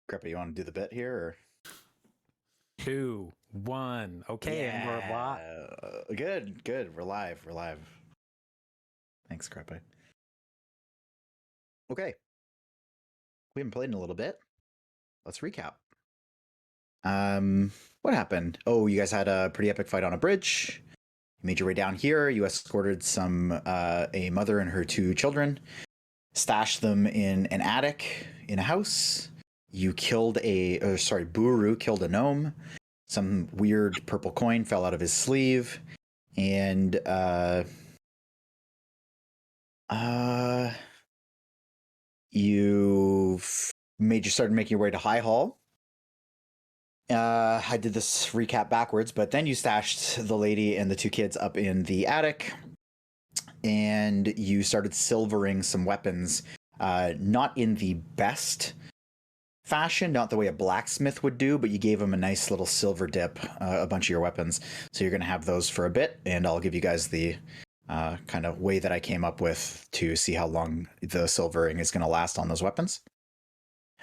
Krepe, you want to do the bit here? Or? 2, 1. Okay, yeah. and we're live. Good. We're live. Thanks, Krepe. Okay. We haven't played in a little bit. Let's recap. What happened? Oh, you guys had a pretty epic fight on a bridge. You made your way down here. You escorted a mother and her 2 children, stashed them in an attic in a house. You killed Buru killed a gnome. Some weird purple coin fell out of his sleeve, and you started making your way to High Hall. I did this recap backwards, but then you stashed the lady and the 2 kids up in the attic, and you started silvering some weapons, not in the best fashion, not the way a blacksmith would do, but you gave them a nice little silver dip, a bunch of your weapons. So you're going to have those for a bit, and I'll give you guys the kind of way that I came up with to see how long the silvering is going to last on those weapons.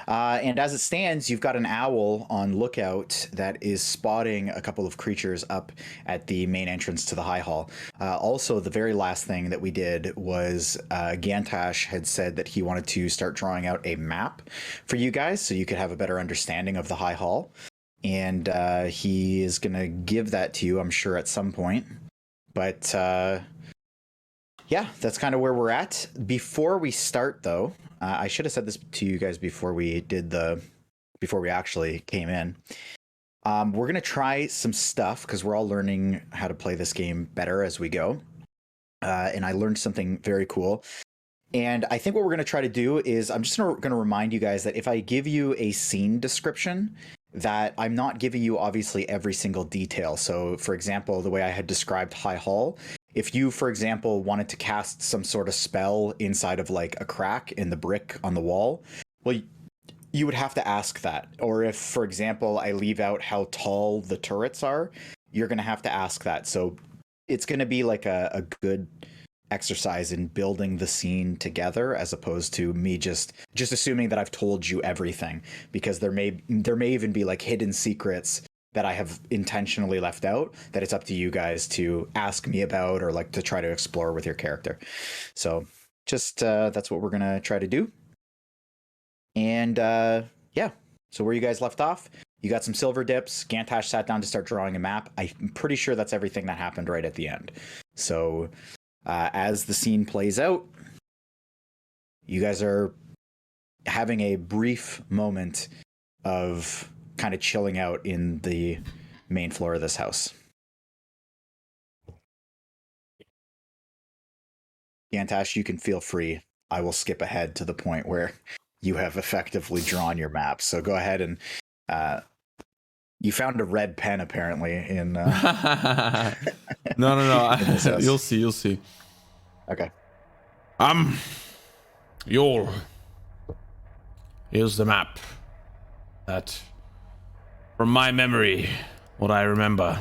And as it stands, you've got an owl on lookout that is spotting a couple of creatures up at the main entrance to the High Hall. Also, the very last thing that we did was Gantash had said that he wanted to start drawing out a map for you guys so you could have a better understanding of the High Hall. And he is going to give that to you, I'm sure, at some point. But yeah, that's kind of where we're at. Before we start, though, I should have said this to you guys before we actually came in. We're going to try some stuff because we're all learning how to play this game better as we go. And I learned something very cool. And I think what we're going to try to do is I'm just going to remind you guys that if I give you a scene description, that I'm not giving you obviously every single detail. So, for example, the way I had described High Hall, if you, for example, wanted to cast some sort of spell inside of like a crack in the brick on the wall, well, you would have to ask that. Or if, for example, I leave out how tall the turrets are, you're going to have to ask that. So it's going to be like a good exercise in building the scene together, as opposed to me just assuming that I've told you everything, because there may even be like hidden secrets that I have intentionally left out that it's up to you guys to ask me about or like to try to explore with your character. So just that's what we're gonna try to do. And yeah, so where you guys left off, you got some silver dips. Gantash sat down to start drawing a map. I'm pretty sure that's everything that happened right at the end. So as the scene plays out, you guys are having a brief moment of kind of chilling out in the main floor of this house. Gantash, you can feel free. I will skip ahead to the point where you have effectively drawn your map. So go ahead and you found a red pen apparently in No. You'll see. Okay. Yoll. Here's the map. That, from my memory, what I remember.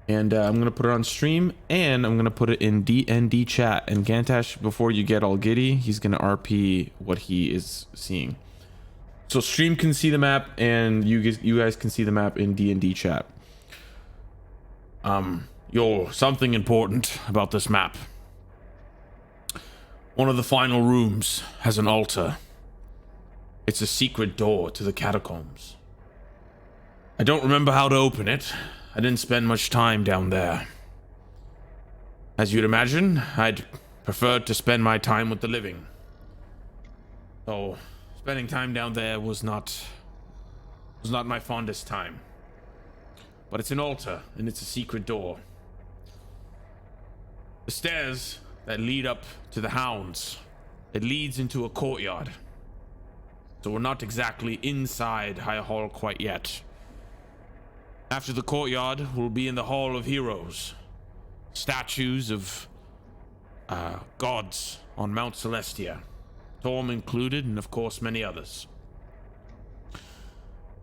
And I'm going to put it on stream, and I'm going to put it in DnD chat. And Gantash, before you get all giddy, he's going to RP what he is seeing. So stream can see the map, and you guys can see the map in DnD chat. Yoll, something important about this map. One of the final rooms has an altar. It's a secret door to the catacombs. I don't remember how to open it. I didn't spend much time down there. As you'd imagine, I'd preferred to spend my time with the living. So, spending time down there was not my fondest time. But it's an altar, and it's a secret door. The stairs that lead up to the hounds, it leads into a courtyard. So we're not exactly inside High Hall quite yet. After the courtyard, we'll be in the Hall of Heroes. Statues of gods on Mount Celestia. Torm included, and of course many others.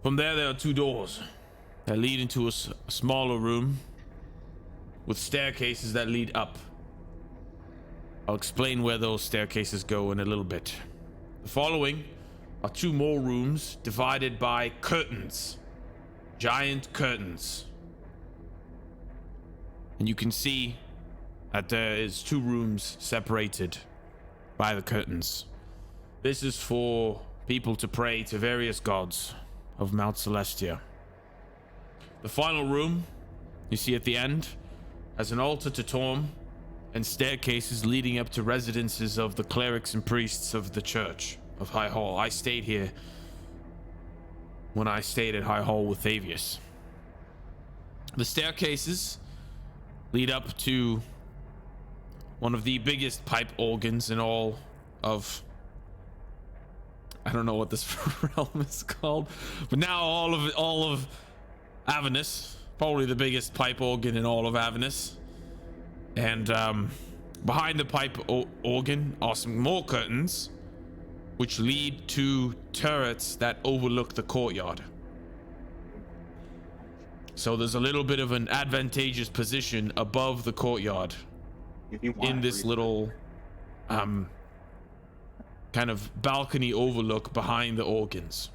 From there are 2 doors that lead into a smaller room with staircases that lead up. I'll explain where those staircases go in a little bit. The following are 2 more rooms divided by curtains. Giant curtains. And you can see that there is 2 rooms separated by the curtains. This is for people to pray to various gods of Mount Celestia. The final room, you see at the end, has an altar to Torm and staircases leading up to residences of the clerics and priests of the Church of High Hall. I stayed here when I stayed at High Hall with Thavius. The staircases lead up to one of the biggest pipe organs in all of... I don't know what this realm is called, but now all of Avernus, probably the biggest pipe organ in all of Avernus. And behind the pipe organ are some more curtains, which lead to turrets that overlook the courtyard. So there's a little bit of an advantageous position above the courtyard in this little kind of balcony overlook behind the organs.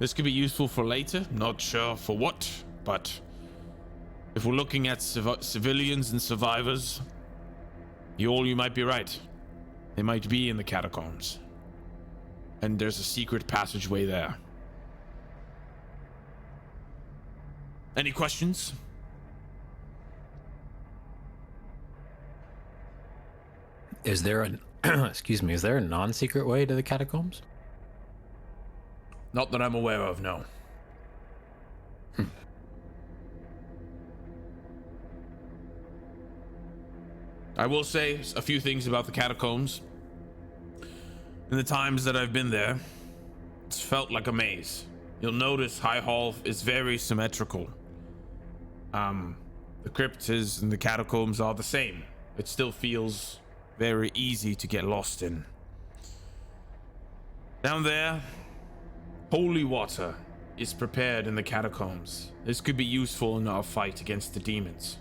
This could be useful for later, not sure for what, but if we're looking at civilians and survivors, you might be right. They might be in the catacombs. And there's a secret passageway there. Any questions? Is there a excuse me, is there a non-secret way to the catacombs? Not that I'm aware of, no. I will say a few things about the catacombs. In the times that I've been there, it's felt like a maze. You'll notice High Hall is very symmetrical. The crypts and the catacombs are the same. It still feels very easy to get lost in. Down there, holy water is prepared in the catacombs. This could be useful in our fight against the demons.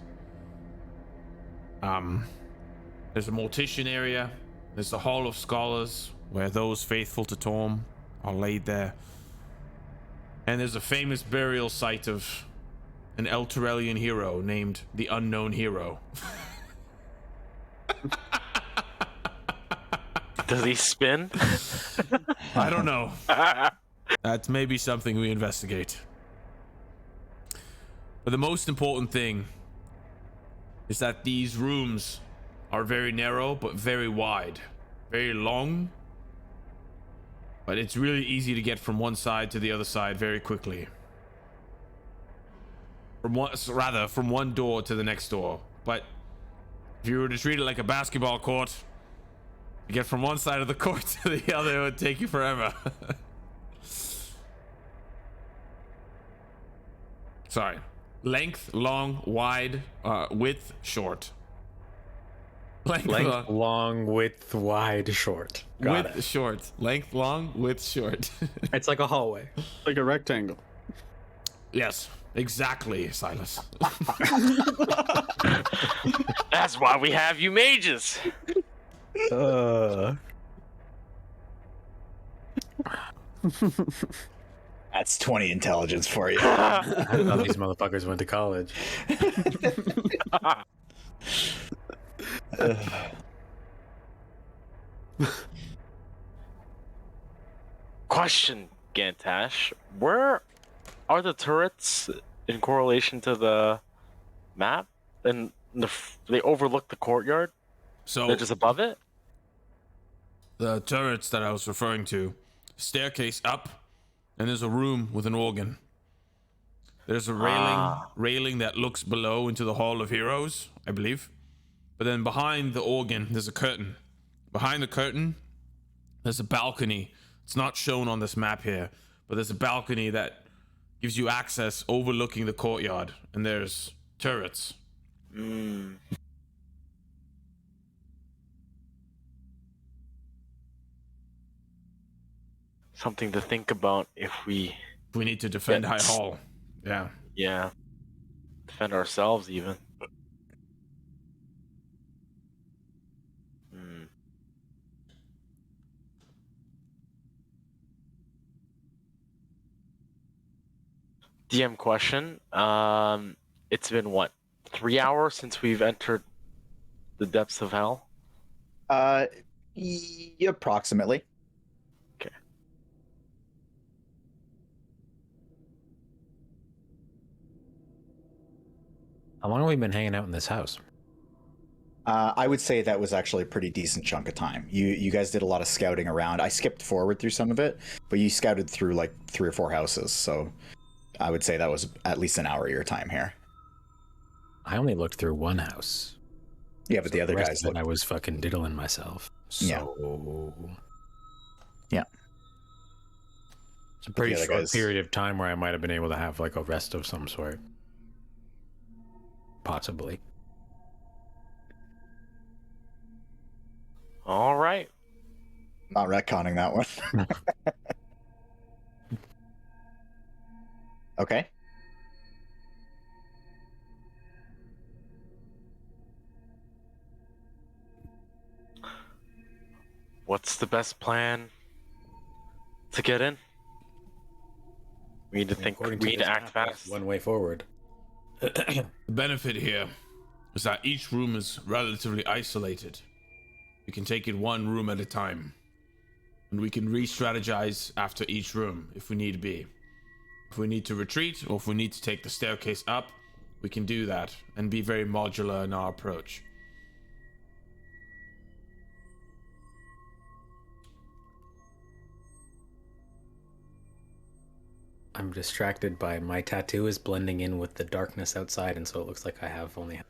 There's a mortician area. There's the Hall of Scholars, where those faithful to Torm are laid there. And there's a famous burial site of an Elturellian hero named the Unknown Hero. Does he spin? I don't know. That's maybe something we investigate. But the most important thing is that these rooms are very narrow but very wide, very long, but it's really easy to get from one side to the other side very quickly. From one door to the next door. But if you were to treat it like a basketball court, to get from one side of the court to the other, it would take you forever. Sorry. Length, long, wide, width, short. Length, long, width, wide, short. Got width, it. short. Length, long, width, short. It's like a hallway. Like a rectangle. Yes, exactly, Silas. That's why we have you mages. That's 20 intelligence for you. I thought these motherfuckers went to college. Question, Gantash. Where are the turrets in correlation to the map? And they overlook the courtyard? So They're just above it? the turrets that I was referring to, staircase up, and there's a room with an organ. There's a railing that looks below into the Hall of Heroes, I believe. But then behind the organ, there's a curtain. Behind the curtain, there's a balcony. It's not shown on this map here, but there's a balcony that gives you access overlooking the courtyard, and there's turrets. Something to think about if we... We need to defend High Hall. Yeah. Yeah. Defend ourselves, even. DM question. It's been what, 3 hours since we've entered the depths of hell? Approximately. Okay. How long have we been hanging out in this house? I would say that was actually a pretty decent chunk of time. You guys did a lot of scouting around. I skipped forward through some of it, but you scouted through like 3 or 4 houses, so I would say that was at least an hour of your time here. I only looked through one house. Yeah, but So the other rest guys of it, looked. I was fucking diddling myself. So Yeah. It's a pretty other short guys- period of time where I might have been able to have like a rest of some sort. Possibly. All right. Not retconning that one. Okay. What's the best plan to get in? We need to think. We According to need to this act map, that's fast. one way forward. The benefit here is that each room is relatively isolated. We can take it one room at a time, and we can re-strategize after each room if we need be. If we need to retreat, or if we need to take the staircase up, we can do that and be very modular in our approach. I'm distracted by my tattoo is blending in with the darkness outside, and so it looks like I have only.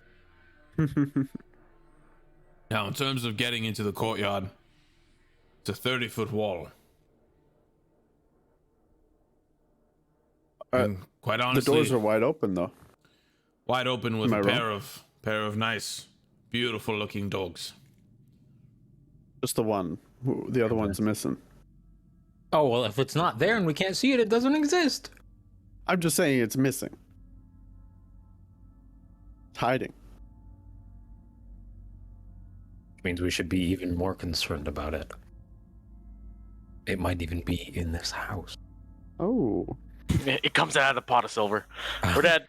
Now, in terms of getting into the courtyard, it's a 30-foot wall. And quite honestly, The doors are wide open, though. wide open with Am a I pair of nice, beautiful-looking dogs. Just the one. The other one's missing. Oh well, if it's not there and we can't see it, it doesn't exist. I'm just saying it's missing. It's hiding. Which means we should be even more concerned about it. It might even be in this house. Oh. It comes out of the pot of silver. We're dead.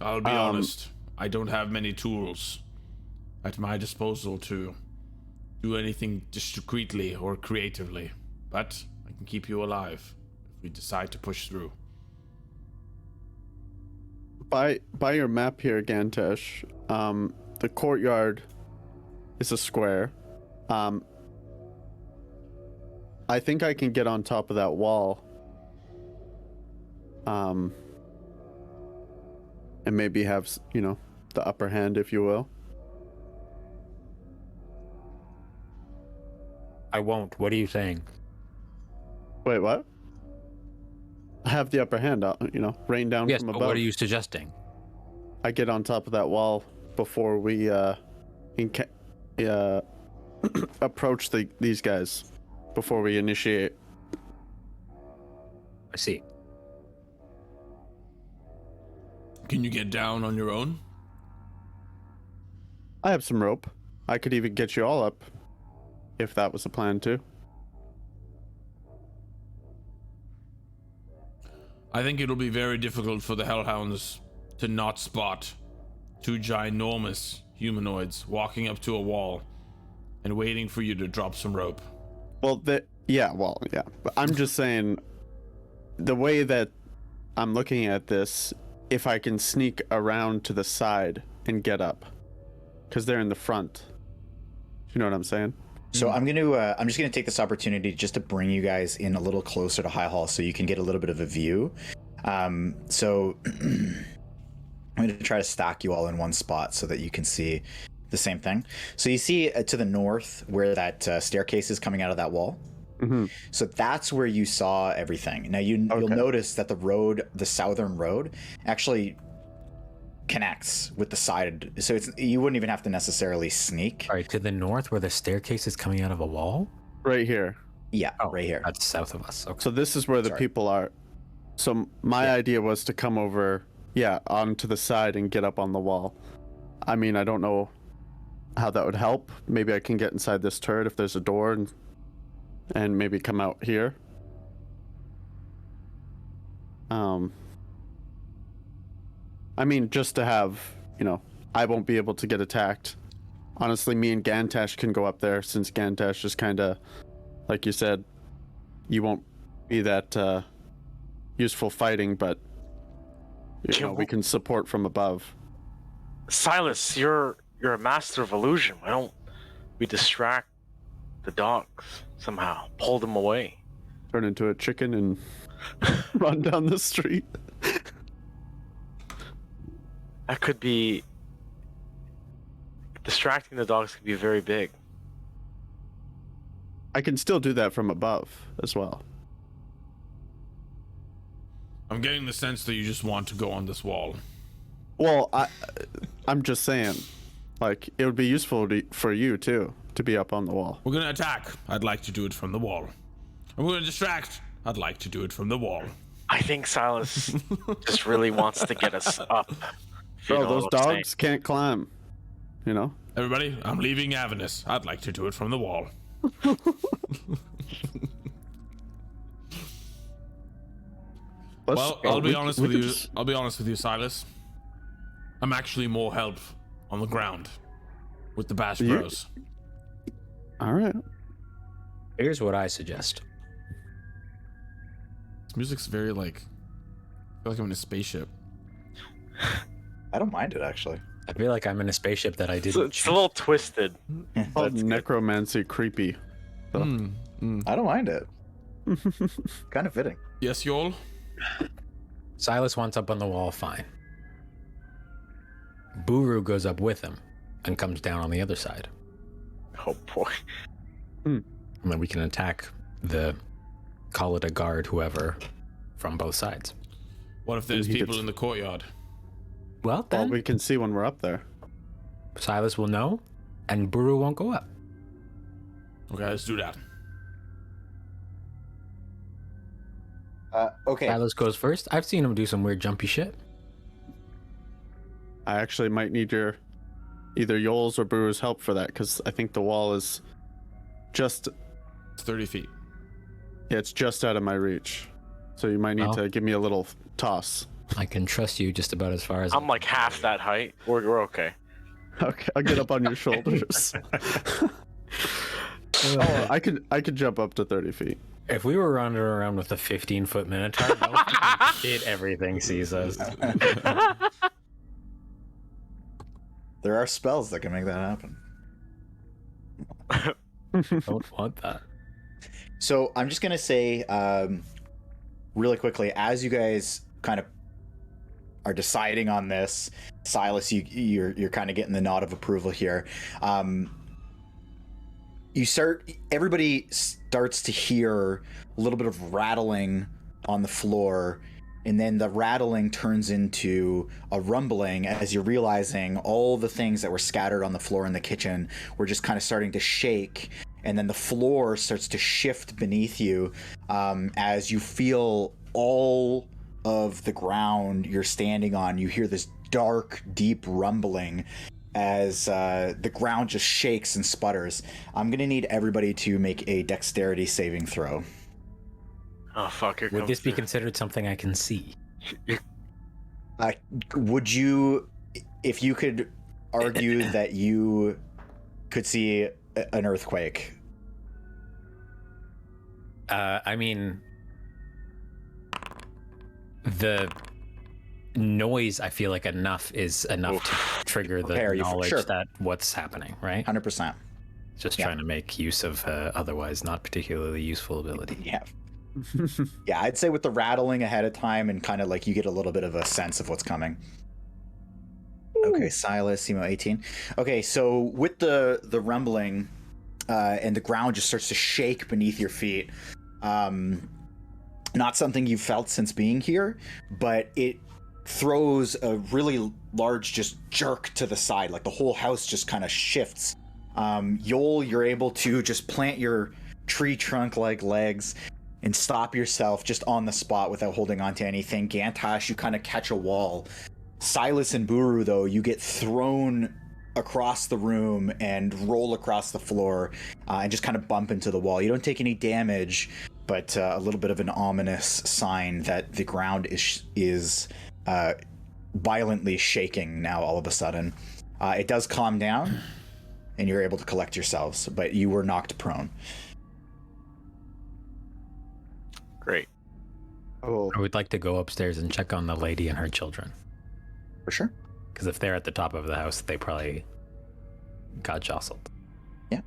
I'll be honest, I don't have many tools at my disposal to do anything discreetly or creatively, but I can keep you alive if we decide to push through. By your map here, Gantash, the courtyard is a square. I think I can get on top of that wall. And maybe have, the upper hand, if you will. I won't. What are you saying? Wait, what? I have the upper hand, rain down Yes, from but above. what are you suggesting? I get on top of that wall before we approach these guys, before we initiate. I see. Can you get down on your own? I have some rope. I could even get you all up, if that was the plan too. I think it'll be very difficult for the Hellhounds to not spot 2 ginormous humanoids walking up to a wall and waiting for you to drop some rope. Well, yeah. But I'm just saying, the way that I'm looking at this, if I can sneak around to the side and get up, because they're in the front. You know what I'm saying? So I'm just gonna take this opportunity just to bring you guys in a little closer to High Hall so you can get a little bit of a view. So I'm gonna try to stack you all in one spot so that you can see the same thing. So you see to the north where that staircase is coming out of that wall. Mm-hmm. So that's where you saw everything. Now you'll notice that the southern road, actually connects with the side, so you wouldn't even have to necessarily sneak. All right, to the north where the staircase is coming out of a wall? Right here. Yeah, right here. That's south of us. Okay. So this is where the people are. So my idea was to come over, onto the side and get up on the wall. I mean, I don't know how that would help. Maybe I can get inside this turret if there's a door and maybe come out here. I mean, just to have, I won't be able to get attacked. Honestly, me and Gantash can go up there, since Gantash is kind of, like you said, you won't be that useful fighting, but we can support from above. Silas, you're a master of illusion. Why don't we distract the dogs somehow? Pull them away. Turn into a chicken and run down the street. That could be... Distracting the dogs could be very big. I can still do that from above as well. I'm getting the sense that you just want to go on this wall. Well, I'm just saying, like, it would be useful for you too to be up on the wall. We're gonna attack. I'd like to do it from the wall. And we're gonna distract. I'd like to do it from the wall. I think Silas just really wants to get us up. Bro, those dogs can't climb. Everybody, I'm leaving Avernus. I'd like to do it from the wall. Well, I'll be honest with you. I'll be honest with you, Silas. I'm actually more help on the ground with the Bash Bros. All right. Here's what I suggest. This music's very I feel like I'm in a spaceship. I don't mind it, actually. I feel like I'm in a spaceship that I didn't. It's a little twisted. Called necromancy creepy. I don't mind it. Kind of fitting. Yes, Yoll? Silas wants up on the wall, fine. Buru goes up with him and comes down on the other side. Oh boy. And then we can attack call it a guard, whoever, from both sides. What if there's people in the courtyard? Well, then we can see when we're up there. Silas will know, and Buru won't go up. Okay, let's do that. Okay. Silas goes first. I've seen him do some weird jumpy shit. I actually might need your either Yoll's or Buru's help for that, because I think the wall is just... It's 30 feet. Yeah, it's just out of my reach. So you might need to give me a little toss. I can trust you just about as far as... I'm like half that height. We're okay. Okay, I'll get up on your shoulders. I could jump up to 30 feet. If we were running around with a 15-foot Minotaur, that would hit everything sees us. There are spells that can make that happen. Don't want that. So I'm just gonna say, really quickly, as you guys kind of are deciding on this, Silas, you're kind of getting the nod of approval here. Everybody starts to hear a little bit of rattling on the floor, and then the rattling turns into a rumbling as you're realizing all the things that were scattered on the floor in the kitchen were just kind of starting to shake, and then the floor starts to shift beneath you as you feel all of the ground you're standing on. You hear this dark, deep rumbling as the ground just shakes and sputters. I'm gonna need everybody to make a dexterity saving throw. Oh fuck! Would this be considered something I can see? Would you, if you could argue that you could see an earthquake? I mean, the noise, I feel like is enough to trigger the knowledge that what's happening, right? 100%. Just trying to make use of otherwise not particularly useful ability. Yeah. Yeah, I'd say with the rattling ahead of time and kind of like you get a little bit of a sense of what's coming. Okay, Silas, Simo, 18. Okay, so with the rumbling and the ground just starts to shake beneath your feet. Not something you've felt since being here, but it throws a really large just jerk to the side. Like the whole house just kind of shifts. Yoll, you're able to just plant your tree trunk like legs and stop yourself just on the spot without holding on to anything. Gantash, you kind of catch a wall. Silas and Buru, though, you get thrown across the room and roll across the floor and just kind of bump into the wall. You don't take any damage, but a little bit of an ominous sign that the ground is violently shaking now all of a sudden. It does calm down, and you're able to collect yourselves, but you were knocked prone. Great. Oh, I would like to go upstairs and check on the lady and her children. For sure. Because if they're at the top of the house, they probably got jostled. Yeah.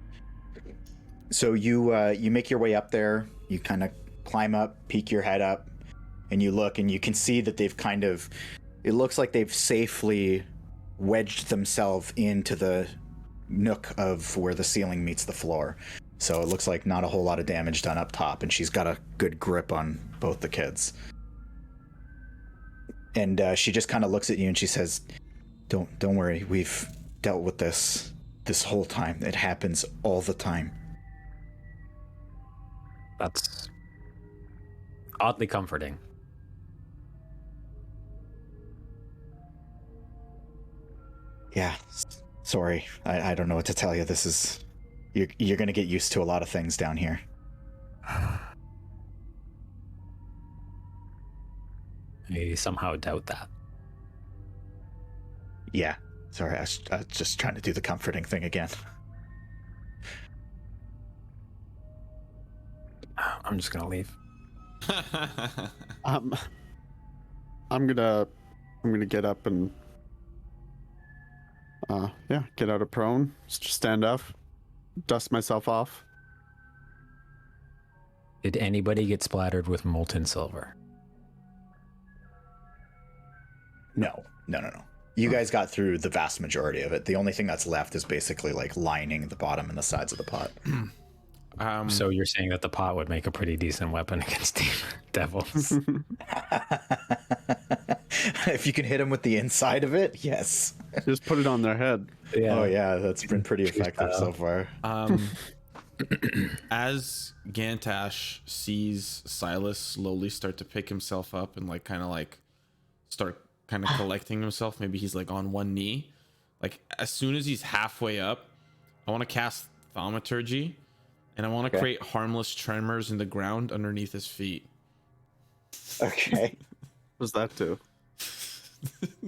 So you make your way up there. You kind of climb up, peek your head up, and you look, and you can see that they've kind of... It looks like they've safely wedged themselves into the nook of where the ceiling meets the floor. So it looks like not a whole lot of damage done up top, and she's got a good grip on both the kids. And she just kind of looks at you and she says, Don't worry, we've dealt with this whole time. It happens all the time. That's oddly comforting. Yeah, sorry. I don't know what to tell you. This is... You're going to get used to a lot of things down here. I somehow doubt that. Yeah, sorry. I was just trying to do the comforting thing again. I'm just gonna leave. I'm gonna get up and get out of prone, just stand up, dust myself off. Did anybody get splattered with molten silver? No. You guys got through the vast majority of it. The only thing that's left is basically like lining the bottom and the sides of the pot. So you're saying that the pot would make a pretty decent weapon against devils? If you can hit them with the inside of it, yes. Just put it on their head. Yeah. Oh yeah, that's been pretty effective so far. As Gantash sees Silas slowly start to pick himself up and start kind of collecting himself, maybe he's like on one knee. Like as soon as he's halfway up, I want to cast Thaumaturgy, and I want to create harmless tremors in the ground underneath his feet. Okay. What does that do?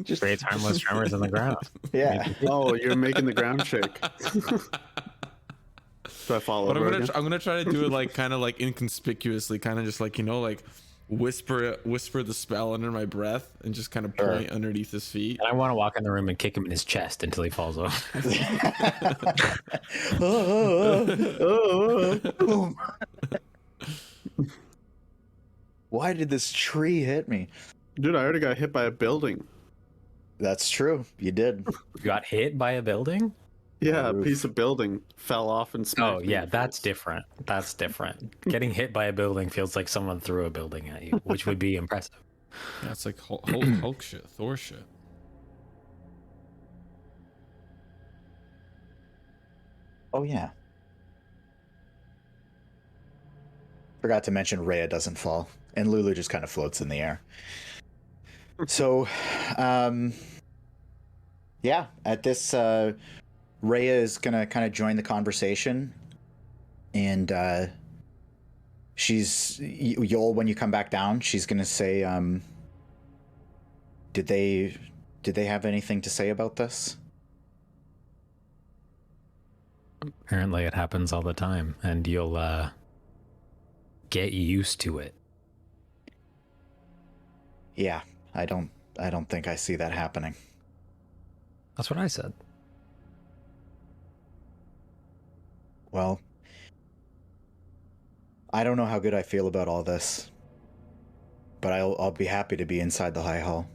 Just creates harmless tremors in the ground. Yeah. Oh, you're making the ground shake. Do I follow? But I'm gonna try to do it like kind of like inconspicuously, kind of just like, you know, like whisper the spell under my breath and just kind of point underneath his feet. And I want to walk in the room and kick him in his chest until he falls over. Why did this tree hit me? Dude, I already got hit by a building. That's true. You did. You got hit by a building? Yeah, a piece of building fell off and smacked me yeah, in the that's face. different. That's different. Getting hit by a building feels like someone threw a building at you, which would be impressive. Yeah, it's like Hulk shit, Thor shit. Oh yeah. Forgot to mention Rhea doesn't fall, and Lulu just kind of floats in the air. So, yeah, at this, Rhea is gonna kind of join the conversation, and she's Yoll. When you come back down, she's gonna say, "Did they have anything to say about this?" Apparently, it happens all the time, and you'll get used to it. Yeah, I don't think I see that happening. That's what I said. Well, I don't know how good I feel about all this, but I'll be happy to be inside the High Hall.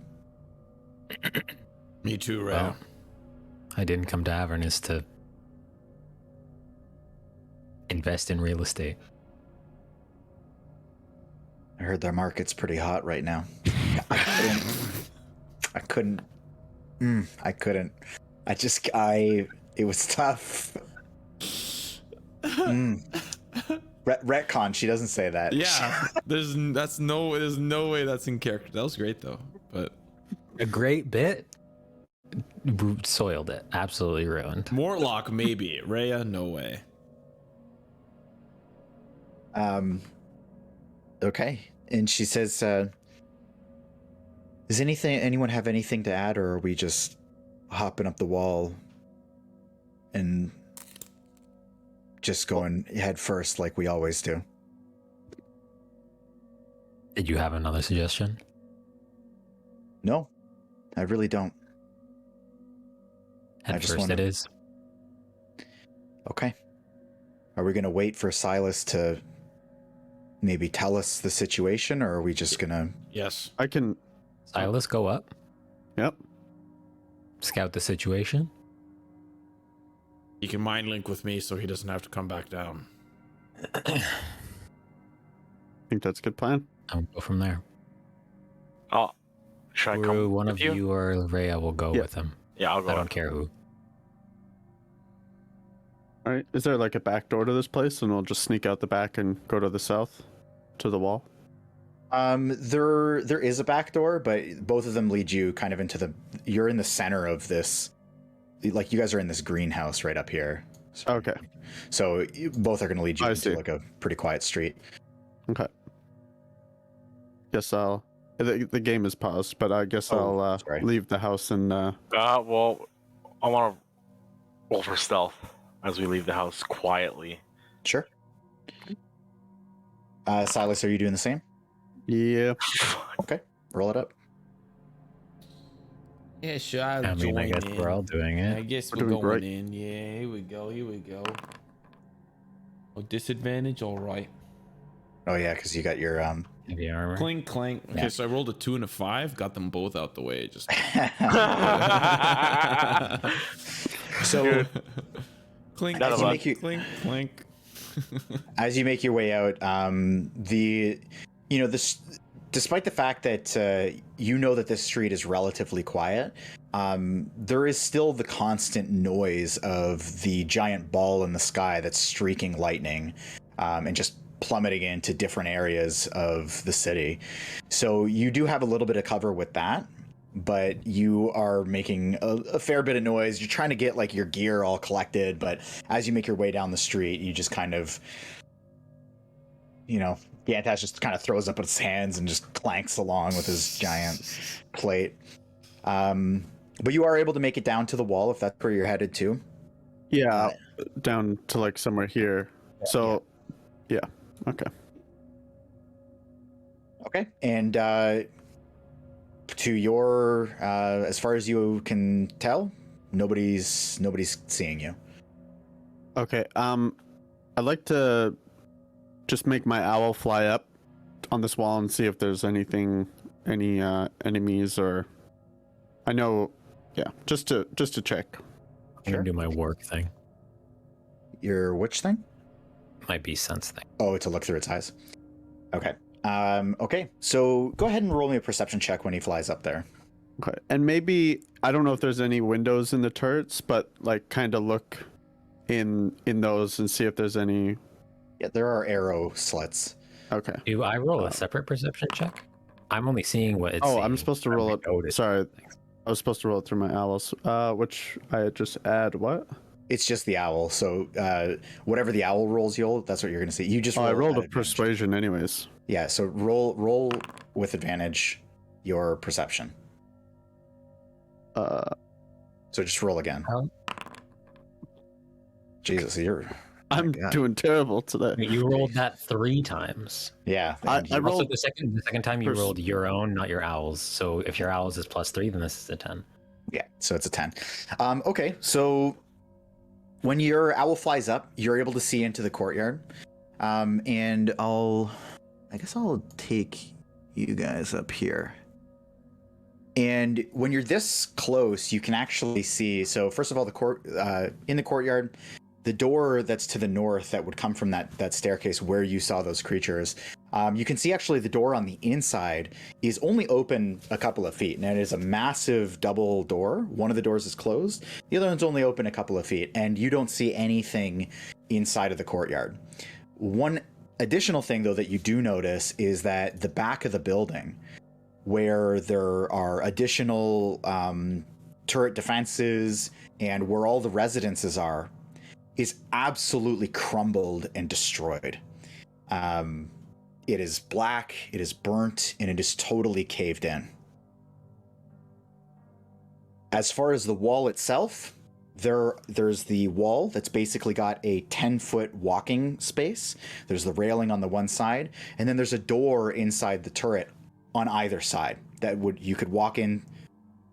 Me too, Ray. Well, I didn't come to Avernus to invest in real estate. I heard their market's pretty hot right now. I couldn't. It was tough. Retcon, she doesn't say that. Yeah, there's no way that's in character. That was great though, but A great bit. soiled it. Absolutely ruined. Mortlock, maybe. Rhea, no way. Okay. And she says, does anyone have anything to add, or are we just hopping up the wall and just going head first like we always do? Did you have another suggestion? No, I really don't. Head first it is. Okay. Are we going to wait for Silas to maybe tell us the situation, or are we just going to... Yes. I can... Silas, go up. Yep. Scout the situation. He can mind link with me so he doesn't have to come back down. I think that's a good plan. I'll go from there. Oh, should I Buru, come one with of you? you or Rhea will go with him. Yeah, I'll go. I don't care who. All right. Is there like a back door to this place, and we'll just sneak out the back and go to the south, to the wall? There is a back door, but both of them lead you kind of into the... You're in the center of this... Like, you guys are in this greenhouse right up here. So, Okay. So both are going to lead you I into see. like a pretty quiet street. Okay. Guess I'll... The game is paused, but I guess I'll sorry. leave the house and... Well, I want to roll for stealth as we leave the house quietly. Sure. Silas, are you doing the same? Yeah. Okay, roll it up. Yeah, sure. I'll I mean, I guess we're all doing I it. guess We're we're doing going great. in. Yeah, here we go. Here we go. Oh, disadvantage? All right. Oh yeah, because you got your Heavy armor. Clink, clink. Okay, so I rolled a 2 and a 5. Got them both out the way. Just So clink, None of us. clink, clink, clink. as you make your way out, despite the fact that you know that this street is relatively quiet, there is still the constant noise of the giant ball in the sky that's streaking lightning and just plummeting into different areas of the city. So you do have a little bit of cover with that, but you are making a fair bit of noise. You're trying to get like your gear all collected, but as you make your way down the street, you just kind of, Gantash just kind of throws up its hands and just clanks along with his giant plate. But you are able to make it down to the wall if that's where you're headed to. Yeah, down to like somewhere here. So, yeah. Okay. Okay. And to your, as far as you can tell, nobody's seeing you. Okay. I'd like to just make my owl fly up on this wall and see if there's any enemies or... I know, yeah, just to check. I'm gonna do my work thing. Your which thing? My beast sense thing. Oh, to look through its eyes. Okay. Okay. So go ahead and roll me a perception check when he flies up there. Okay. And maybe, I don't know if there's any windows in the turrets, but like kind of look in those and see if there's any... Yeah, there are arrow slits. Okay. Do I roll a separate perception check? I'm only seeing what it's Oh, seeing. I'm supposed to roll it. Notice Sorry. things. I was supposed to roll it through my owls, which I just add what? It's just the owl. So whatever the owl rolls, Yoll, that's what you're going to see. You just I rolled at a advantage. persuasion anyways. Yeah, so roll with advantage your perception. So just roll again. Oh. Jesus, you're... I'm God. doing terrible today. You rolled that 3 times. Yeah. I and you- rolled- Also, the second time you rolled your own, not your owls. So if your owls is +3, then this is a 10. Yeah, so it's a 10. Okay, so when your owl flies up, you're able to see into the courtyard. And I guess I'll take you guys up here. And when you're this close, you can actually see. So first of all, in the courtyard, the door that's to the north that would come from that staircase where you saw those creatures, you can see actually the door on the inside is only open a couple of feet, and it is a massive double door. One of the doors is closed, the other one's only open a couple of feet, and you don't see anything inside of the courtyard. One additional thing, though, that you do notice is that the back of the building, where there are additional turret defenses and where all the residences are is absolutely crumbled and destroyed. It is black, it is burnt, and it is totally caved in. As far as the wall itself, there's the wall that's basically got a 10-foot walking space. There's the railing on the one side, and then there's a door inside the turret on either side that you could walk in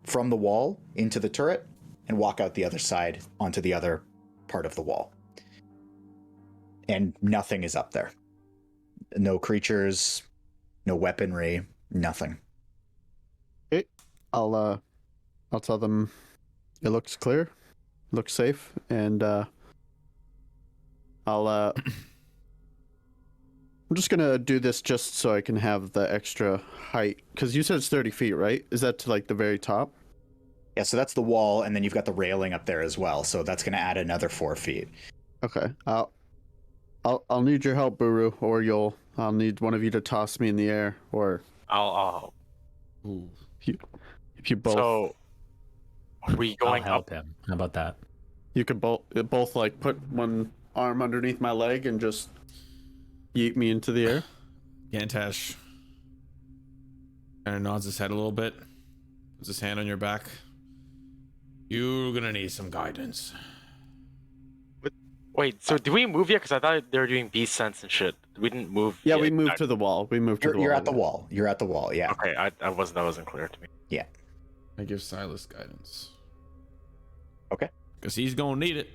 from the wall into the turret and walk out the other side onto the other part of the wall. And nothing is up there. No creatures, no weaponry, nothing. Okay. I'll tell them it looks clear, looks safe, and I'm just gonna do this just so I can have the extra height, because you said it's 30 feet, right? Is that to like the very top? Yeah, so that's the wall, and then you've got the railing up there as well, so that's gonna add another 4 feet. Okay. I'll need your help, Buru or Yoll. I'll need one of you to toss me in the air, or I'll if you both. So, are we going I'll help up? him. How about that? You could both like put one arm underneath my leg and just yeet me into the air. Gantash kind of nods his head a little bit, puts his hand on your back. You're gonna need some guidance. Wait, so do we move yet? Because I thought they were doing beast sense and shit. We didn't move. Yeah, yet. we moved to the wall. We moved to the wall. You're at the wall. You're at the wall, yeah. Okay, that wasn't clear to me. Yeah. I give Silas guidance. Okay. Because he's gonna need it.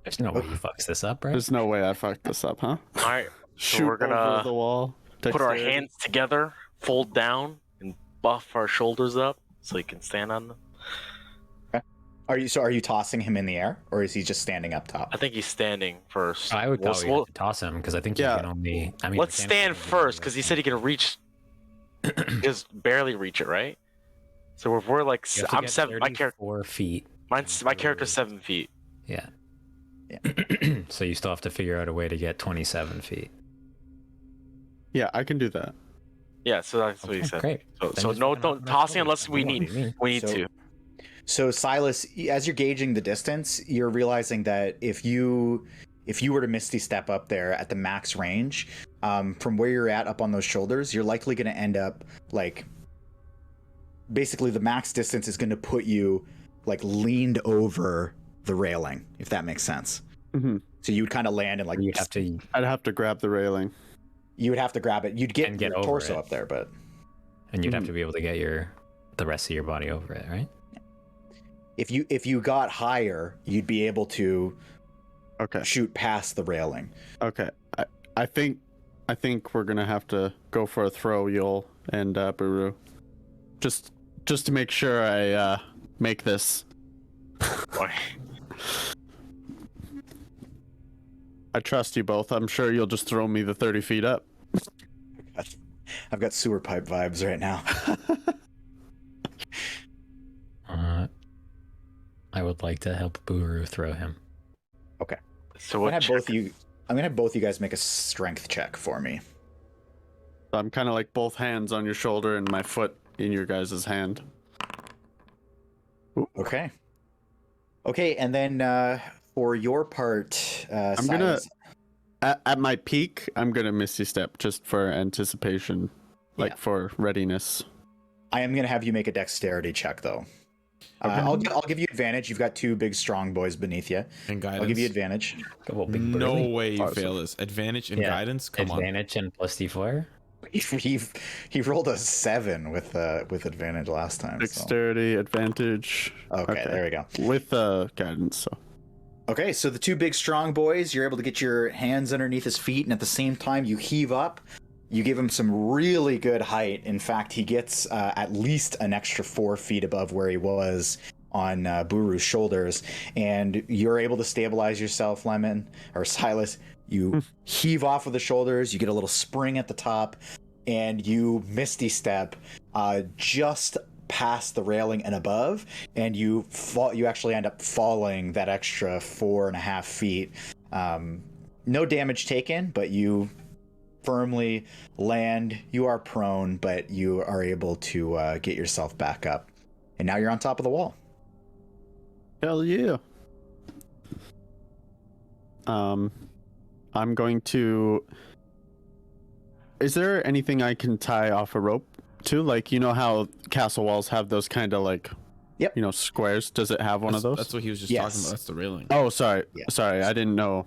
There's no way you fucks this up, right? There's no way I fucked this up, huh? All right, so Shoot we're gonna over the wall. put our Dexterity. hands together, fold down, and buff our shoulders up so he can stand on them. Are you tossing him in the air, or is he just standing up top? I think he's standing first. I would We'll- probably have to toss him because I think you Yeah. can only. I mean, Let's you can't stand only- first because he said he can reach, just barely reach it, right? So if we're like, You have to I'm get 7. My character, 34 feet. my character's 7 feet. Yeah. Yeah. So you still have to figure out a way to get 27 feet. Yeah, I can do that. Yeah, so that's what he Okay, said. great. So, Then so just no, fucking don't hop on tossing my unless shoulders. we You need want me. we need So- to. So Silas, as you're gauging the distance, you're realizing that if you were to misty step up there at the max range, from where you're at up on those shoulders, you're likely going to end up like, basically the max distance is going to put you like leaned over the railing, if that makes sense. Mm-hmm. So you would kind of land and like You'd have to. I'd have to grab the railing. you would have to grab it. You'd get And get your over torso it. up there, but And you'd have Mhm. to be able to get the rest of your body over it, right? if you got higher, you'd be able to Okay. shoot past the railing. Okay. I think we're gonna have to go for a throw, Yoll and Buru. Just to make sure I make this. Boy. I trust you both. I'm sure you'll just throw me the 30 feet up. I've got sewer pipe vibes right now. I would like to help Buru throw him. So I'm what? gonna have both you guys make a strength check for me. So I'm kind of like both hands on your shoulder and my foot in your guys' hand. Okay. Okay, and then for your part, I'm gonna at my peak. I'm gonna misty step just for anticipation, like Yeah. for readiness. I am gonna have you make a dexterity check though. Okay. I'll give you advantage. You've got 2 big strong boys beneath you. And guidance. I'll give you advantage. Couple big No burly. way you Awesome. fail this. Advantage and Yeah. guidance? Come on. Advantage and plus D4. He rolled a 7 with advantage last time. So. Dexterity advantage. Okay, there we go. With guidance. So Okay, so the 2 big strong boys, you're able to get your hands underneath his feet, and at the same time you heave up. You give him some really good height. In fact, he gets at least an extra 4 feet above where he was on Buru's shoulders, and you're able to stabilize yourself, Lemon or Silas. You heave off of the shoulders, you get a little spring at the top, and you misty step just past the railing and above, and you fall. You actually end up falling that extra 4.5 feet. No damage taken, but you firmly land. You are prone, but you are able to get yourself back up And now you're on top of the wall. Hell yeah. I'm going to... Is there anything I can tie off a rope to? Like, you know how castle walls have those kind of like, yep, squares? Does it have one of those? That's what he was just talking about. That's the railing. Oh, sorry. Yeah. Sorry, I didn't know.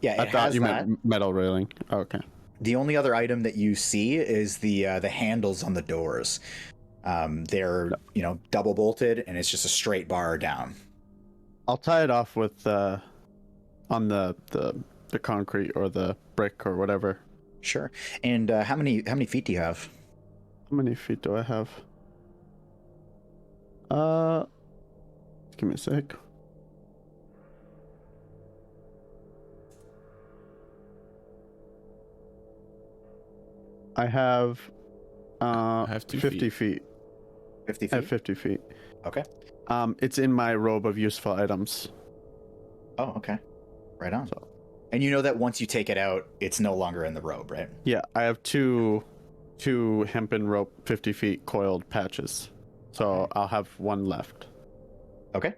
Yeah, I thought you meant metal railing. Oh, okay. The only other item that you see is the handles on the doors. They're double bolted, and it's just a straight bar down. I'll tie it off with on the concrete or the brick or whatever. Sure. And how many feet do you have? How many feet do I have? Give me a sec. I have 50 feet. 50 feet? I have 50 feet. Okay. It's in my robe of useful items. Oh, okay. Right on. And you know that once you take it out, it's no longer in the robe, right? Yeah, I have two hempen rope 50 feet coiled patches. So Okay. I'll have one left. Okay.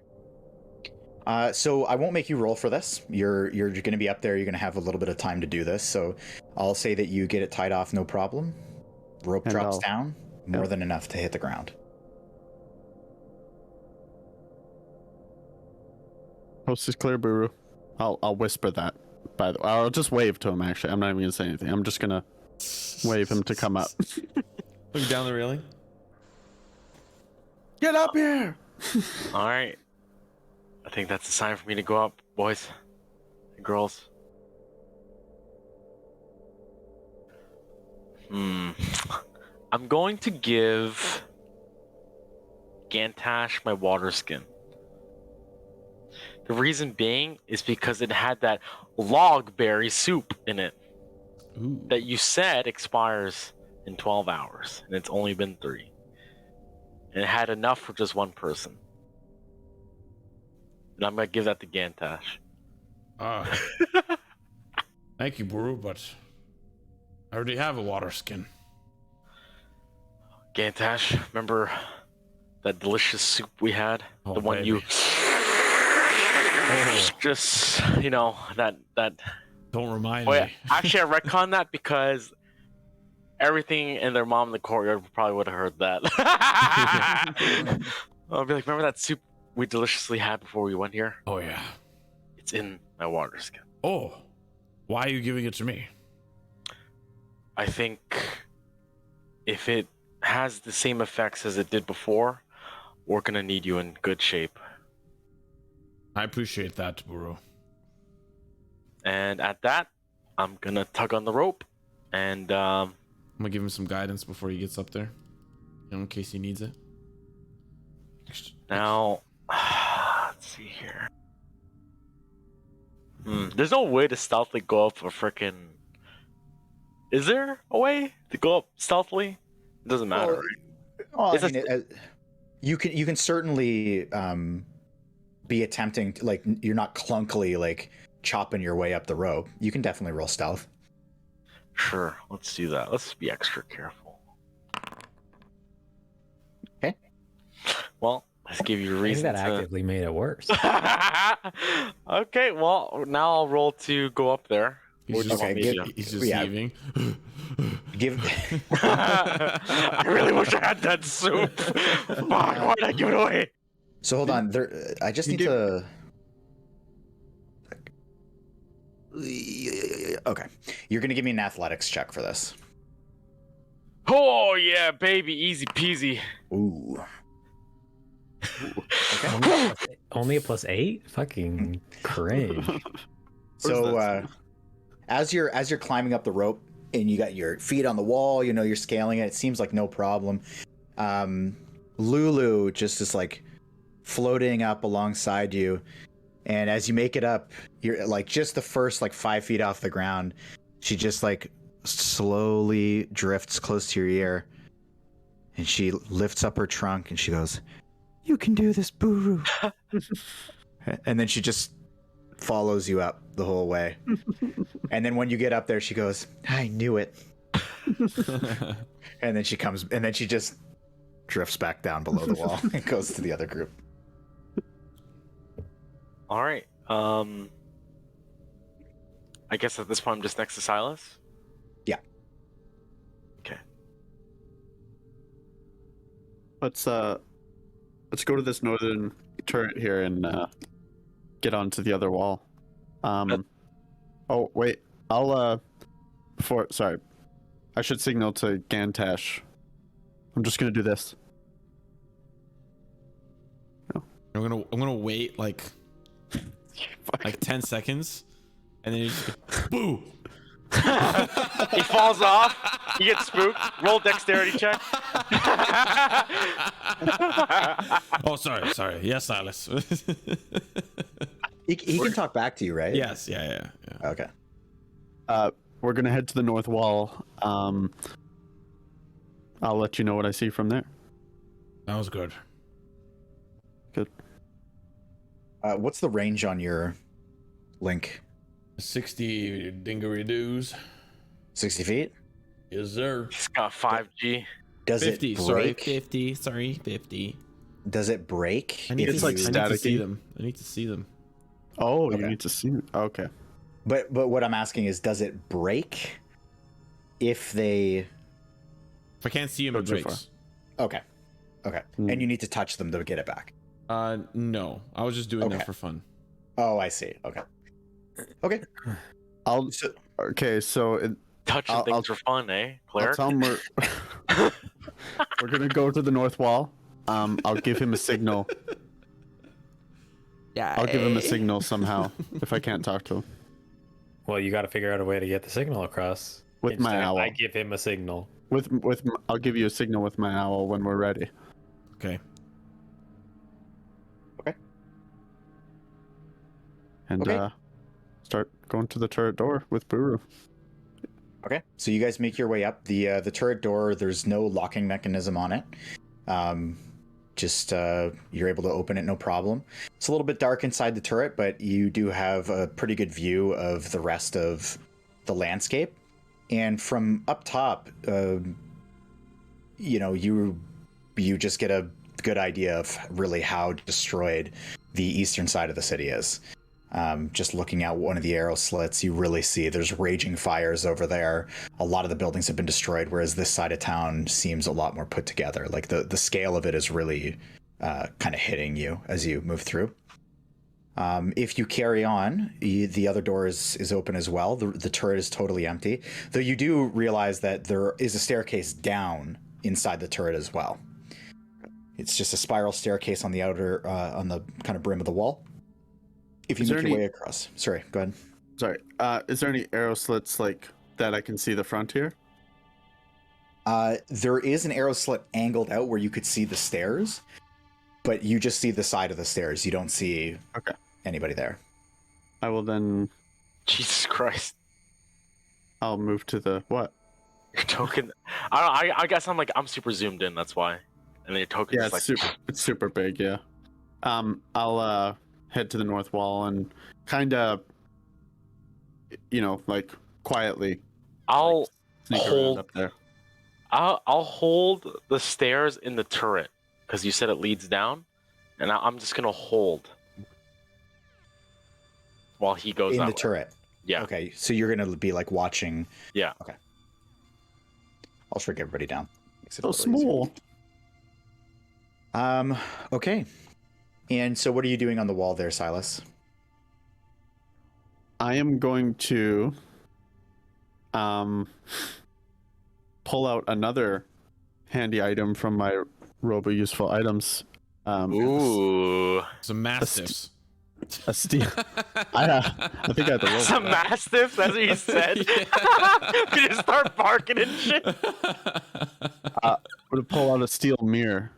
So I won't make you roll for this. You're going to be up there. You're going to have a little bit of time to do this. So I'll say that you get it tied off, no problem. Rope And drops down, more Yep. than enough to hit the ground. Coast is clear, Buru. I'll whisper that. By the way, I'll just wave to him. Actually, I'm not even gonna say anything. I'm just gonna wave him to come up. Look down the railing. Get up here! All right. I think that's a sign for me to go up, boys and girls. I'm going to give Gantash my water skin. The reason being is because it had that log berry soup in it. Ooh. That you said expires in 12 hours, and it's only been 3. And it had enough for just one person. And I'm gonna give that to Gantash. Thank you, Buru, but I already have a water skin. Gantash, remember that delicious soup we had? Oh, the one baby. you just, that Don't remind Oh yeah, me. actually I retcon that because everything in their mom in the courtyard probably would have heard that. I'll be like, remember that soup we deliciously had before we went here? Oh yeah. It's in my water skin. Oh, why are you giving it to me? I think if it has the same effects as it did before, we're gonna need you in good shape. I appreciate that, Buru. And at that, I'm gonna tug on the rope, and I'm gonna give him some guidance before he gets up there, in case he needs it. now, let's see here. There's no way to stealthily go up a frickin'... Is there a way to go up stealthily? It doesn't matter, right? Well, It's I mean, you can certainly be attempting to, like, you're not clunkily like chopping your way up the rope. You can definitely roll stealth. Sure, let's do that. Let's be extra careful. Okay. Well, let's give you a I think reason that actively made it worse. Okay, well, now I'll roll to go up there. He's Or do you just, want me to? he's just Yeah. leaving. Give. I really wish I had that soup. Fuck, why did I give it away? So hold on. There, I just need to. Okay, you're gonna give me an athletics check for this. Oh yeah, baby, easy peasy. Ooh. Only a +8? Fucking cringe. So as you're climbing up the rope and you got your feet on the wall, you're scaling it. It seems like no problem. Lulu just is like floating up alongside you, and as you make it up, you're like just the first like 5 feet off the ground. She just like slowly drifts close to your ear, and she lifts up her trunk and she goes, "You can do this, Buru." And then she just follows you up the whole way. And then when you get up there, she goes, "I knew it." And then she comes, and then she just drifts back down below the wall and goes to the other group. All right. I guess at this point I'm just next to Silas. Yeah. Okay. Let's go to this northern turret here and get onto the other wall. Oh wait, sorry, I should signal to Gantash. I'm just gonna do this. I'm gonna wait like 10 seconds, and then you just go, boo. He falls off. He gets spooked. Roll dexterity check. Oh, sorry. Yes, Silas. He can talk back to you, right? Yes. Yeah. Okay. We're gonna head to the north wall. I'll let you know what I see from there. That was good. Good. What's the range on your link? 60 dingaree-doos. 60 feet? Yes, sir. He's got 5G. Does 50, it break? 50. Does it break? I need It's to, like I need to staticky. see them. I need to see them. Oh, Okay. you need to see. Okay. But what I'm asking is, does it break if they... If I can't see them, Go it too breaks. Okay. And you need to touch them to get it back. No. I was just doing Okay. that for fun. Oh, I see. Okay. So Touching I'll- things for fun, eh, I'll Cleric? tell him we're gonna go to the north wall. I'll give him a signal. Yeah. I'll give him a signal somehow if I can't talk to him. Well, you got to figure out a way to get the signal across. With my Instead, owl. I give him a signal. I'll give you a signal with my owl when we're ready. Okay. And Okay. start going to the turret door with Buru. Okay. So you guys make your way up. The turret door, there's no locking mechanism on it. You're able to open it, no problem. It's a little bit dark inside the turret, but you do have a pretty good view of the rest of the landscape. And from up top, you just get a good idea of really how destroyed the eastern side of the city is. Just looking out one of the arrow slits, you really see there's raging fires over there. A lot of the buildings have been destroyed, whereas this side of town seems a lot more put together. Like the scale of it is really kind of hitting you as you move through. If you carry on, the other door is open as well. The turret is totally empty, though you do realize that there is a staircase down inside the turret as well. It's just a spiral staircase on the outer, on the kind of brim of the wall. If you make your way across. Sorry, go ahead. Sorry. Is there any arrow slits like that I can see the front here? There is an arrow slit angled out where you could see the stairs, but you just see the side of the stairs. You don't see anybody there. I will then. Jesus Christ. I'll move to the what? Your token. I guess I'm super zoomed in. That's why. And then your token Yeah, is like. it's super big. Yeah. I'll head to the north wall and kind of, like quietly. I'll sneak hold around up there. I'll hold the stairs in the turret because you said it leads down, and I'm just gonna hold while he goes In that the way. turret. Yeah. Okay, so you're gonna be like watching. Yeah. Okay. I'll shrink everybody down. Makes it So a little easier. small. Okay. And so what are you doing on the wall there, Silas? I am going to pull out another handy item from my robe of useful items. Ooh. Some mastiffs. A steel. I think I have the robe. Some mastiffs, that's what you said. You just start barking and shit. I'm gonna pull out a steel mirror,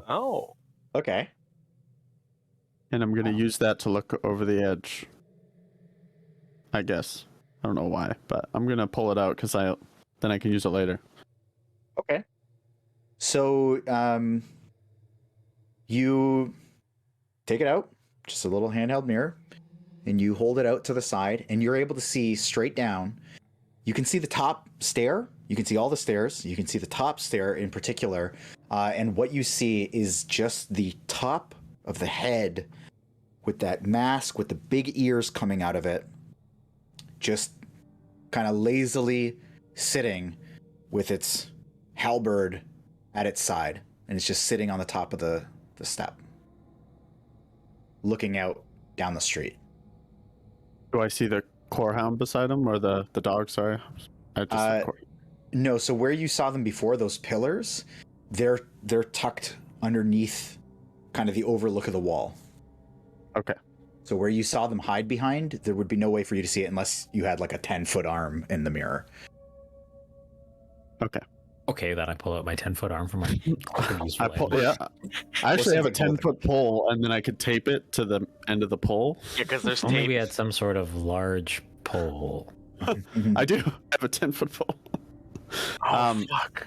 Oh. Okay. and I'm gonna use that to look over the edge. I guess. I don't know why, but I'm gonna pull it out because then I can use it later. Okay. So you take it out, just a little handheld mirror, and you hold it out to the side, and you're able to see straight down. You can see the top stair. You can see all the stairs. You can see the top stair in particular and what you see is just the top of the head with that mask with the big ears coming out of it, just kind of lazily sitting with its halberd at its side, and it's just sitting on the top of the step, looking out down the street. Do I see the corehound beside him, or the dog? Sorry, no. So where you saw them before, those pillars, they're tucked underneath, kind of the overlook of the wall. Okay. So where you saw them hide behind, there would be no way for you to see it unless you had like a 10-foot arm in the mirror. Okay. Okay, then I pull out my 10-foot arm from my I actually have a 10-foot pole, and then I could tape it to the end of the pole. Yeah, because there's Only tape. we had some sort of large pole. I do have a 10-foot pole. Oh, fuck.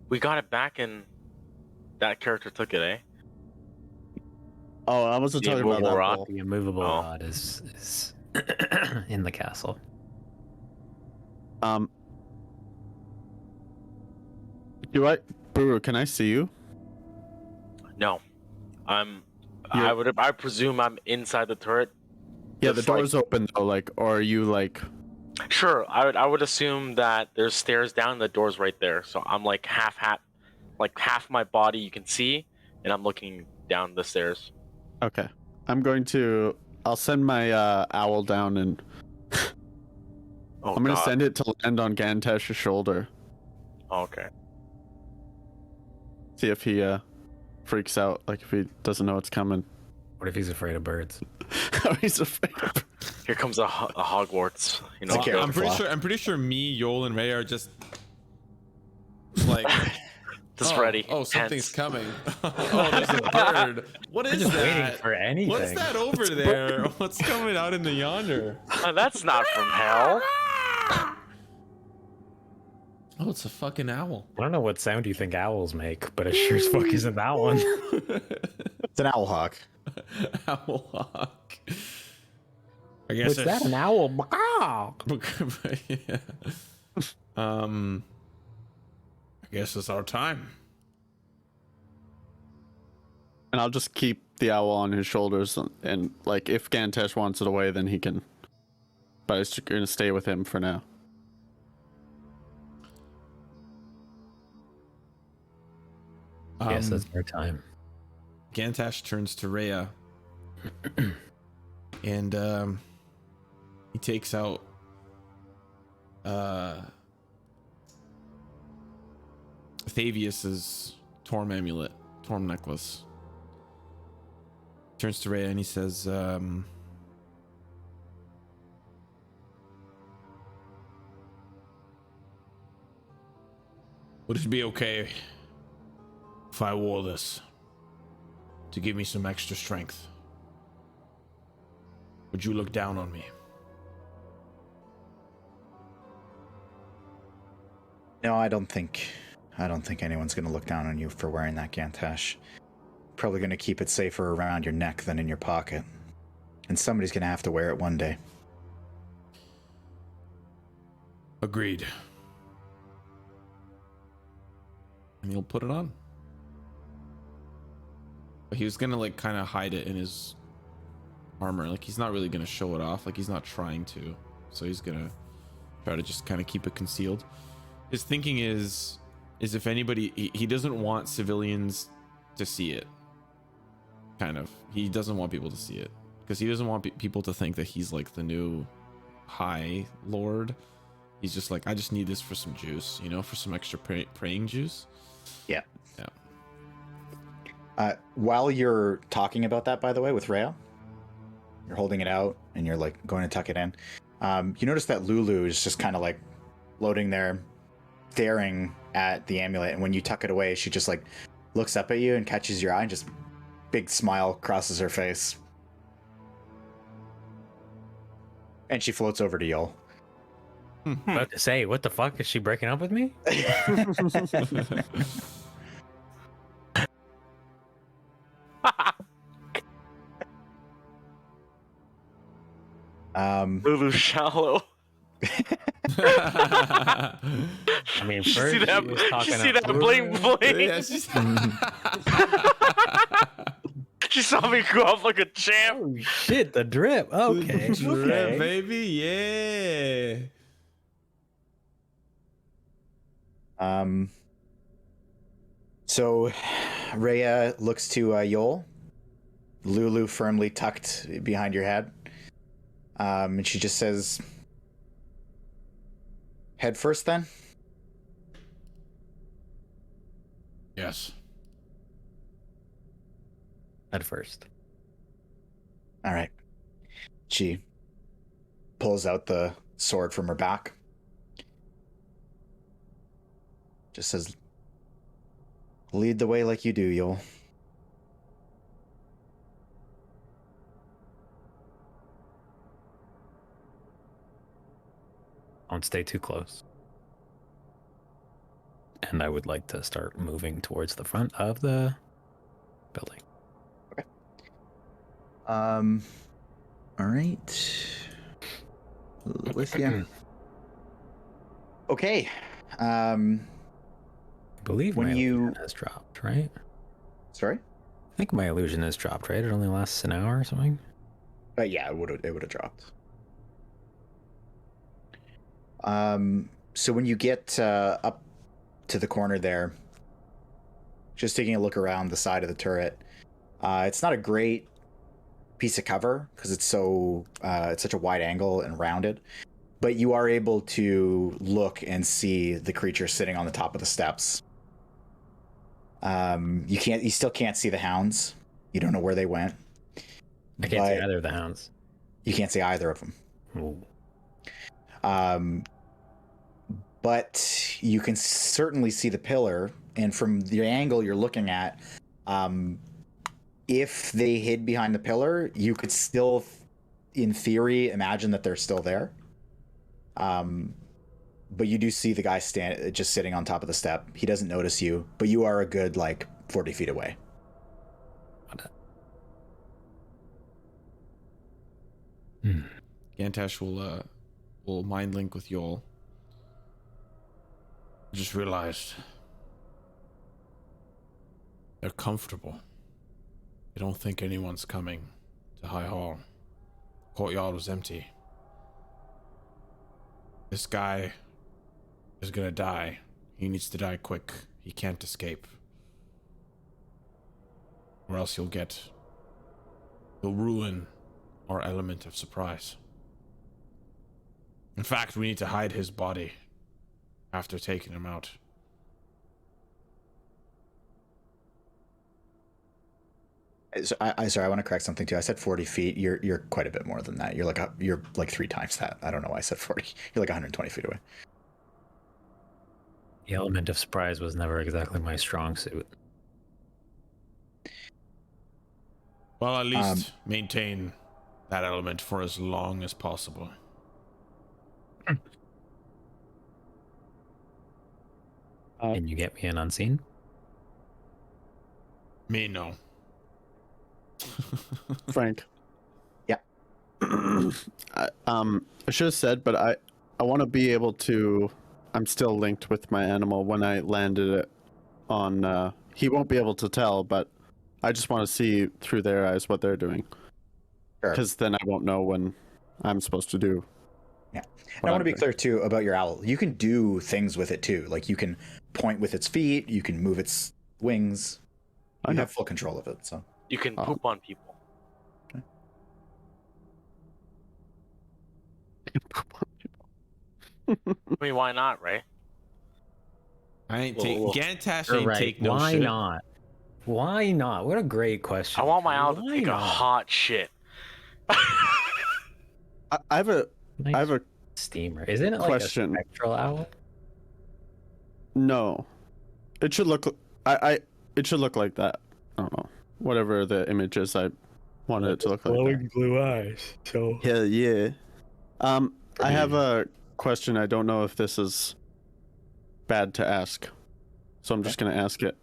We got it back and that character took it, eh? Oh, I wasn't The talking about that immovable rod. pole. The immovable rod is in the castle. Buru, can I see you? No. I presume I'm inside the turret. Yeah, the Just door's open though, like, or are you like... Sure, I would assume that there's stairs down, the door's right there. So I'm like half my body you can see, and I'm looking down the stairs. Okay. I'll send my owl down, and I'm gonna send it to land on Gantash's shoulder. Okay. See if he freaks out, like if he doesn't know it's coming. What if he's afraid of birds? He's afraid of... Here comes a Hogwarts. You know, Well, I'm pretty sure me, Yoll, and Ray are just like just ready. Oh, something's Tense. coming. Oh, there's a bird. What is Just that? waiting for anything. What's that over there? What's coming out in the yonder? That's not from hell. Oh, it's a fucking owl. I don't know what sound you think owls make, but it sure as fuck isn't that one. It's an owl hawk. Owl hawk. I guess What's that? An owl? Yeah. I guess it's our time. And I'll just keep the owl on his shoulders, and like if Gantash wants it away, then he can. But it's gonna stay with him for now. Yes, that's our time. Gantash turns to Rhea and he takes out Thavius's Torm amulet, Torm necklace. Turns to Rhea and he says, would it be okay if I wore this to give me some extra strength? Would you look down on me? No, I don't think anyone's going to look down on you for wearing that, Gantash. Probably going to keep it safer around your neck than in your pocket. And somebody's going to have to wear it one day. Agreed. And he'll put it on. But he was gonna like kind of hide it in his armor. Like he's not really gonna show it off. Like he's not trying to. So he's gonna try to just kind of keep it concealed. His thinking is if anybody, he doesn't want civilians to see it. Kind of. He doesn't want people to see it because he doesn't want people to think that he's like the new High Lord. He's just like, I just need this for some juice, you know, for some extra praying juice. Yeah. Yeah. While you're talking about that, by the way, with Rhea, you're holding it out and you're like going to tuck it in. You notice that Lulu is just kind of like floating there, staring at the amulet. And when you tuck it away, she just like looks up at you and catches your eye and just big smile crosses her face. And she floats over to Yoll. About to say, what the fuck? Is she breaking up with me? Lulu shallow. I mean, You first see that? she was talking You see that bling bling? Yeah, she's... She saw me go off like a champ. Oh shit, the drip. Okay. Drip, baby, yeah. So Rhea looks to Yoll, Lulu firmly tucked behind your head, and she just says, "Head first, then." Yes. At first. All right. She pulls out the sword from her back. Just says, "Lead the way like you do, Yoll." Don't stay too close. And I would like to start moving towards the front of the building. All right. With you. Okay. I believe When my you- illusion has dropped, right? Sorry? I think my illusion has dropped, right? It only lasts an hour or something. Yeah, it would have dropped. So when you get up to the corner there, just taking a look around the side of the turret, it's not a great piece of cover because it's such a wide angle and rounded, but you are able to look and see the creature sitting on the top of the steps. You still can't see the hounds. You don't know where they went. I can't see But- either of the hounds. You can't see either of them. Ooh. But you can certainly see the pillar, and from the angle you're looking at, if they hid behind the pillar, you could still, in theory, imagine that they're still there. But you do see the guy just sitting on top of the step. He doesn't notice you, but you are a good 40 feet away. Gantash will mind link with Yoll. I just realized they're comfortable. They don't think anyone's coming to High Hall. Courtyard was empty. This guy is gonna die. He needs to die quick. He can't escape. Or else he'll ruin our element of surprise. In fact, we need to hide his body after taking him out. Sorry, I want to correct something too. I said 40 feet. You're quite a bit more than that. You're like 3 times that. I don't know why I said 40. You're like 120 feet away. The element of surprise was never exactly my strong suit. Well, at least maintain that element for as long as possible. Can you get me an unseen? Me, no. Phrank. Yeah. I should have said, but I want to be able to. I'm still linked with my animal when I landed it on. He won't be able to tell, but I just want to see through their eyes what they're doing. Sure. Because then I won't know when I'm supposed to do. Yeah. And I want to be clear too about your owl. You can do things with it too. Like you can point with its feet, you can move its wings. You have full control of it, so. You can poop on people. I mean, why not, right? I ain't take- Gantash You're ain't right. take no Why shit. not? Why not? What a great question. I want my Drew. owl to Why take a not? hot shit. I have a Nice steamer. Isn't it like question. a spectral owl? no. It should look. It should look like that. I don't know. Whatever the image is, I wanted it to look like that. blue eyes. So Hell yeah. I have a question. I don't know if this is bad to ask, so I'm just gonna ask it.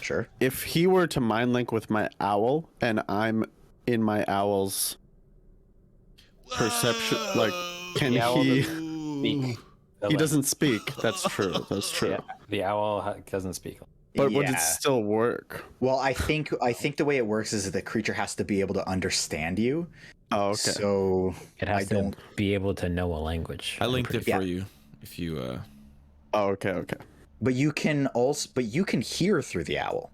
Sure. If he were to mind link with my owl, and I'm in my owl's perception, like, can The owl he? Speak. He doesn't speak. That's true. That's true. Yeah, the owl doesn't speak. But would it still work? Well, I think the way it works is that the creature has to be able to understand you. Oh, okay. So it has to be able to know a language. I linked it for you. If you. Oh, okay. But you can hear through the owl.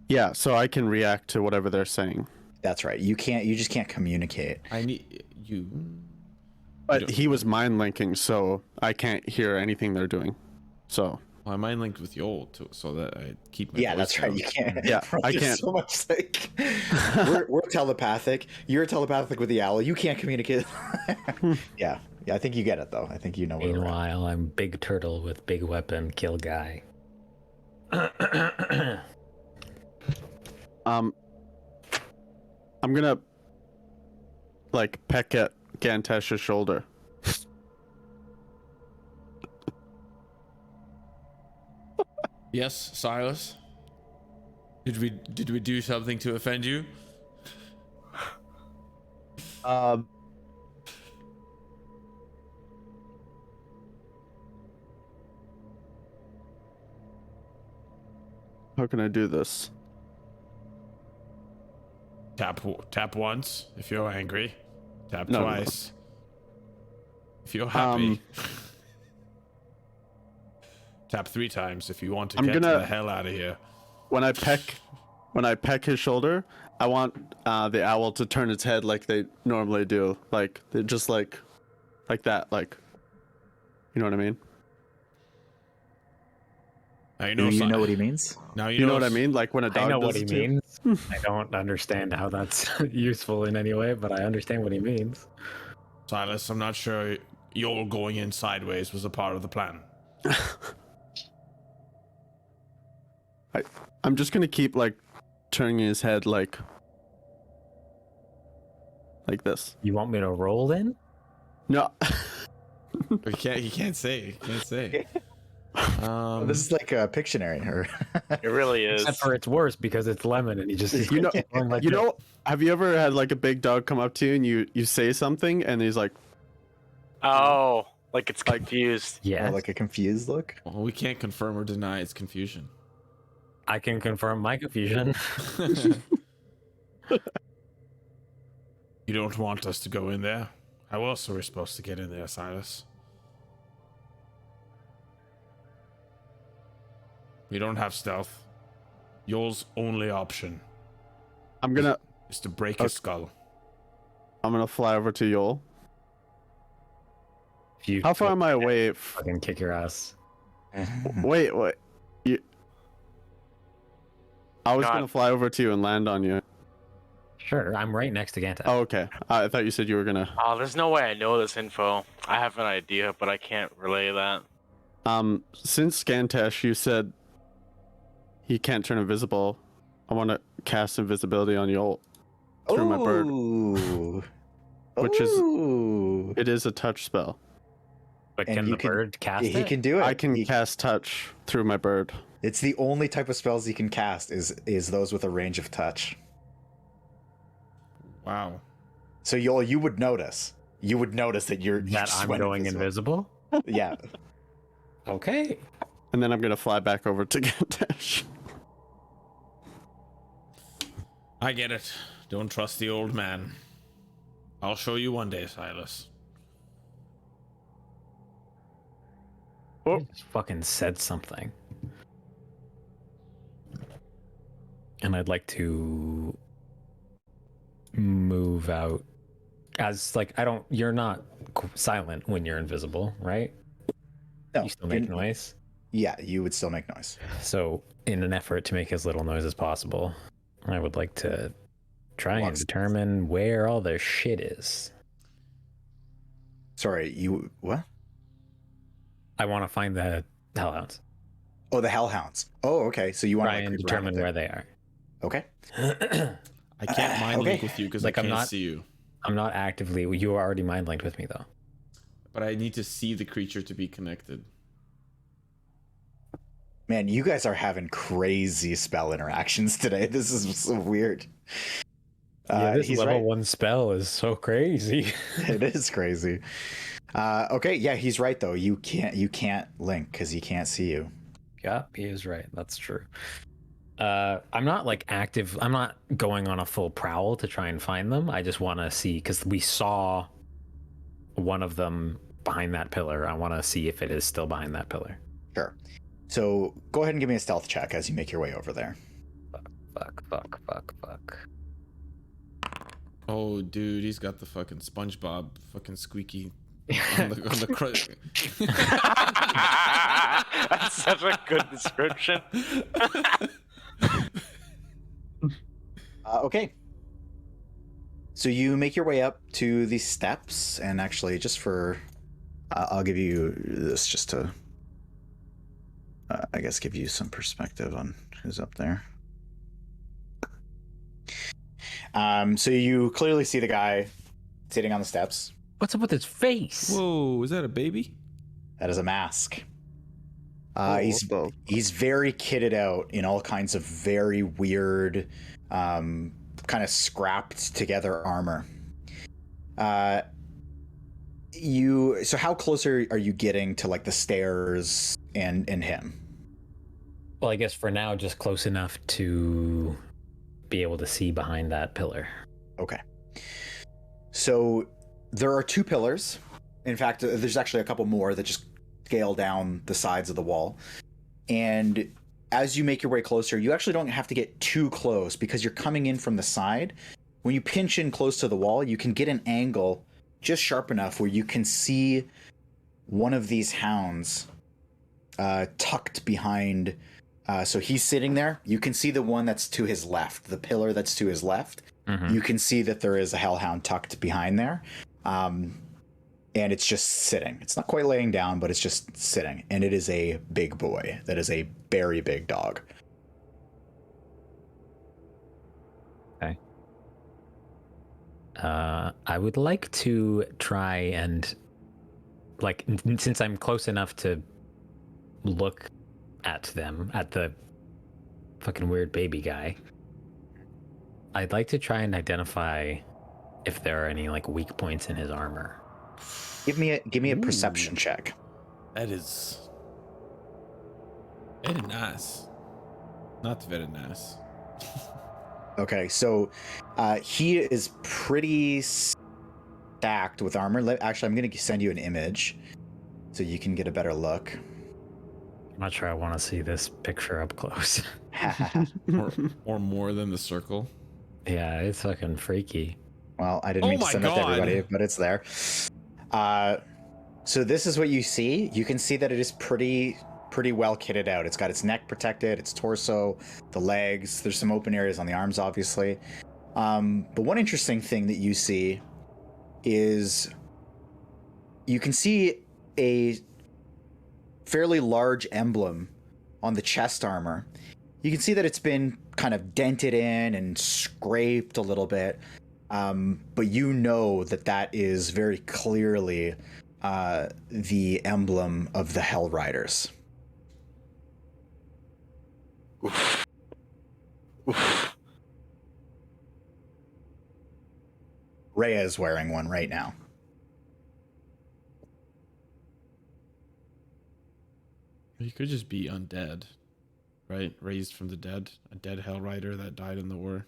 Yeah, so I can react to whatever they're saying. That's right. You just can't communicate. I need you. But he was mind linking, so I can't hear anything they're doing. So. Well, I mind linked with Yoll so that I keep my. Yeah, voice that's down. right. You can't. Yeah, I can't. So much like we're telepathic. You're telepathic with the owl. You can't communicate. Yeah. I think you get it though. I think you know. Meanwhile, I'm big turtle with big weapon, kill guy. I'm gonna peck at Gantash's shoulder. Yes, Silas. Did we do something to offend you? How can I do this? Tap once if you're angry. Tap No. twice if you're happy. Tap 3 times if you want to get the hell out of here. When I peck his shoulder, I want the owl to turn its head like they normally do, like they just like that, like, you know what I mean? Now Do you know what he means? Now you know what I mean? Like when a dog I know does what he it to you? means. I don't understand how that's useful in any way, but I understand what he means. Silas, I'm not sure Yoll going in sideways was a part of the plan. I'm just gonna keep turning his head like this. You want me to roll in? No. He can't say. This is like a Pictionary. Or It really is. Except for it's worse because it's lemon and he just Have you ever had a big dog come up to you and you say something and he's like, Oh, like it's confused. yeah, like a confused look. Well, we can't confirm or deny its confusion. I can confirm my confusion. You don't want us to go in there? How else are we supposed to get in there, Silas? We don't have stealth. Yoll's only option is to break his skull. I'm gonna fly over to Yoll. If you How far am I away? fucking kick your ass. Wait. I was God. gonna fly over to you and land on you. Sure, I'm right next to Gantash. Oh, okay. I thought you said you were gonna. Oh, there's no way I know this info. I have an idea, but I can't relay that. Since Gantash, you said he can't turn invisible. I want to cast invisibility on Yoll through my bird, which is a touch spell. But And can you the can- bird cast He it? can do it. I can cast touch through my bird. It's the only type of spells he can cast is those with a range of touch. Wow. So you would notice. You would notice that you're That just I'm went going invisible? Yeah. Okay. And then I'm gonna fly back over to Gantash. I get it. Don't trust the old man. I'll show you one day, Silas. I just fucking said something. And I'd like to move out as you're not silent when you're invisible, right? No. You still make noise. Yeah, you would still make noise. So in an effort to make as little noise as possible, I would like to try and determine where all the shit is. Sorry, you what? I want to find the hellhounds. Oh, the hellhounds. Oh, okay. So you want Try to and determine where they are. Okay. I can't mind link with you because I can't see you. I'm not actively. You are already mind linked with me though. But I need to see the creature to be connected. Man, you guys are having crazy spell interactions today. This is so weird. This he's level right. 1 spell is so crazy. It is crazy. Okay, yeah, he's right though. You can't link because he can't see you. Yeah, he is right. That's true. I'm not like active. I'm not going on a full prowl to try and find them. I just want to see, because we saw one of them behind that pillar. I want to see if it is still behind that pillar. Sure. So go ahead and give me a stealth check as you make your way over there. Fuck. Oh, dude, he's got the fucking SpongeBob fucking squeaky on the That's such a good description. Okay. So you make your way up to the steps, and actually, just for, I'll give you this just to, I guess, give you some perspective on who's up there. So you clearly see the guy sitting on the steps. What's up with his face? Whoa, is that a baby? That is a mask. He's very kitted out in all kinds of very weird, kind of scrapped together armor. So how close are you getting to like the stairs and him? Well, I guess for now, just close enough to be able to see behind that pillar. Okay. So there are 2 pillars. In fact, there's actually a couple more that just scale down the sides of the wall. And as you make your way closer, you actually don't have to get too close because you're coming in from the side. When you pinch in close to the wall, you can get an angle just sharp enough where you can see one of these hounds tucked behind. So he's sitting there. You can see the one that's to his left, the pillar that's to his left. Mm-hmm. You can see that there is a hellhound tucked behind there. And it's just sitting. It's not quite laying down, but it's just sitting. And it is a big boy. That is a very big dog. Okay. I would like to try and, like, since I'm close enough to look at them, at the fucking weird baby guy, I'd like to try and identify if there are any, like, weak points in his armor. Give me a perception check. That is very nice. Not very nice. Okay, so he is pretty stacked with armor. Actually, I'm going to send you an image so you can get a better look. I'm not sure I want to see this picture up close. or more than the circle. Yeah, it's fucking freaky. Well, I didn't mean to send it to everybody, but it's there. So this is what you see. You can see that it is pretty well kitted out. It's got its neck protected, its torso, the legs. There's some open areas on the arms, obviously. But one interesting thing that you see is you can see a fairly large emblem on the chest armor. You can see that it's been kind of dented in and scraped a little bit. But you know that is very clearly the emblem of the Hell Riders. Oof. Oof. Rhea is wearing one right now. He could just be undead, right? Raised from the dead. A dead Hell Rider that died in the war.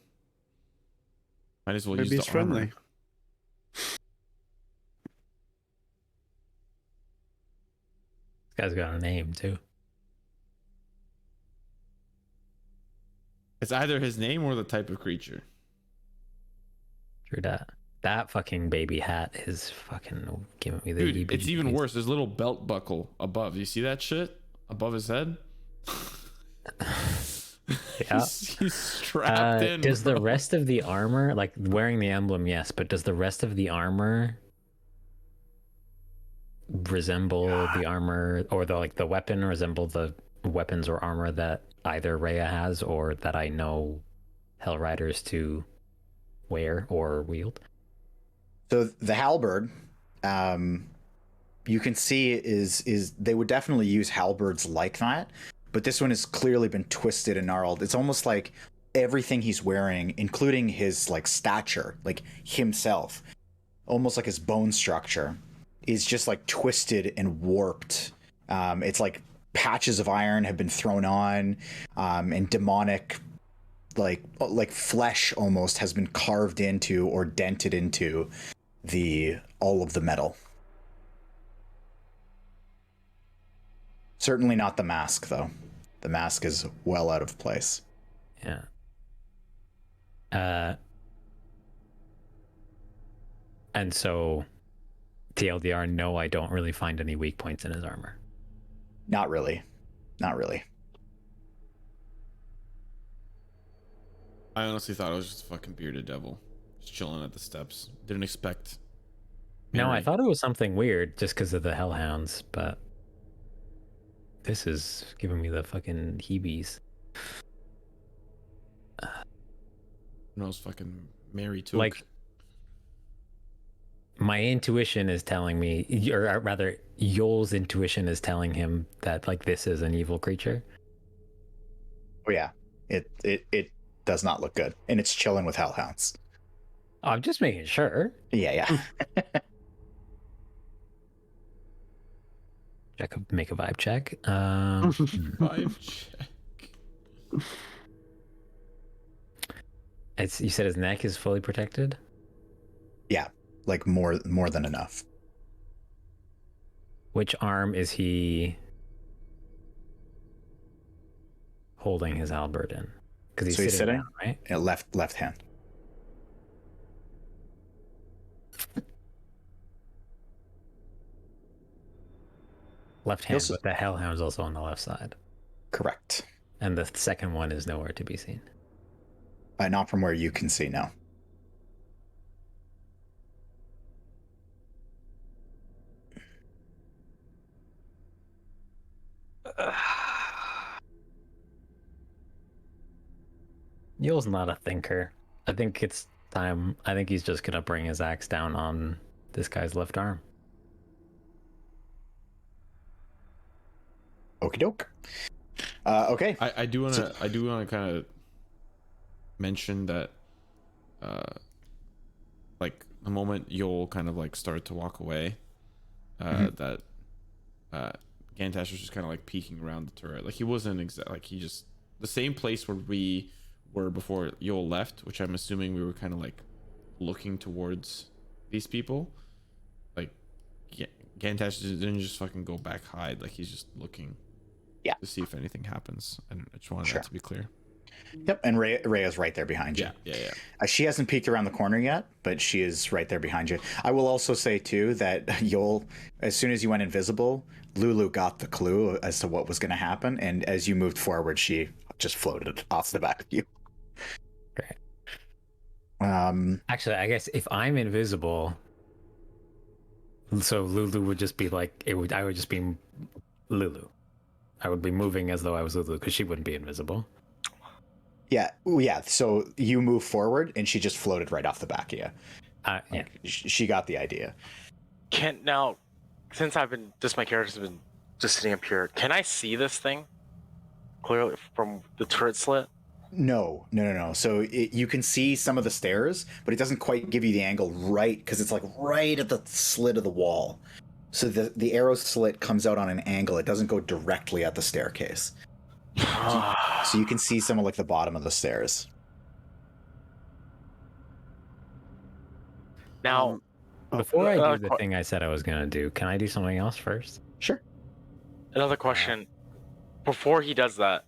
Might as well Maybe use he's the friendly. armor. This guy's got a name too. It's either his name or the type of creature. True that. That fucking baby hat is fucking giving me the Dude, it's even worse. There's a little belt buckle above. You see that shit? Above his head? Yeah. He's strapped in. Does bro. the rest of the armor, like wearing the emblem, yes, but does the rest of the armor resemble the armor, or the weapon resemble the weapons or armor that either Rhea has or that I know Hell Riders to wear or wield? So the halberd, you can see is they would definitely use halberds like that, but this one has clearly been twisted and gnarled. It's almost like everything he's wearing, including his like stature, like himself, almost like his bone structure, is just like twisted and warped. It's like patches of iron have been thrown on, and demonic, like flesh almost has been carved into or dented into all of the metal. Certainly not the mask, though. The mask is well out of place. Yeah. And so, TLDR, no, I don't really find any weak points in his armor. Not really. Not really. I honestly thought it was just a fucking bearded devil, just chilling at the steps. Didn't expect. No, I Mary. thought it was something weird just because of the hellhounds, but this is giving me the fucking heebies. Who knows, fucking Mary too. Like, my intuition is telling me, or rather, Yoll's intuition is telling him that like this is an evil creature. Oh yeah, it does not look good, and it's chilling with hellhounds. I'm just making sure. Yeah. Make a vibe check. Vibe check. You said his neck is fully protected. Yeah, like more than enough. Which arm is he holding his halberd in? Because he's sitting down, right? Yeah, left hand. Left hand, but the hellhound is also on the left side. Correct. And the second one is nowhere to be seen. Not from where you can see, no. Yoll's not a thinker. I think it's time. I think he's just gonna bring his axe down on this guy's left arm. Okie doke. Okay. I do wanna kind of mention that, like the moment Yoll kind of like started to walk away, that Gantash was just kind of like peeking around the turret. Like he wasn't like he just the same place where we were before Yoll left, which I'm assuming we were kind of like looking towards these people. Like Gantash didn't just fucking go back hide. Like he's just looking. Yeah. To see if anything happens, and I just wanted that to be clear. Yep, and Rhea's right there behind you. Yeah. She hasn't peeked around the corner yet, but she is right there behind you. I will also say too that Yoll, as soon as you went invisible, Lulu got the clue as to what was going to happen, and as you moved forward, she just floated off the back of you. Great. Actually, I guess if I'm invisible, so Lulu would just be like I would just be Lulu. I would be moving as though I was Lulu because she wouldn't be invisible. Yeah. So you move forward, and she just floated right off the back of you. Yeah. She got the idea. Now, since my character's been just sitting up here, can I see this thing clearly from the turret slit? No. So you can see some of the stairs, but it doesn't quite give you the angle right because it's like right at the slit of the wall. So the arrow slit comes out on an angle. It doesn't go directly at the staircase. So you can see some of like the bottom of the stairs. Now, before I do the thing I said I was going to do, can I do something else first? Sure. Another question. Before he does that,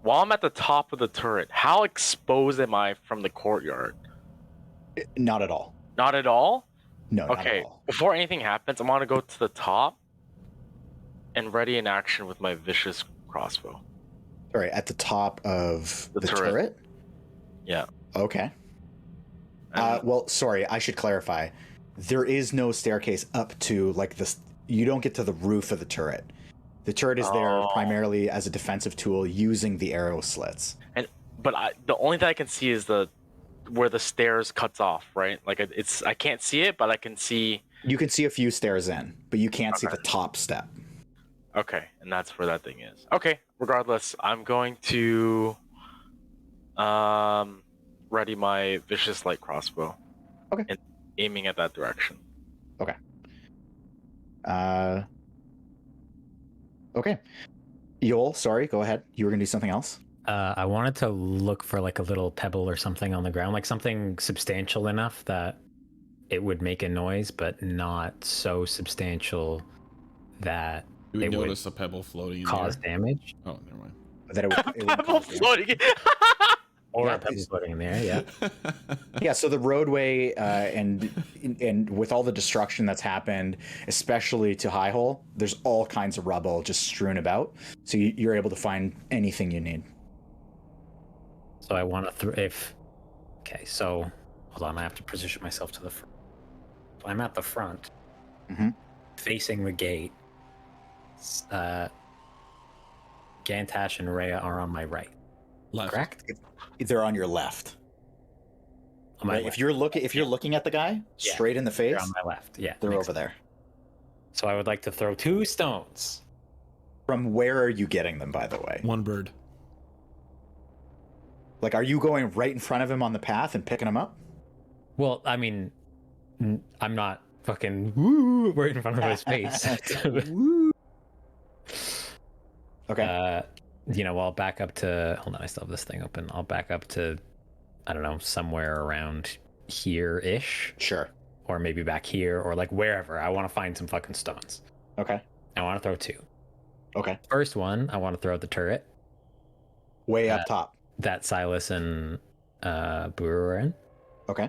while I'm at the top of the turret, how exposed am I from the courtyard? Not at all. Not at all? No, not okay, at all. Before anything happens, I'm gonna go to the top and ready in action with my vicious crossbow. Sorry, at the top of the turret? Yeah. Okay. Well, sorry, I should clarify. There is no staircase up to like this. You don't get to the roof of the turret. The turret is there primarily as a defensive tool using the arrow slits. But the only thing I can see is where the stairs cuts off, right? Like I can't see it, but I can see. You can see a few stairs in, but you can't see the top step. Okay, and that's where that thing is. Okay, regardless, I'm going to ready my vicious light crossbow. Okay. And aiming at that direction. Okay. Okay. Yoll, sorry, go ahead. You were gonna do something else? I wanted to look for like a little pebble or something on the ground, like something substantial enough that it would make a noise, but not so substantial that Do we it would notice a pebble floating in cause the air? damage. Oh, never mind. That it would Pebble cause damage. floating. Or Yeah, a pebble please. floating in the air, yeah. Yeah, so the roadway and with all the destruction that's happened, especially to High Hole, there's all kinds of rubble just strewn about. So you're able to find anything you need. So I want to okay, so hold on, I have to position myself to the front. So I'm at the front, facing the gate. Gantash and Rhea are on my right. Left. Correct? They're on your left. On my Right? left. If you're looking at the guy Yeah. straight in the face, They're on my left. Yeah. they're makes over there. sense. So I would like to throw 2 stones. From where are you getting them, by the way? One bird. Like, are you going right in front of him on the path and picking him up? Well, I mean, I'm not fucking woo right in front of his face. Okay. I'll back up to. Hold on, I still have this thing open. I'll back up to, I don't know, somewhere around here-ish, Sure. or maybe back here, or like wherever. I want to find some fucking stones. Okay. I want to throw 2. Okay. First one, I want to throw at the turret Way up top. that Silas and Buru are in. Okay.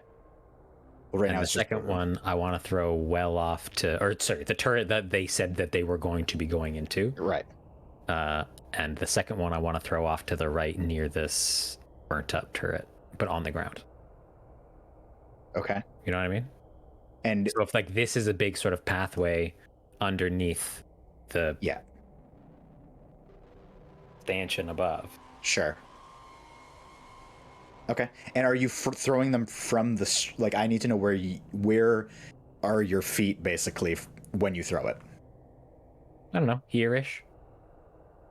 Well, right And now the it's just second one, I want to throw well off to, or sorry, the turret that they said that they were going to be going into. Right. And the second one, I want to throw off to the right near this burnt up turret, but on the ground. Okay. You know what I mean? And So if like this is a big sort of pathway underneath the yeah, stanchion above. sure. Okay. And are you throwing them from the like? I need to know where are your feet basically when you throw it. I don't know, here-ish.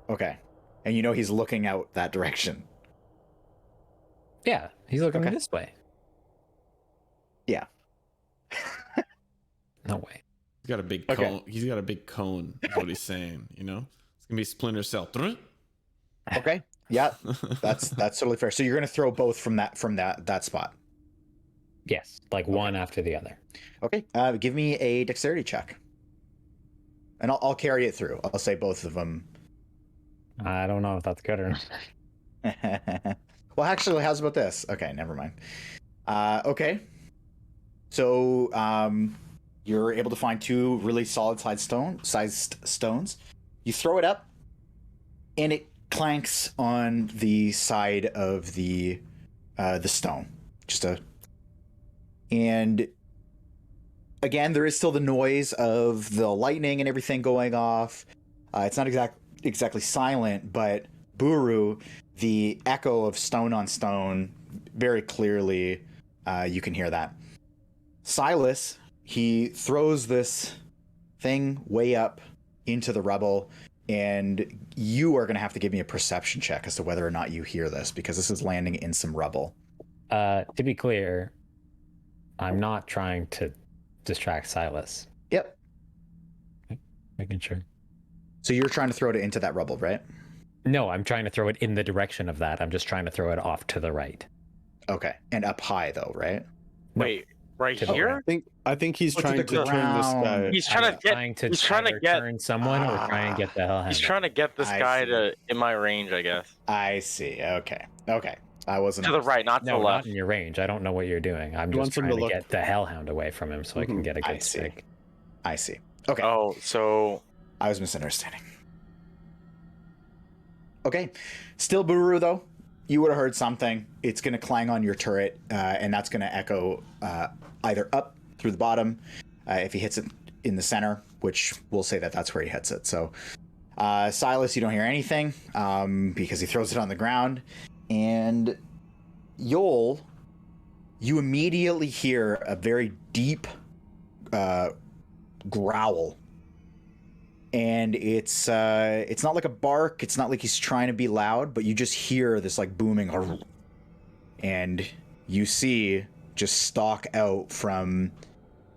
Okay. And you know he's looking out that direction. Yeah, he's looking Okay. this way. Yeah. No way. He's got a big Okay. cone. He's got a big cone. Is what he's saying. You know, it's gonna be Splinter Cell. Okay. Yeah. That's totally fair. So you're gonna throw both from that spot. Yes, like one after the other. Okay. Give me a dexterity check. And I'll carry it through. I'll say both of them. I don't know if that's good or not. Well, actually, how's about this? Okay, never mind. Okay. So, you're able to find 2 really sized stones. You throw it up, and it clanks on the side of the stone. And again, there is still the noise of the lightning and everything going off. It's not exactly silent, but Buru, the echo of stone on stone, very clearly, you can hear that. Silas, he throws this thing way up into the rubble, and you are going to have to give me a perception check as to whether or not you hear this, because this is landing in some rubble. To be clear, I'm not trying to distract Silas. Yep. Making sure. So you're trying to throw it into that rubble, right? No, I'm trying to throw it in the direction of that. I'm just trying to throw it off to the right. Okay. And up high, though, right? Wait, right To the here? I think he's Put to trying the to turn this guy. ground. He's trying to get. He's trying to either get. turn someone or try and get the hell. He's trying to get this I guy see. to in my range, I guess. I see. Okay. I wasn't... To the right, not to No, the not left. in your range. I don't know what you're doing. I'm He just wants him to trying to look- get the hellhound away from him so I can get a I good see. stick. I see. Okay. Oh, so I was misunderstanding. Okay. Still Buru, though. You would have heard something. It's going to clang on your turret, and that's going to echo either up through the bottom if he hits it in the center, which we'll say that that's where he hits it. So, Silas, you don't hear anything because he throws it on the ground. And Yoll, you immediately hear a very deep growl. And it's not like a bark. It's not like he's trying to be loud, but you just hear this like booming, and you see just stalk out from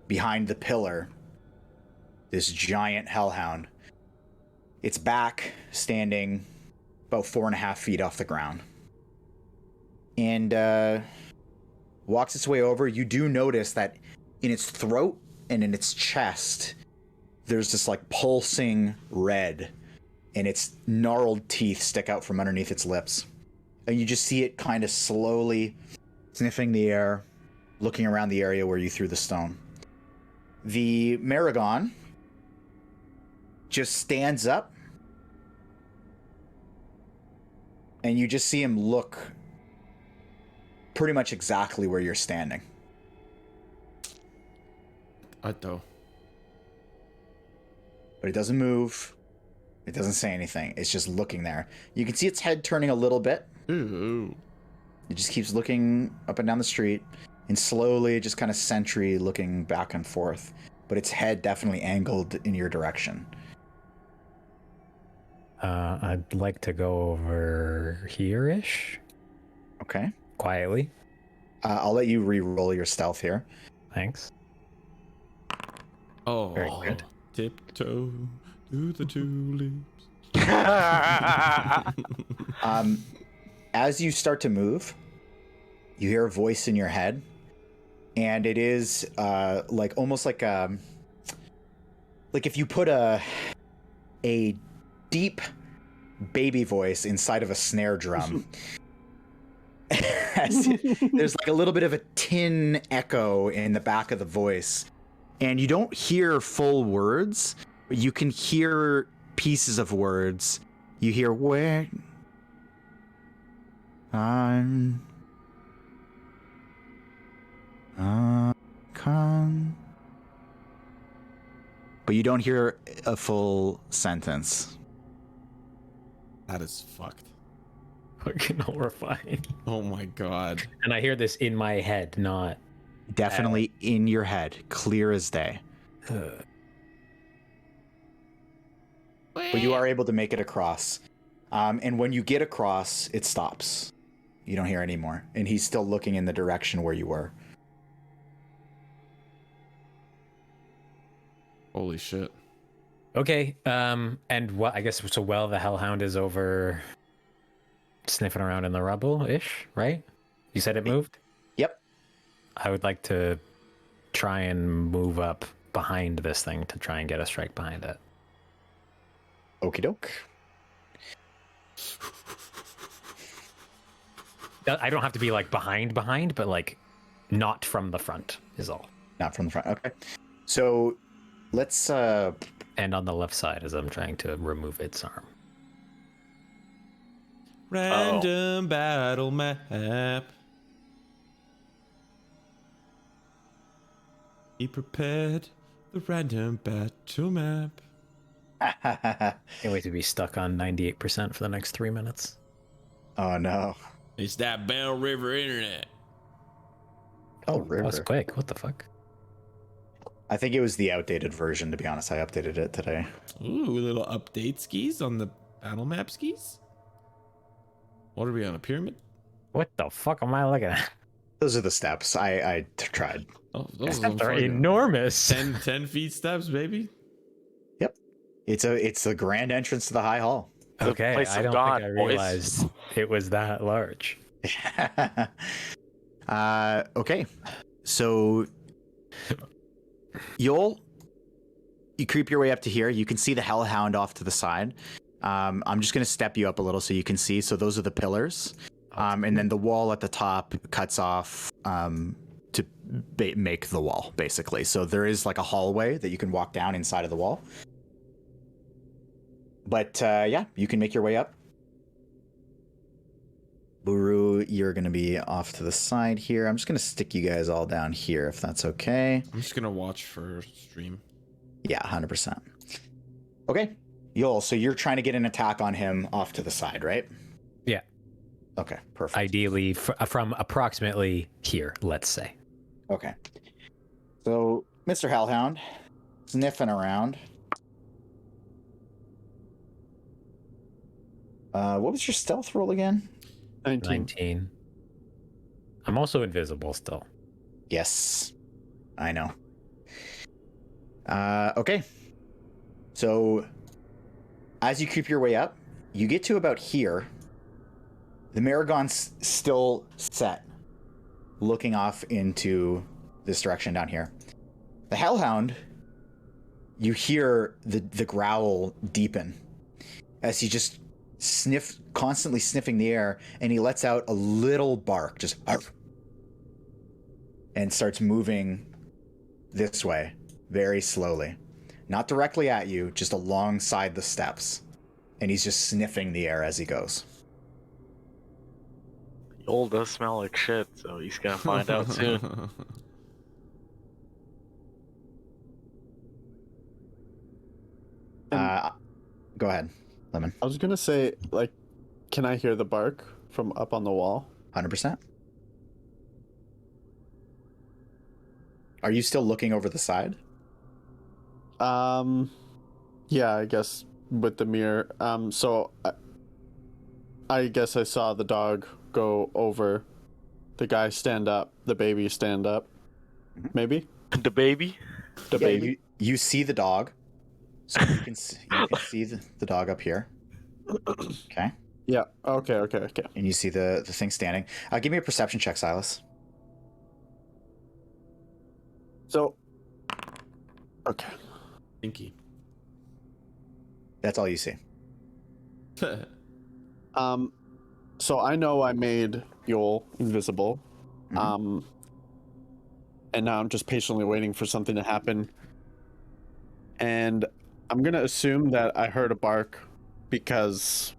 behind the pillar this giant hellhound. Its back standing about 4.5 feet off the ground. And walks its way over. You do notice that in its throat and in its chest, there's this like pulsing red, and its gnarled teeth stick out from underneath its lips. And you just see it kind of slowly sniffing the air, looking around the area where you threw the stone. The Maragon just stands up, and you just see him look pretty much exactly where you're standing. Atto. But it doesn't move. It doesn't say anything. It's just looking there. You can see its head turning a little bit. Ooh. It just keeps looking up and down the street, and slowly just kind of sentry looking back and forth. But its head definitely angled in your direction. I'd like to go over here-ish. Okay. Quietly. I'll let you re-roll your stealth here. Thanks. Oh, Very good. Tiptoe through the tulips. As you start to move, you hear a voice in your head, and it is like almost like if you put a deep baby voice inside of a snare drum. There's like a little bit of a tin echo in the back of the voice, and you don't hear full words, but you can hear pieces of words. You hear where I'm come, but you don't hear a full sentence. That is fucked. Fucking horrifying. Oh my god. And I hear this in my head, not... Definitely in your head, clear as day. But you are able to make it across. And when you get across, it stops. You don't hear any more. And he's still looking in the direction where you were. Holy shit. Okay, and what, I guess, so while the Hellhound is over sniffing around in the rubble-ish, right? You said it moved? Yep. I would like to try and move up behind this thing to try and get a strike behind it. Okie doke. I don't have to be like behind, but like not from the front is all. Not from the front. Okay. So let's And on the left side as I'm trying to remove its arm. Random battle map. Be prepared. The random battle map. Can't wait to be stuck on 98% for the next 3 minutes. Oh no. It's that Bell River internet. Oh, That river. was quick. What the fuck? I think it was the outdated version, to be honest. I updated it today. Ooh, little update skis on the battle map skis. What are we on, a pyramid? What the fuck am I looking at? Those are the steps. I tried. Oh, those Steps are fucking enormous. 10 feet steps, baby. Yep. It's the grand entrance to the High Hall. Okay, place I of don't God, think I boys. realized it was that large. Okay. So Yoll, you creep your way up to here. You can see the Hellhound off to the side. I'm just going to step you up a little so you can see. So those are the pillars. And then the wall at the top cuts off to make the wall, basically. So there is like a hallway that you can walk down inside of the wall. But yeah, you can make your way up. Buru, you're going to be off to the side here. I'm just going to stick you guys all down here, if that's okay. I'm just gonna watch for stream. Yeah, 100%. Okay. Yoll, so you're trying to get an attack on him off to the side, right? Yeah. Okay, perfect. Ideally from approximately here, let's say. Okay. So, Mr. Hellhound, sniffing around. What was your stealth roll again? 19. I'm also invisible still. Yes, I know. Okay. So as you creep your way up, you get to about here. The Maragon's still set, looking off into this direction down here. The Hellhound, you hear the growl deepen as he just constantly sniffing the air, and he lets out a little bark, just arf, and starts moving this way very slowly. Not directly at you, just alongside the steps. And he's just sniffing the air as he goes. Yoll does smell like shit, so he's gonna find out soon. Go ahead, Lemon. I was gonna say, like, can I hear the bark from up on the wall? 100%. Are you still looking over the side? Yeah, I guess with the mirror. So I guess I saw the dog go over, the guy stand up, the baby stand up, maybe? The baby? The baby? You see the dog. So you can see the dog up here. Okay. Yeah, okay. And you see the thing standing. Give me a perception check, Silas. So, okay. Stinky. That's all you see. So I know I made Yoll invisible. Mhm. And now I'm just patiently waiting for something to happen. And I'm gonna assume that I heard a bark because,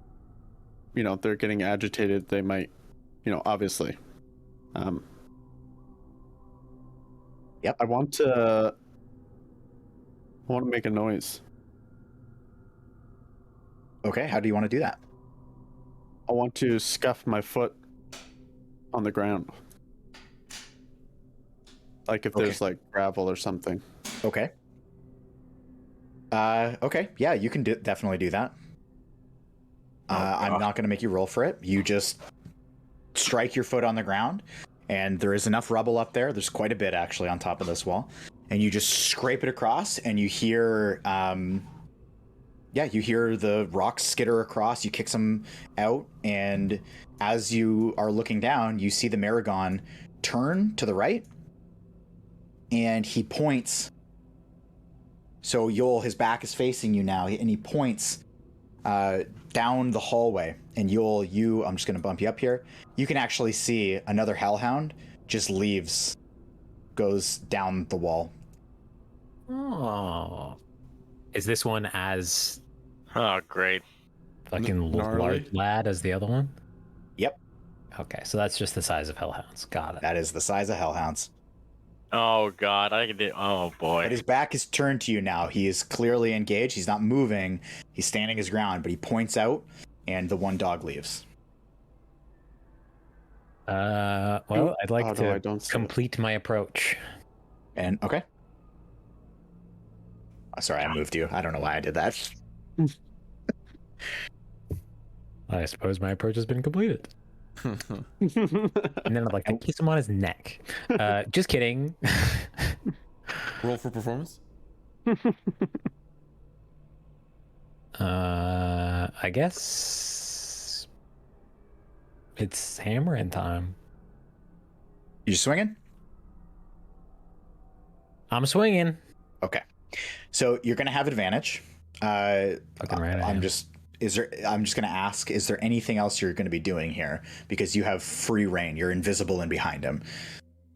they're getting agitated. They might, obviously. Yep. I want to make a noise. Okay, how do you want to do that? I want to scuff my foot on the ground. Like if there's like gravel or something. Okay. Okay, yeah, you can definitely do that. I'm not going to make you roll for it. You just strike your foot on the ground, and there is enough rubble up there. There's quite a bit, actually, on top of this wall. And you just scrape it across, and you hear... you hear the rocks skitter across. You kick some out, and as you are looking down, you see the Maragon turn to the right, and he points. So Yoll, his back is facing you now, and he points down the hallway. And Yoll, I'm just going to bump you up here. You can actually see another Hellhound just goes down the wall. Oh. Is this one as Oh, great. fucking Gnarly? large lad as the other one? Yep, Okay, so that's just the size of hellhounds. Got it. that is the size of Hellhounds. Oh god, I can do. Oh boy. But his back is turned to you now. He is clearly engaged. He's not moving. He's standing his ground, but he points out, and the one dog leaves. Well, I'd like no, I to don't see it. complete my approach. And okay. Sorry, I moved you. I don't know why I did that. I suppose my approach has been completed. And then I'd like to kiss him on his neck. Just kidding. Roll for performance. I guess it's hammering time. You swinging? I'm swinging. Okay. So you're gonna have advantage. Fucking right I I'm am. just gonna ask, is there anything else you're gonna be doing here? Because you have free reign. You're invisible and behind him.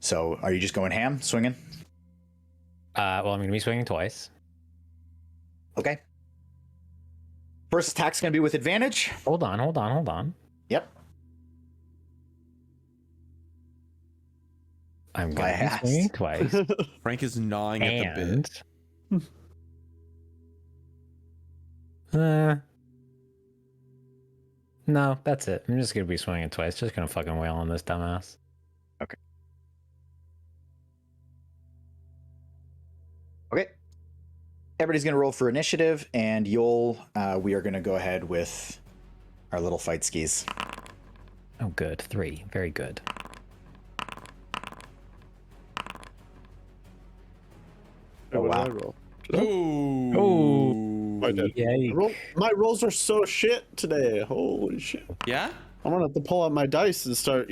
So are you just going ham, swinging? Well, I'm gonna be swinging twice. Okay. First attack's gonna be with advantage. Hold on. Yep. I'm My gonna be ass. swinging twice. Frank is gnawing at the bit. No, that's it. I'm just gonna be swinging twice. Just gonna fucking wail on this dumbass. Okay. Everybody's gonna roll for initiative, and Yoll, we are gonna go ahead with our little fight skis. Oh, good. 3. Very good. Oh, What did wow. I roll? Oh. Oh. I did. Yikes. My rolls are so shit today. Holy shit! Yeah? I'm gonna have to pull out my dice and start,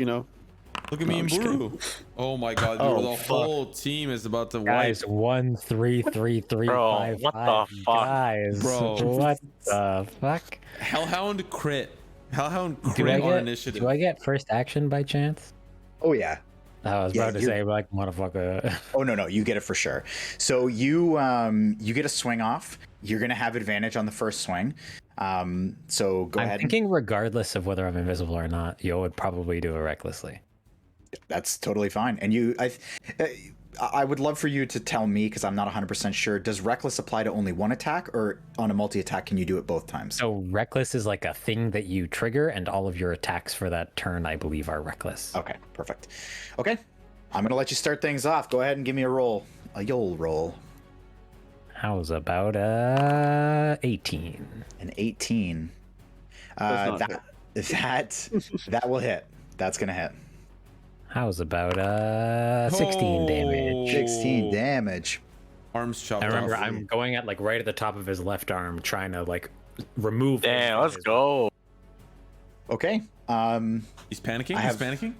Look at me and I'm just Buru. Oh my god, Oh, the fuck. whole team is about to wipe. Guys, 1 3 3 3 Bro, 5 what 5. the fuck? Guys, Bro. what the fuck? Hellhound crit. Hellhound Do I crit on get initiative. do I get first action by chance? Oh yeah. I was Yeah, about to you're- say like motherfucker. Oh no, you get it for sure. So you get a swing off. You're gonna have advantage on the first swing. So go I'm ahead. thinking regardless of whether I'm invisible or not, Yoll would probably do it recklessly. That's totally fine. And I would love for you to tell me, because I'm not 100% sure. Does reckless apply to only one attack, or on a multi-attack can you do it both times? So reckless is like a thing that you trigger, and all of your attacks for that turn, I believe, are reckless. Okay, perfect. Okay, I'm gonna let you start things off. Go ahead and give me a roll, a Yoll roll. How's about 18? An 18. Does not That will hit. That's gonna hit. How's about 16 damage? 16 damage. Arms chopped I remember off. I'm going at like right at the top of his left arm, trying to like remove. him Damn, from let's his- go. Okay. He's panicking? I He's panicking?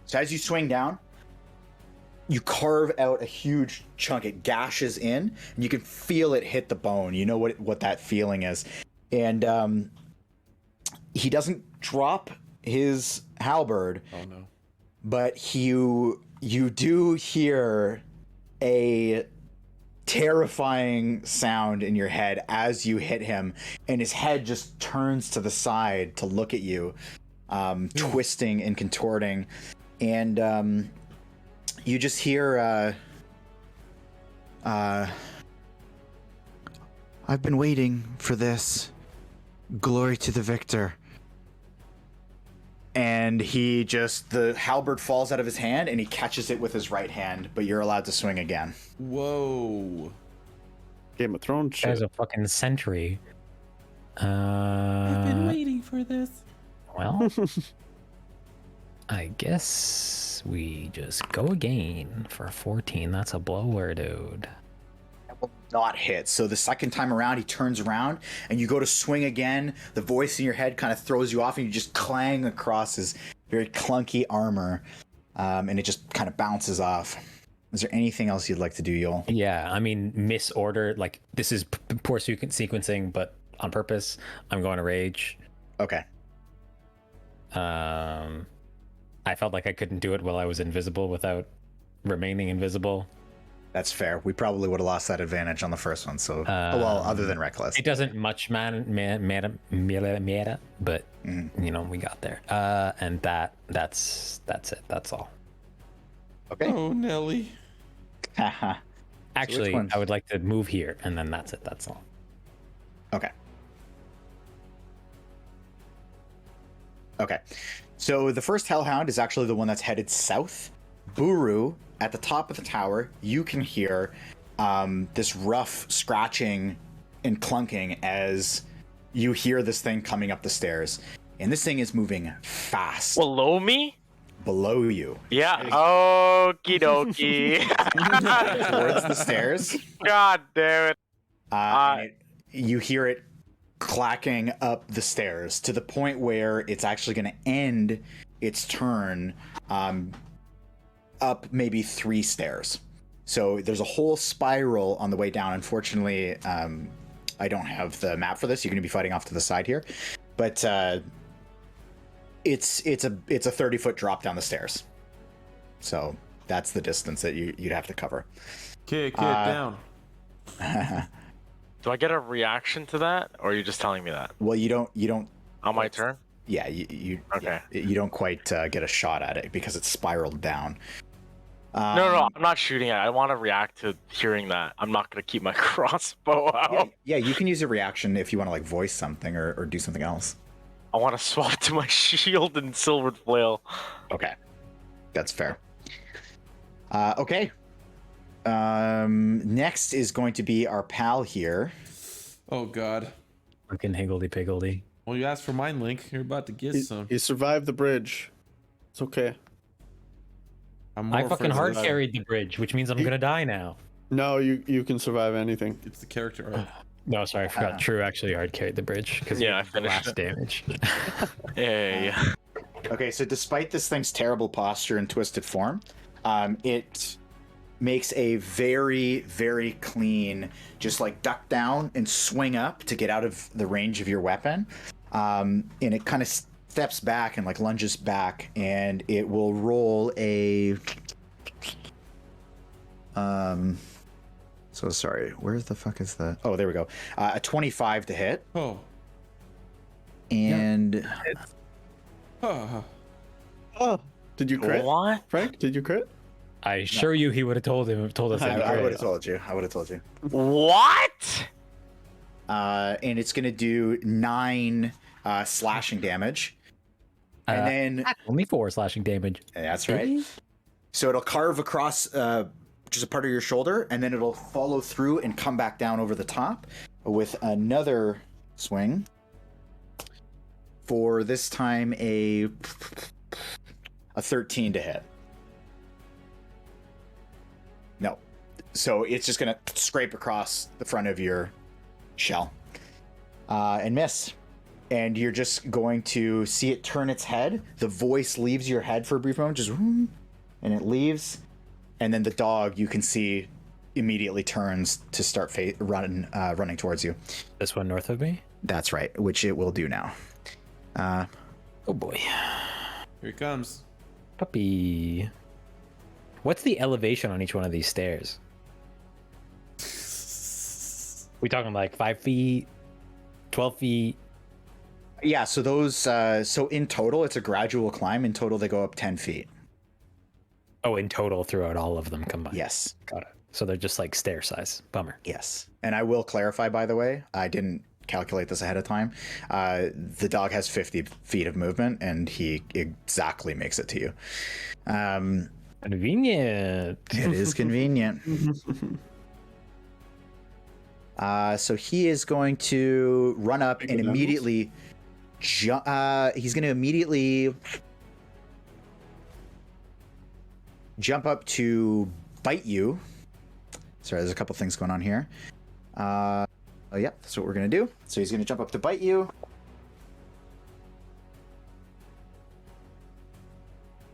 So as you swing down, you carve out a huge chunk. It gashes in, and you can feel it hit the bone. You know what that feeling is. And he doesn't drop his halberd, Oh no. but you do hear a terrifying sound in your head as you hit him, and his head just turns to the side to look at you, twisting and contorting, and you just hear I've been waiting for this. Glory to the victor. And the halberd falls out of his hand, and he catches it with his right hand, but you're allowed to swing again. Whoa. Game of Thrones shit. There's a fucking sentry. I've been waiting for this. Well, I guess we just go again for 14. That's a blower, dude. Will not hit. So the second time around, he turns around, and you go to swing again. The voice in your head kind of throws you off, and you just clang across his very clunky armor, and it just kind of bounces off. Is there anything else you'd like to do, Yoll? Yeah, I mean, misorder. Like, this is poor sequencing, but on purpose. I'm going to rage. Okay. I felt like I couldn't do it while I was invisible without remaining invisible. That's fair. We probably would have lost that advantage on the first one. So, other than reckless. It doesn't much matter, but you know, we got there. And that's it. That's all. Okay. Oh, Nelly. Actually, one? I would like to move here, and then that's it. That's all. Okay. Okay. So the first Hellhound is actually the one that's headed south. Buru, at the top of the tower, you can hear this rough scratching and clunking as you hear this thing coming up the stairs. And this thing is moving fast Below me? below you Yeah. Okie dokie. towards the stairs. God damn it. You hear it clacking up the stairs to the point where it's actually going to end its turn up maybe 3 stairs. So there's a whole spiral on the way down. Unfortunately, I don't have the map for this. You're going to be fighting off to the side here, but it's a 30-foot drop down the stairs. So that's the distance that you'd have to cover. Kick it down. Do I get a reaction to that, or are you just telling me that Well, you don't. on my turn? Yeah, you Okay. you don't quite get a shot at it because it's spiraled down. No, I'm not shooting it. I want to react to hearing that. I'm not gonna keep my crossbow out. Yeah, you can use a reaction if you want to like voice something or do something else. I want to swap to my shield and silvered flail. Okay, that's fair. Okay. Next is going to be our pal here. Oh god. Fucking higgledy-piggledy. Well, you asked for mine, Link. You're about to get some. He survived the bridge. It's okay. I'm I more fucking afraid hard of this. carried the bridge, which means I'm gonna die now. No, you can survive anything. It's the character art. No, sorry, I forgot. Trieu actually hard carried the bridge because Yeah, I finished last it. damage. Yeah. Okay, so despite this thing's terrible posture and twisted form, it makes a very, very clean, just like duck down and swing up to get out of the range of your weapon. And it kind of steps back and like lunges back, and it will roll a. So sorry, where the fuck is the? Oh, there we go. A 25 to hit, Oh. and Oh, did you crit? What? Frank, did you crit? I assure you, he would have told us. I that. would have told you. I would have told you. What? And it's gonna do 9 slashing damage, and then Only 4 slashing damage. that's right. So it'll carve across just a part of your shoulder, and then it'll follow through and come back down over the top with another swing. For this time, a 13 to hit. No. So it's just gonna scrape across the front of your shell and miss. And you're just going to see it turn its head. The voice leaves your head for a brief moment, just and it leaves. And then the dog, you can see, immediately turns to start running towards you. This one north of me. That's right, which it will do now. Oh boy, Here he comes. puppy. What's the elevation on each one of these stairs? We talking like 5 feet, 12 feet? Yeah, so those, so in total, it's a gradual climb. In total, they go up 10 feet. Oh, in total throughout all of them combined. Yes. Got it. So they're just like stair size. Bummer. Yes. And I will clarify, by the way, I didn't calculate this ahead of time. The dog has 50 feet of movement, and he exactly makes it to you. Convenient. It is convenient. So he is going to run up and immediately he's going to immediately jump up to bite you. Sorry, there's a couple things going on here. Oh, yeah, that's what we're going to do. So he's going to jump up to bite you.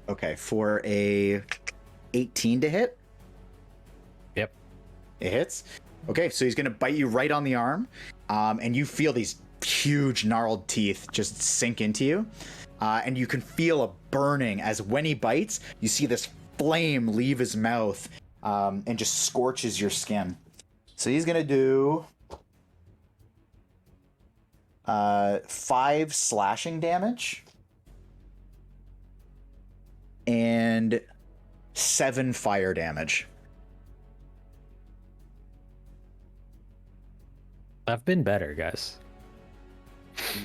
Okay, for a 18 to hit. Yep. It hits. Okay, so he's going to bite you right on the arm. And you feel these huge gnarled teeth just sink into you. And you can feel a burning as when he bites, you see this flame leave his mouth and just scorches your skin. So he's going to do 5 slashing damage and 7 fire damage. I've been better, guys.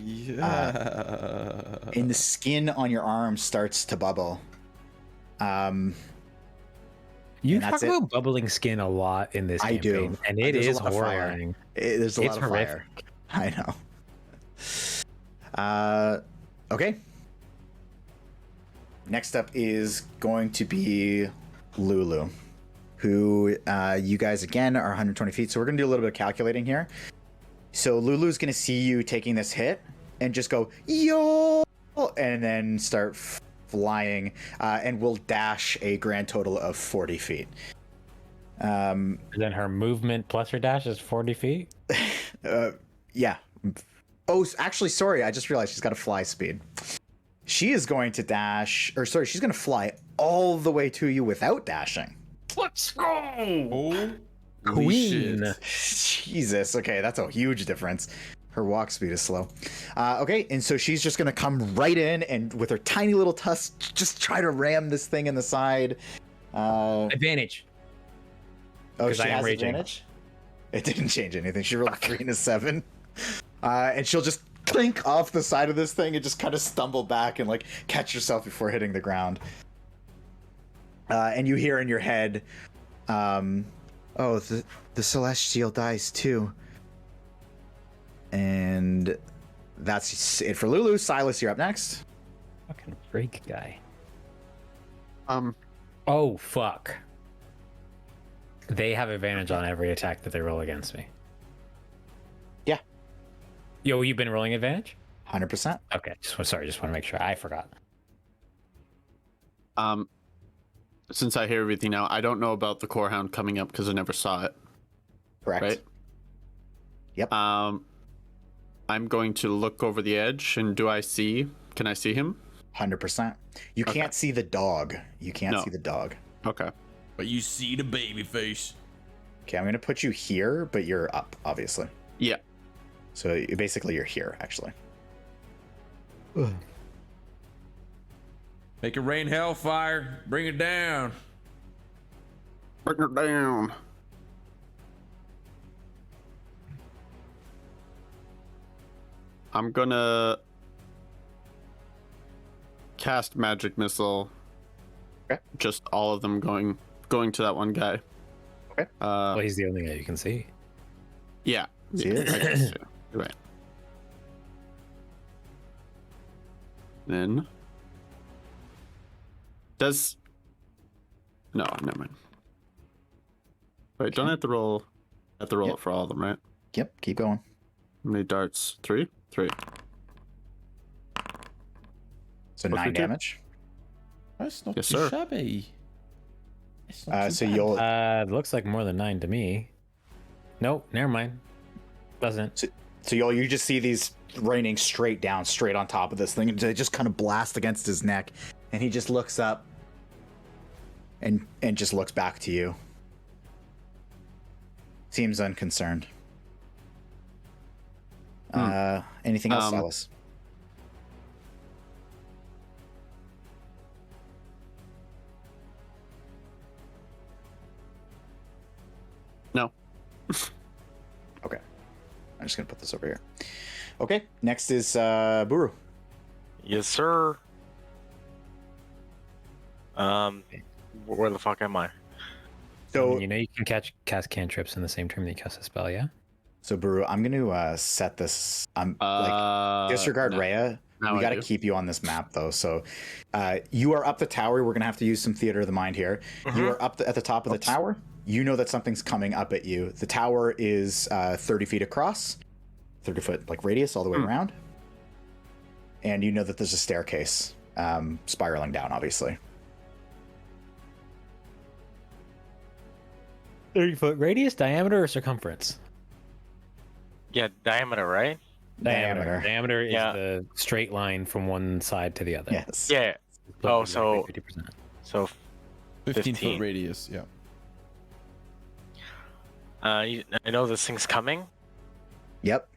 Yeah. And the skin on your arm starts to bubble. You And talk that's it. about bubbling skin a lot in this I do. campaign, and it There's a is lot of fire. horrifying. There's a It's lot of fire. I know. Okay. Next up is going to be Lulu, who you guys again are 120 feet. So we're going to do a little bit of calculating here. So Lulu's going to see you taking this hit and just go, Yoll, and then start flying, and will dash a grand total of 40 feet. Then her movement plus her dash is 40 feet. Yeah. Oh, actually, sorry. I just realized she's got a fly speed. She is going to dash, or sorry, she's going to fly all the way to you without dashing. Let's go! Holy Queen. shit. Jesus. Okay, that's a huge difference. Her walk speed is slow. Okay, and so she's just going to come right in and with her tiny little tusks, just try to ram this thing in the side. Advantage. Oh, 'Cause she I am has raging. advantage? It didn't change anything. She rolled a 3 and a 7. And she'll just clink off the side of this thing and just kind of stumble back and like catch yourself before hitting the ground. And you hear in your head, oh, the Celestial dies too. And that's it for Lulu. Silas, you're up next. Fucking freak guy. Um, Oh, fuck. They have advantage on every attack that they roll against me. Yeah. Yo, you've been rolling advantage? 100%. Okay, just want to make sure. I forgot. Since I hear everything now, I don't know about the core hound coming up because I never saw it. Correct. Right? Yep. I'm going to look over the edge, and can I see him? 100%. You can't see the dog. You can't No. see the dog. Okay. But you see the baby face. Okay, I'm going to put you here, but you're up, obviously. Yeah. So you're here, actually. Make it rain hellfire. Bring it down. Bring her down. I'm gonna cast magic missile. Okay. Just all of them going to that one guy. Okay. Well, he's the only guy you can see. Yeah. See it? I guess, yeah. You're right. Then no, never mind. Wait, don't I have to roll? I have to roll Yep. it for all of them, right? Yep, keep going. How many darts? Three. So What's 9 your tip? damage. That's not Yes, too sir. shabby. That's not too So bad. you'll It looks like more than 9 to me. Nope, never mind. Doesn't. So you just see these raining straight on top of this thing, and they just kind of blast against his neck, and he just looks up and just looks back to you. Seems unconcerned. Anything else, Silas? No. Okay. I'm just gonna put this over here. Okay, next is Buru. Yes, sir. Where the fuck am I? So You know you can cast cantrips in the same turn that you cast a spell, yeah? So Buru, I'm gonna set this. I'm like disregard no. Rhea. Now We I got to do. keep you on this map though. So you are up the tower. We're gonna have to use some theater of the mind here. You are up at the top of the tower. You know that something's coming up at you. The tower is 30 feet across, 30-foot like radius all the way around, and you know that there's a staircase spiraling down. Obviously, 30-foot radius, diameter, or circumference? Yeah, diameter, right? Diameter. Diameter is Yeah. the straight line from one side to the other. yes. Yeah. Split Oh, exactly so 50%. so 15 15. foot radius, yeah. I know this thing's coming. Yep.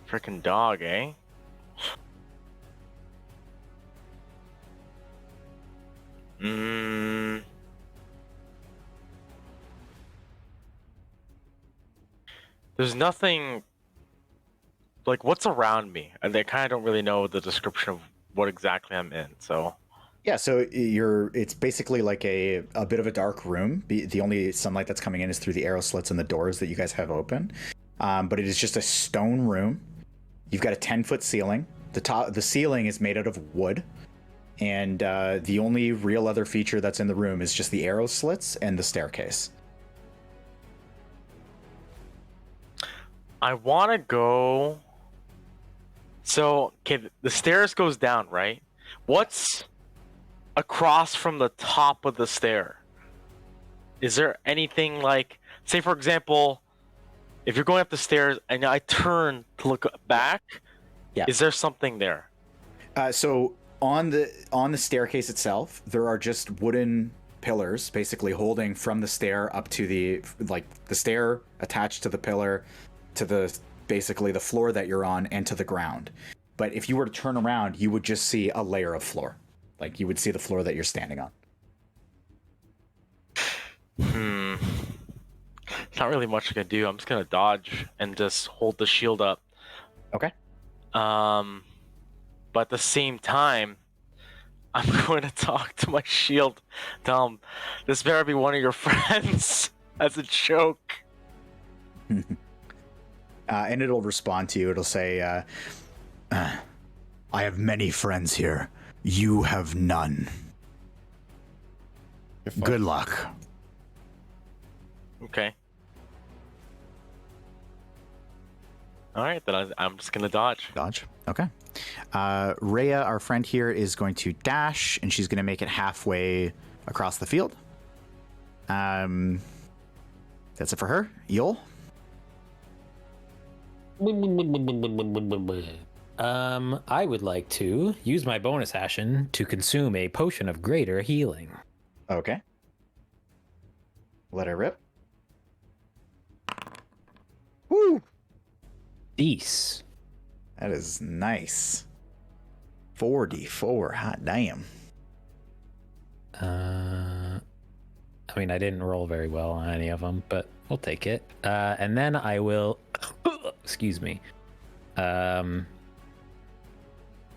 Freaking dog, eh? There's nothing like what's around me. And they kind of don't really know the description of what exactly I'm in. So Yeah, so it's basically like a bit of a dark room. The only sunlight that's coming in is through the arrow slits in the doors that you guys have open. But it is just a stone room. You've got a 10-foot ceiling. The ceiling is made out of wood. And the only real other feature that's in the room is just the arrow slits and the staircase. I want to go. So, okay, the stairs goes down, right? What's across from the top of the stair? Is there anything like, say for example, if you're going up the stairs and I turn to look back, Yeah. is there something there? So on the staircase itself, there are just wooden pillars basically holding from the stair up to the stair attached to the pillar to basically the floor that you're on and to the ground. But if you were to turn around, you would just see a layer of floor. Like you would see the floor that you're standing on. Not really much I can do. I'm just gonna dodge and just hold the shield up. Okay. But at the same time, I'm going to talk to my shield. Tell him, this better be one of your friends as a joke. And it'll respond to you. It'll say, I have many friends here. You have none. You're fucked. Good luck. Okay. All right, then I'm just gonna dodge. Dodge. Okay. Rhea, our friend here, is going to dash, and she's going to make it halfway across the field. That's it for her. Yoll. I would like to use my bonus action to consume a potion of greater healing. Okay. Let her rip. Woo! Deece. That is nice. 4d4. Hot damn. I mean, I didn't roll very well on any of them, but we'll take it. And then I will, excuse me,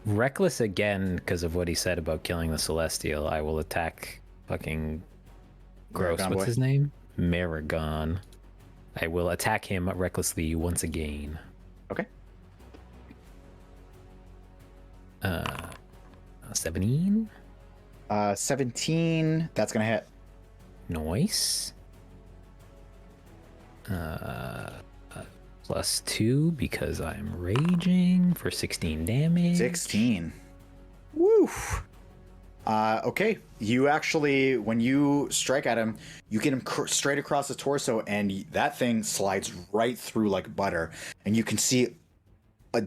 reckless again because of what he said about killing the Celestial. I will attack fucking gross. Maragon What's boy. his name? Maragon. I will attack him recklessly once again. Okay. 17. 17. That's going to hit. Nice. Plus 2 because I'm raging for 16 damage. 16. Woo! Okay. You actually, when you strike at him, you get him straight across the torso, and that thing slides right through like butter. And you can see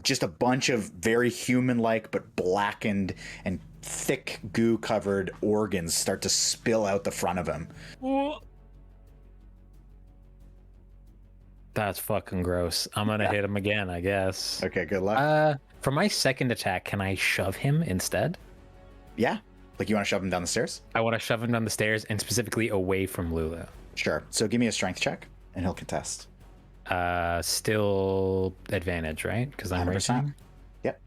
just a bunch of very human-like but blackened and thick goo-covered organs start to spill out the front of him. That's fucking gross. I'm gonna hit him again, I guess. Okay, good luck. For my second attack, can I shove him instead? Yeah. Like, you want to shove him down the stairs? I want to shove him down the stairs and specifically away from Lulu. Sure. So give me a strength check, and he'll contest. Still advantage, right? Because I'm 100%. racing. Yep.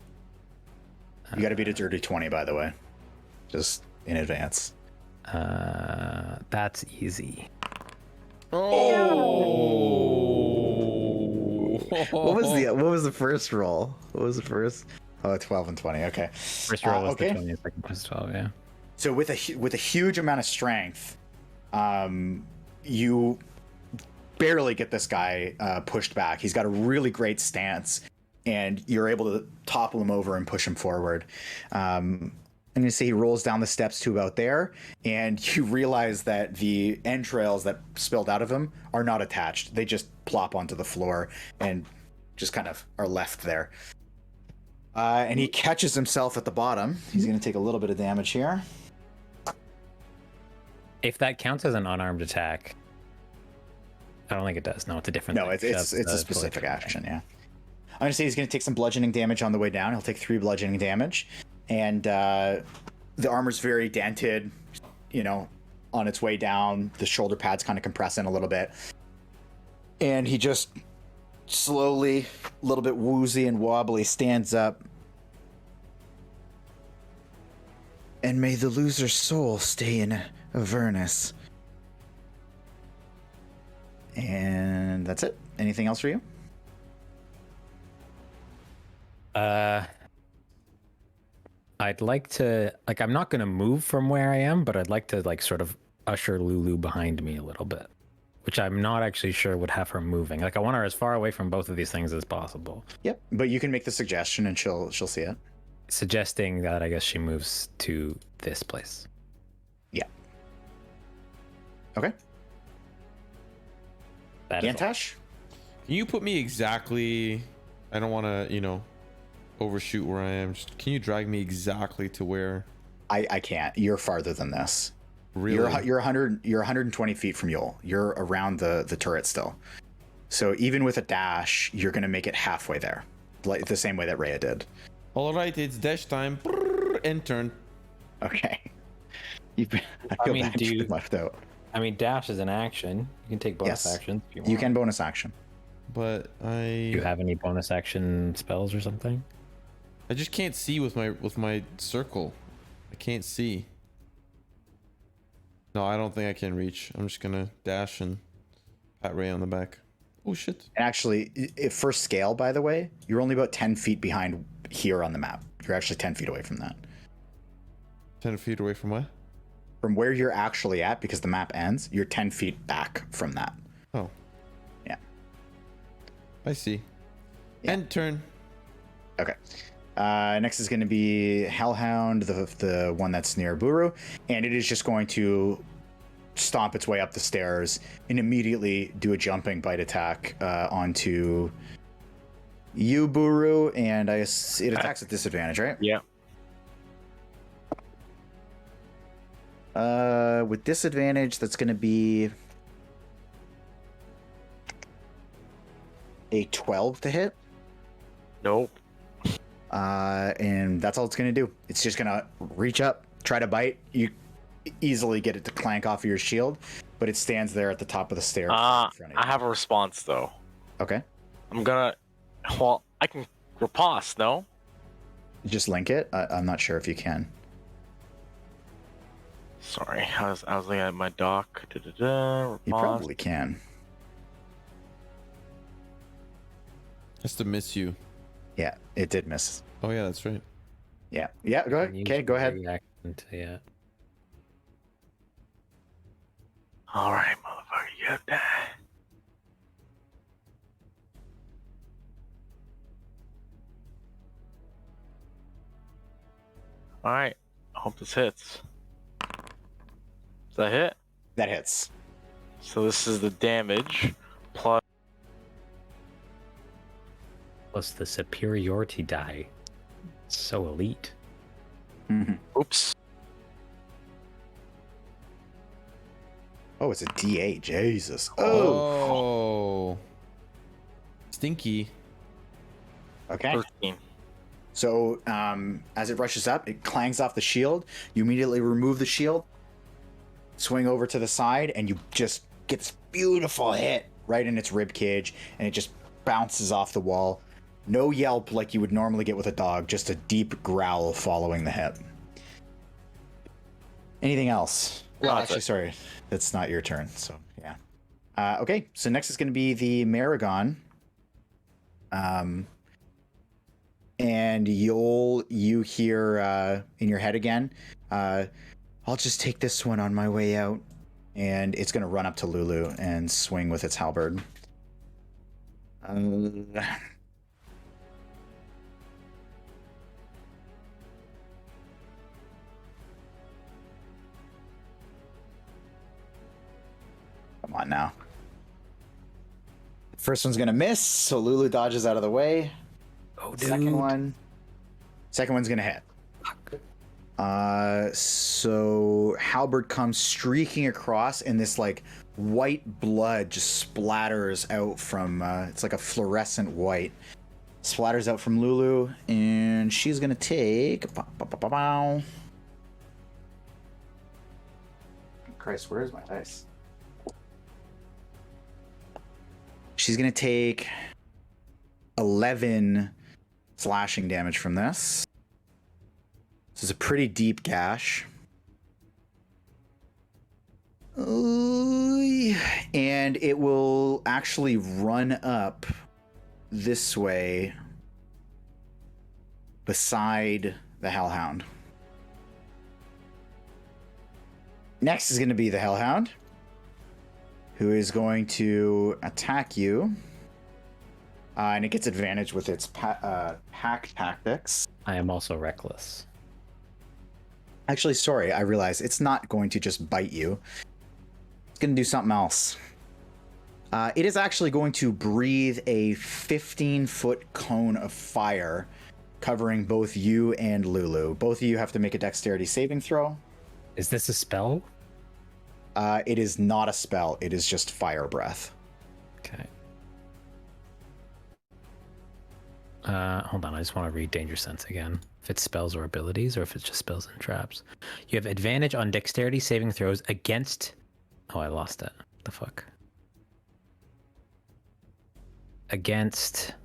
You got to beat a dirty 20, by the way. Just in advance. That's easy. What was the first roll? What was the first? Oh, 12 and 20. Okay. First roll was okay. the 20, second was 12, yeah. So with a huge amount of strength, you barely get this guy pushed back. He's got a really great stance, and you're able to topple him over and push him forward. And you see he rolls down the steps to about there, and you realize that the entrails that spilled out of him are not attached. They just plop onto the floor and just kind of are left there. And he catches himself at the bottom. He's going to take a little bit of damage here. If that counts as an unarmed attack, I don't think it does. No, it's a different No, thing. it's a specific action, yeah. I'm going to say he's going to take some bludgeoning damage on the way down. He'll take 3 bludgeoning damage. And the armor's very dented, on its way down. The shoulder pads kind of compress in a little bit. And he just slowly, a little bit woozy and wobbly, stands up. And may the loser's soul stay in Avernus. And that's it. Anything else for you? I'd like to, I'm not going to move from where I am, but I'd like to, sort of usher Lulu behind me a little bit, which I'm not actually sure would have her moving. I want her as far away from both of these things as possible. Yep. But you can make the suggestion and she'll see it. Suggesting that I guess she moves to this place. Yeah. Okay. That is all. Gantash? Can you put me exactly? I don't want to, overshoot where I am. Just, can you drag me exactly to where? I can't. You're farther than this. Really? You're 120 feet from Yoll. You're around the turret still. So even with a dash, you're gonna make it halfway there, like the same way that Rhea did. All right, it's dash time. Brrr, and turn. Okay. I feel bad you left out. I mean, dash is an action. You can take bonus Yes. actions if you want. You can bonus action. But Do you have any bonus action spells or something? I just can't see with my circle. I can't see. No, I don't think I can reach. I'm just gonna dash and pat Ray on the back. Oh shit. And actually, for scale, by the way, you're only about 10 feet behind here on the map. You're actually 10 feet away from that. 10 feet away from what? from where you're actually at, because the map ends, you're 10 feet back from that. Oh. Yeah. I see. Yeah. End turn. Okay. Next is going to be Hellhound, the one that's near Buru, and it is just going to stomp its way up the stairs and immediately do a jumping bite attack onto you, Buru, and it attacks at disadvantage, right? Yeah. With disadvantage, that's going to be a 12 to hit. Nope. And that's all it's going to do. It's just going to reach up, try to bite. You easily get it to clank off of your shield, but it stands there at the top of the stairs in front of you. I have a response, though. Okay. I'm gonna... Well, I can riposte, no? Just link it. I'm not sure if you can. Sorry, I was looking at my doc. You probably can. Has to miss you. Yeah, it did miss. Oh yeah, that's right. Yeah. Yeah, go ahead. Okay, go ahead. Yeah. Alright, motherfucker, you have that. Alright, I hope this hits. Does that hit? That hits. So this is the damage plus The superiority die. So elite. Mm-hmm. oops. Oh, it's a D8. Jesus. Oh. Stinky. Okay. 13. So as it rushes up, it clangs off the shield. You immediately remove the shield, swing over to the side, and you just get this beautiful hit right in its rib cage, and it just bounces off the wall. No yelp like you would normally get with a dog, just a deep growl following the hit. Anything else? Well, No, actually, sorry, that's not your turn. So yeah. Okay, so next is going to be the Maragon. And Yoll, you hear in your head again, I'll just take this one on my way out. And it's going to run up to Lulu and swing with its halberd. Come on now. First one's going to miss, so Lulu dodges out of the way. Oh, dude. Second one's going to hit. So halberd comes streaking across, and this like white blood just splatters out from it's like a fluorescent white, splatters out from Lulu, and she's gonna take Christ, where's my dice? She's gonna take 11 slashing damage from this. This is a pretty deep gash. And it will actually run up this way beside the Hellhound. Next is going to be the Hellhound, who is going to attack you. And it gets advantage with its pack tactics. I am also reckless. Actually, sorry, I realize it's not going to just bite you. It's going to do something else. It is actually going to breathe a 15-foot cone of fire, covering both you and Lulu. Both of you have to make a dexterity saving throw. Is this a spell? It is not a spell. It is just fire breath. Okay. Hold on, I just want to read Danger Sense again. If it's spells or abilities, or if it's just spells and traps. You have advantage on dexterity saving throws against... Oh, I lost it. What the fuck? Against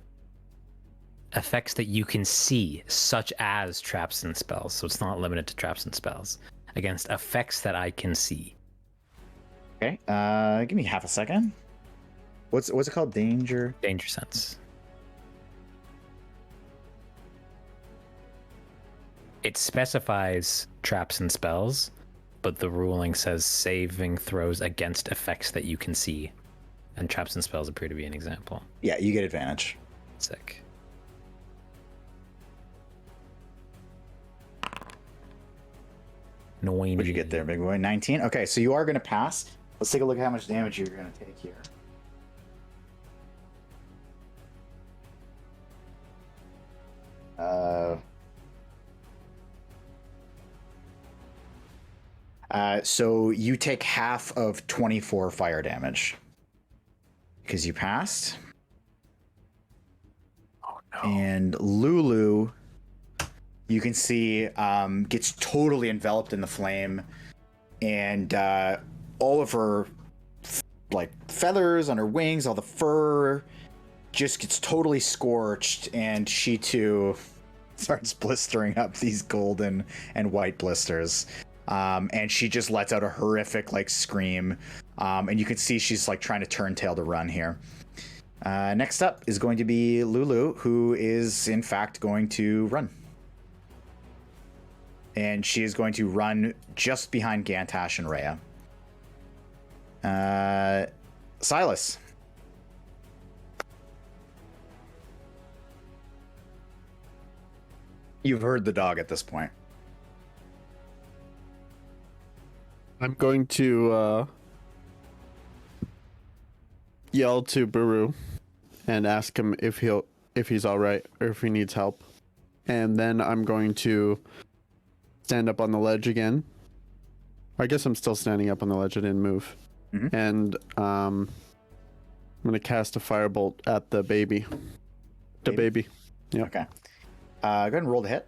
effects that you can see, such as traps and spells. So it's not limited to traps and spells. Against effects that I can see. Okay, give me half a second. What's it called? Danger Sense. It specifies traps and spells, but the ruling says saving throws against effects that you can see, and traps and spells appear to be an example. Yeah, you get advantage. Sick. What'd you get there, big boy? 19? Okay, so you are going to pass. Let's take a look at how much damage you're going to take here. So you take half of 24 fire damage because you passed. Oh no. And Lulu, you can see, gets totally enveloped in the flame, and all of her like feathers on her wings, all the fur, just gets totally scorched, and she too starts blistering up these golden and white blisters. And she just lets out a horrific like scream, and you can see she's like trying to turn tail to run here. Next up is going to be Lulu, who is in fact going to run. And she is going to run just behind Gantash and Rhea. Silas. You've heard the dog at this point. I'm going to yell to Buru and ask him if he's all right or if he needs help, and then I'm going to stand up on the ledge again. I guess I'm still standing up on the ledge. I didn't move. Mm-hmm. And I'm gonna cast a firebolt at the baby. The baby. Yeah. Okay. Go ahead and roll the hit.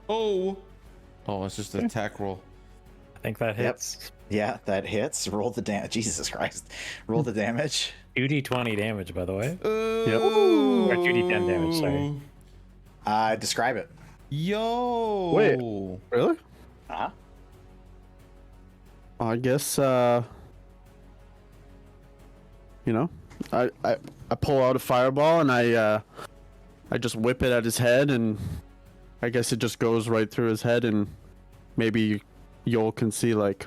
Oh, it's just an attack roll. I think that hits. Yeah, that hits. Roll the damage. Jesus Christ. Roll the damage. 2d20 damage, by the way. Yep. Or 2d10 damage, sorry. Describe it. Yo. Wait. Really? Uh-huh. I guess I pull out a fireball and I just whip it at his head, and I guess it just goes right through his head, and maybe Yoll can see like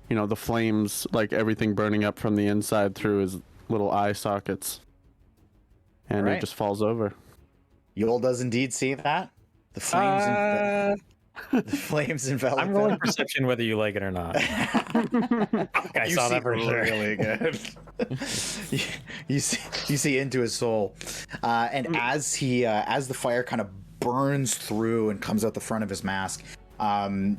the flames, like everything burning up from the inside through his little eye sockets, and Right. it just falls over. Yoll does indeed see that. The flames the flames envelop I'm rolling him. perception whether you like it or not. I You saw see that for sure. really good. you see into his soul, and as the fire kind of burns through and comes out the front of his mask,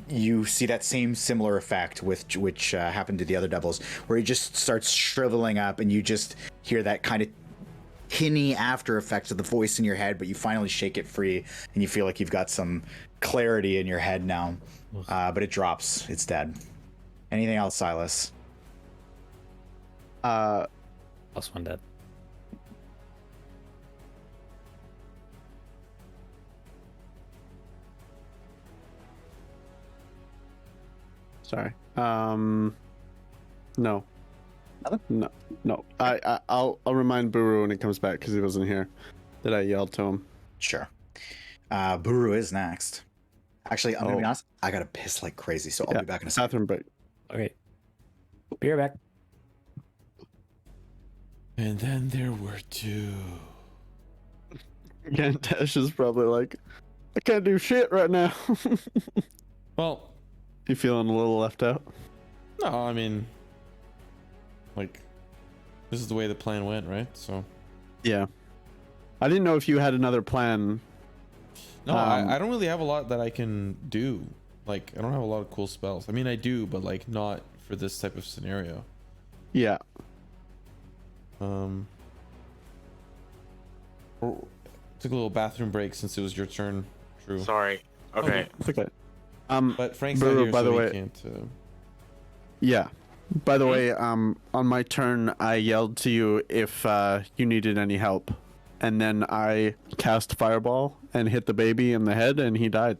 you see that same similar effect which happened to the other devils, where he just starts shriveling up, and you just hear that kind of tinny after effects of the voice in your head, but you finally shake it free, and you feel like you've got some clarity in your head now. But it drops. It's dead. Anything else, Silas? +1 dead. Sorry. No. Nothing? No. I'll remind Buru when he comes back, because he wasn't here, that I yelled to him. Sure. Buru is next. Actually, I'm gonna be honest. I gotta piss like crazy, so I'll be back in a second. Bathroom break. Okay. Be right back. And then there were two. Gantash is probably like, I can't do shit right now. Well, You feeling a little left out? no, I mean, like, this is the way the plan went, right? So, Yeah. I didn't know if you had another plan. no, I don't really have a lot that I can do. Like, I don't have a lot of cool spells. I mean, I do, but like not for this type of scenario. Yeah. Took a little bathroom break since it was your turn, True. Sorry. Okay. It's okay. But Frank's Buru, not here, by so the we way- can't. Yeah. By the way, on my turn, I yelled to you if you needed any help. And then I cast Fireball and hit the baby in the head, and he died.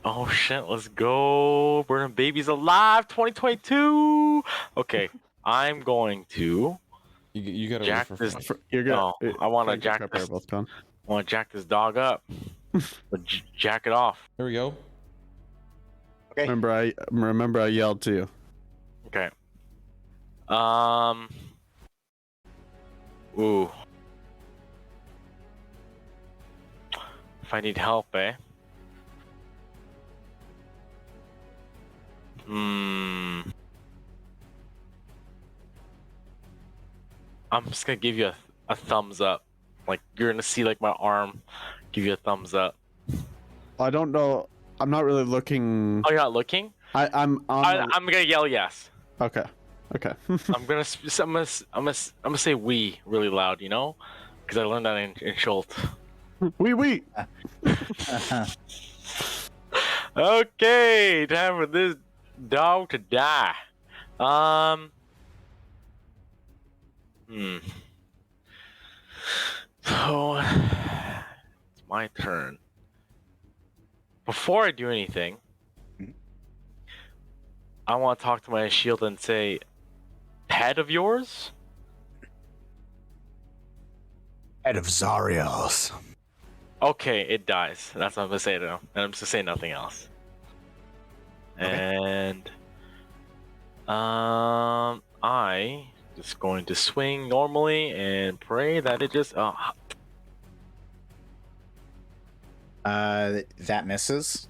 Oh shit, let's go. Burning Babies Alive 2022. Okay, I'm going to You gotta Jack wait for this- Frank. You're good. No, I wanna Frank and jack Krepe are this- both gone. want to jack this dog up. But jack it off. There we go. Okay. Remember I yelled to you. Okay. Ooh. If I need help, eh? I'm just gonna give you a thumbs up. Like, you're gonna see like my arm give you a thumbs up. I don't know. I'm not really looking. Oh, you're not looking? I'm I'm gonna yell yes. Okay. Okay. I'm gonna say we really loud, you know, because I learned that in Schultz. We. Okay, time for this dog to die. So it's my turn. Before I do anything, I want to talk to my shield and say, "Pet of yours?" Head of Zariel's. Okay, it dies. That's what I'm gonna say to him, and I'm just gonna say nothing else. Okay. And I just going to swing normally and pray that it just that misses.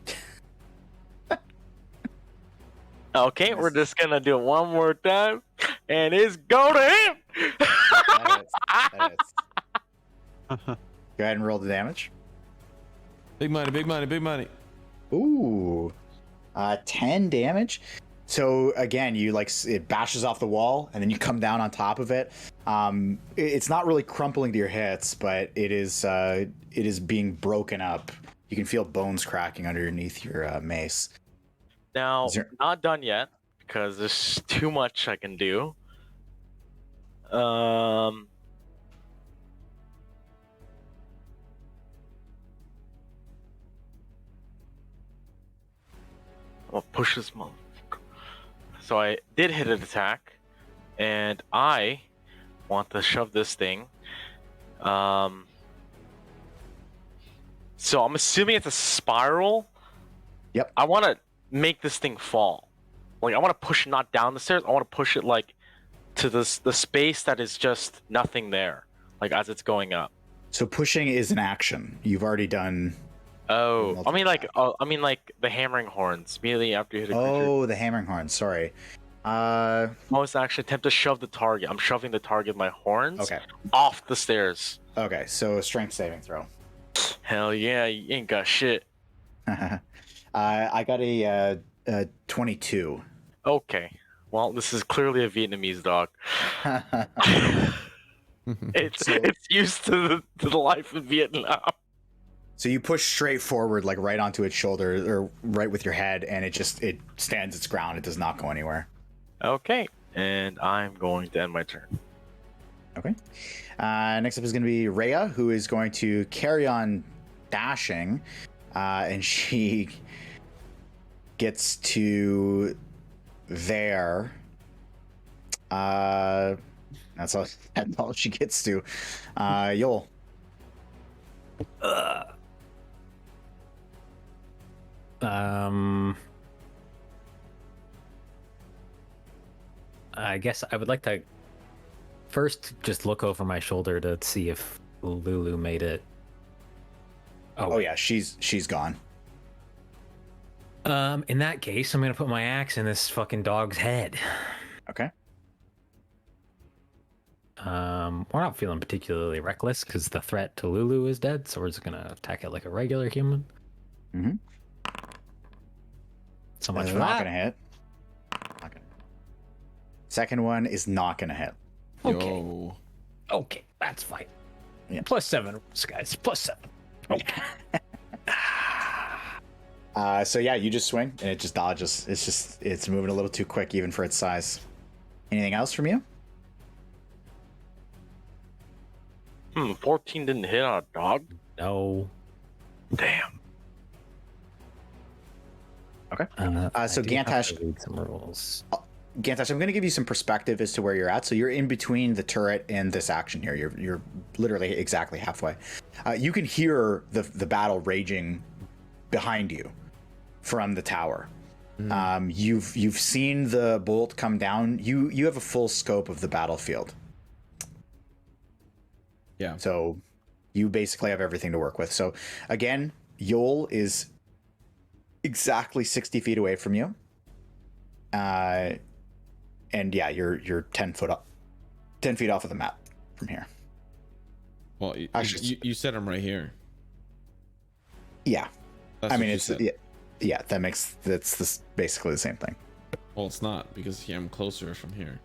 Okay, we're just gonna do it one more time, and it's go to him. That is. Go ahead and roll the damage. Big money, big money, big money. Ooh, 10 damage. So again, you like it bashes off the wall, and then you come down on top of it. It's not really crumpling to your hits, but it is being broken up. You can feel bones cracking underneath your mace. Now, not done yet because there's too much I can do. I'll push this motherfucker. So I did hit an attack, and I want to shove this thing. So I'm assuming it's a spiral. Yep. I want to make this thing fall. Like, I want to push it not down the stairs. I want to push it like to the space that is just nothing there, like as it's going up. So pushing is an action. You've already done. Oh, I mean like the hammering horns immediately after you hit a creature. Oh, the hammering horns. Sorry. Most action attempt to shove the target. I'm shoving the target with my horns. Okay. Off the stairs. Okay. So strength saving throw. Hell yeah, you ain't got shit. I got a 22. Okay. Well, this is clearly a Vietnamese dog. It's used to the life in Vietnam. So you push straight forward, like right onto its shoulder, or right with your head, and it stands its ground. It does not go anywhere. Okay, and I'm going to end my turn. Okay. Next up is going to be Rhea, who is going to carry on dashing, and she gets to there. That's all she gets to. Yoll. I guess I would like to first just look over my shoulder to see if Lulu made it. Oh yeah, she's gone. In that case, I'm gonna put my axe in this fucking dog's head. Okay. We're not feeling particularly reckless because the threat to Lulu is dead, so we're just gonna attack it like a regular human. Mm-hmm. So much That's for not that. gonna hit. Not gonna. Second one is not gonna hit. Okay. Yo. Okay, that's fine. Yeah. +7, guys. +7. Okay. So yeah, you just swing and it just dodges. It's moving a little too quick even for its size. Anything else from you? 14 didn't hit on a dog? No. Damn. Okay. So So Gantash, read some rules. Gantash, I'm going to give you some perspective as to where you're at. So you're in between the turret and this action here. You're literally exactly halfway. You can hear the battle raging behind you from the tower. You've seen the bolt come down. You have a full scope of the battlefield. Yeah. So you basically have everything to work with. So again, Yoll is exactly 60 feet away from you. And yeah, you're 10 feet off of the map from here. Well, Actually, you said I'm right here. Yeah. That's I mean, what you it's said. yeah. That's basically the same thing. Well, it's not because I'm closer from here.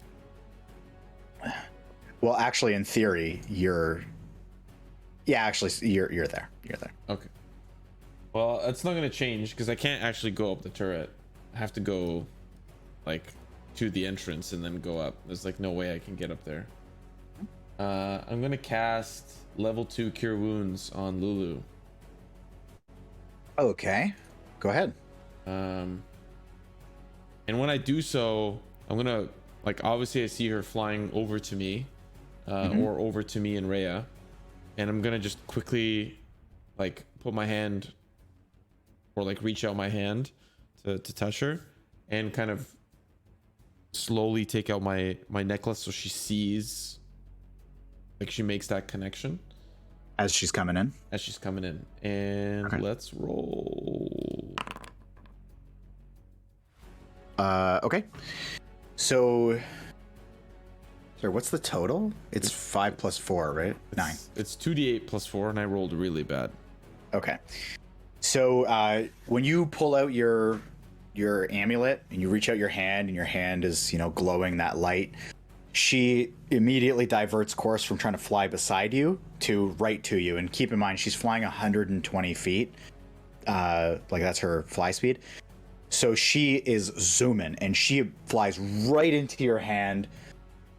Well, actually, in theory, you're there. You're there. Okay. Well, it's not gonna change because I can't actually go up the turret. I have to go, like, to the entrance and then go up. There's like no way I can get up there. I'm gonna cast level 2 Cure Wounds on Lulu. Okay, go ahead. And when I do so, I'm gonna, like, obviously I see her flying over to me, or over to me and Rhea, and I'm gonna just quickly, like, put my hand, or like reach out my hand to touch her, and kind of slowly take out my necklace so she sees, like, she makes that connection As she's coming in. And Okay. let's roll. Okay. So, sorry, what's the total? It's 5 plus 4, right? 9. It's 2d8 plus 4, and I rolled really bad. Okay. So when you pull out your amulet and you reach out your hand and your hand is, glowing that light, she immediately diverts course from trying to fly beside you to right to you. And keep in mind, she's flying 120 feet. Like, that's her fly speed. So she is zooming and she flies right into your hand,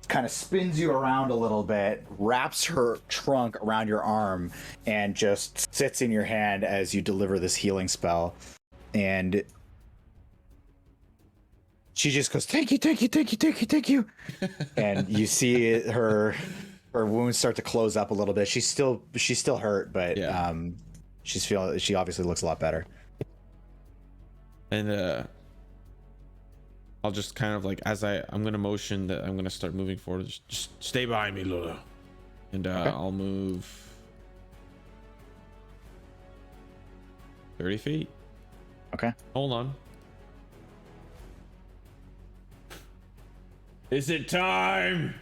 kind of spins you around a little bit, wraps her trunk around your arm, and just sits in your hand as you deliver this healing spell. And she just goes, thank you. And you see her wounds start to close up a little bit. She's still hurt, but Yeah. she obviously looks a lot better. And I'll just kind of, like, as I'm gonna motion that I'm gonna start moving forward. Just stay behind me, Lulu. And Okay. I'll move 30 feet. Okay. Hold on. Is it time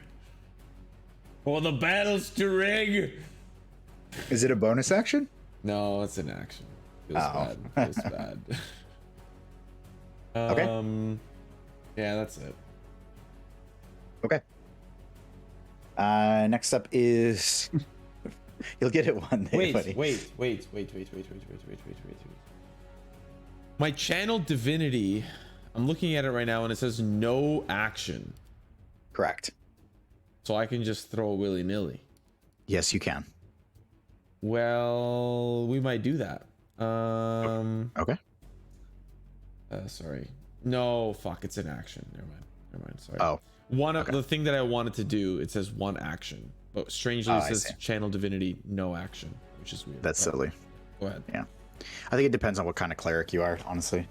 for the battles to ring? Is it a bonus action? No, it's an action. Feels Oh. bad. Feels bad. Okay. Yeah, that's it. Okay. Next up is you'll get it one day, buddy. Wait. My channel divinity, I'm looking at it right now and it says no action. Correct. So I can just throw willy-nilly. Yes, you can. Well, we might do that. Okay. Sorry. No, fuck, it's an action. Never mind. Sorry. Oh. The thing that I wanted to do, it says one action. But strangely Oh, it I says see. channel divinity, no action, which is weird. That's silly. Go ahead. Yeah. I think it depends on what kind of cleric you are, honestly.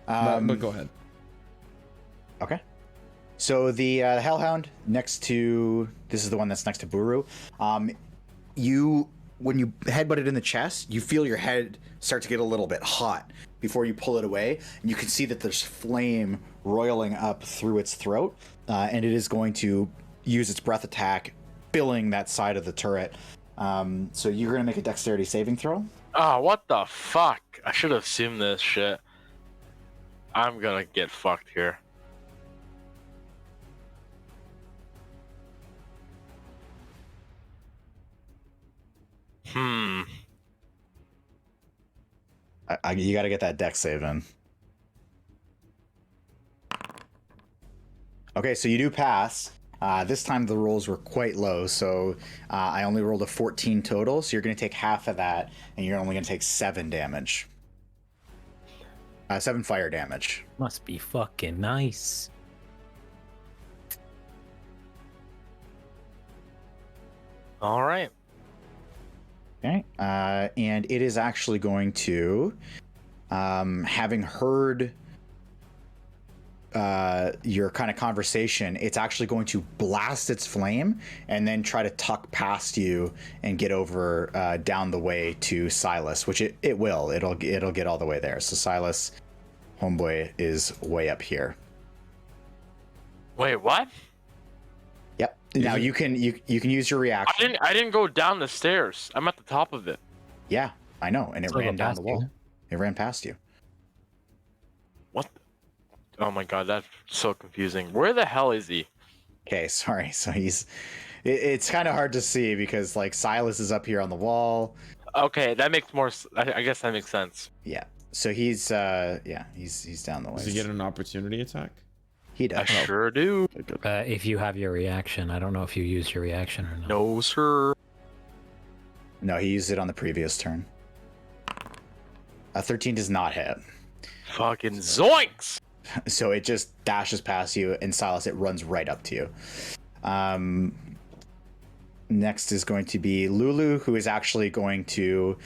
But go ahead. Okay. So the Hellhound this is the one that's next to Buru. When you headbutt it in the chest, you feel your head start to get a little bit hot before you pull it away, and you can see that there's flame roiling up through its throat, and it is going to use its breath attack, filling that side of the turret. So you're going to make a dexterity saving throw. Oh, what the fuck? I should have assumed this shit. I'm gonna get fucked here. You got to get that dex save in. Okay, so you do pass. This time the rolls were quite low, so I only rolled a 14 total, so you're going to take half of that, and you're only going to take 7 damage. 7 fire damage. Must be fucking nice. All right. Okay, and it is actually going to, having heard your kind of conversation, it's actually going to blast its flame and then try to tuck past you and get over down the way to Silas, which it will. It'll get all the way there. So Silas, homeboy, is way up here. Wait, what? Yep. Now you can use your reaction. I didn't go down the stairs. I'm at the top of it. Yeah, I know, and it Still ran go down past the wall. you. It ran past you. What? Oh my god, that's so confusing. Where the hell is he? Okay, sorry. So it's kind of hard to see because like Silas is up here on the wall. Okay, that makes more. I guess that makes sense. Yeah. So he's down the way. Does he get an opportunity attack? He I does. sure do. If you have your reaction, I don't know if you used your reaction or not. No, sir. No, he used it on the previous turn. 13 does not hit. Fucking zoinks! So it just dashes past you, and Silas, it runs right up to you. Next is going to be Lulu, who is actually going to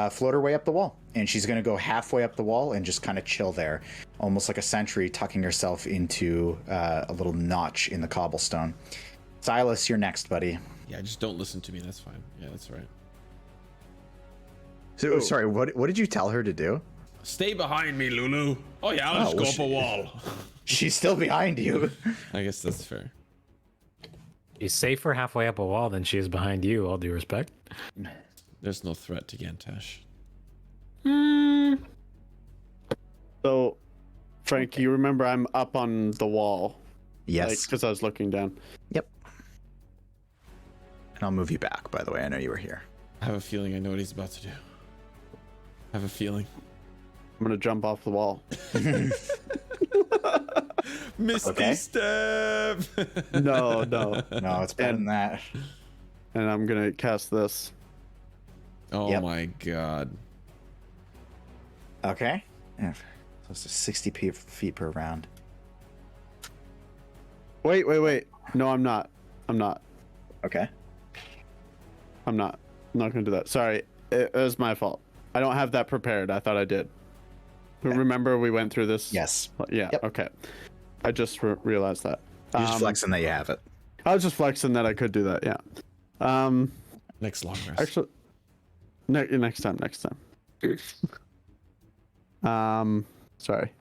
float her way up the wall. And she's going to go halfway up the wall and just kind of chill there, almost like a sentry, tucking herself into a little notch in the cobblestone. Silas, you're next, buddy. Yeah, just don't listen to me. That's fine. Yeah, that's right. So, sorry, what did you tell her to do? Stay behind me, Lulu. Oh yeah, I'll just go up a wall. She's still behind you. I guess that's fair. She's safer halfway up a wall than she is behind you, all due respect. There's no threat to Gantash. So, Frank, you remember I'm up on the wall. Yes. Because I was looking down. Yep. And I'll move you back, by the way. I know you were here. I have a feeling I know what he's about to do. I have a feeling. I'm going to jump off the wall. Misty step. No. No, it's better than that. And I'm going to cast this. Oh Yep. my god. Okay. Yeah. So it's 60 feet per round. Wait. No, I'm not. Okay. I'm not going to do that. Sorry. It was my fault. I don't have that prepared. I thought I did. Okay. Remember we went through this? Yes. Yeah. Yep. Okay. I just realized that. You're just flexing that you have it. I was just flexing that I could do that. Yeah. Next long rest. Actually, next time. Sorry.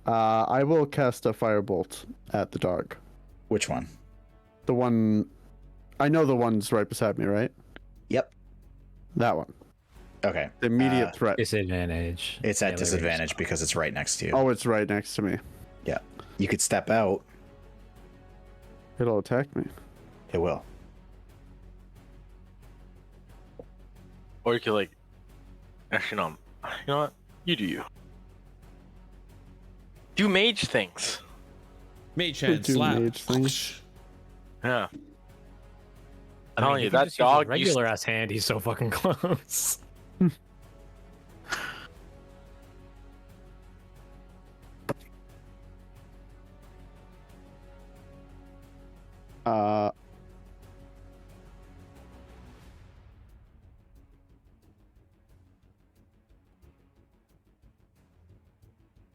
I will cast a firebolt at the dog. Which one? The one. I know the one's right beside me, right? Yep. That one. Okay. The immediate threat. Disadvantage. It's at Melee disadvantage range. because it's right next to you. Oh, it's right next to me. Yeah. You could step out. It'll attack me. It will. Or you could like. Actually, no. You know what? You do you. Do mage things. Mage hand Do slap. mage things. Yeah. I telling mean, you, you can that just use a dog regular ass hand. He's so fucking close.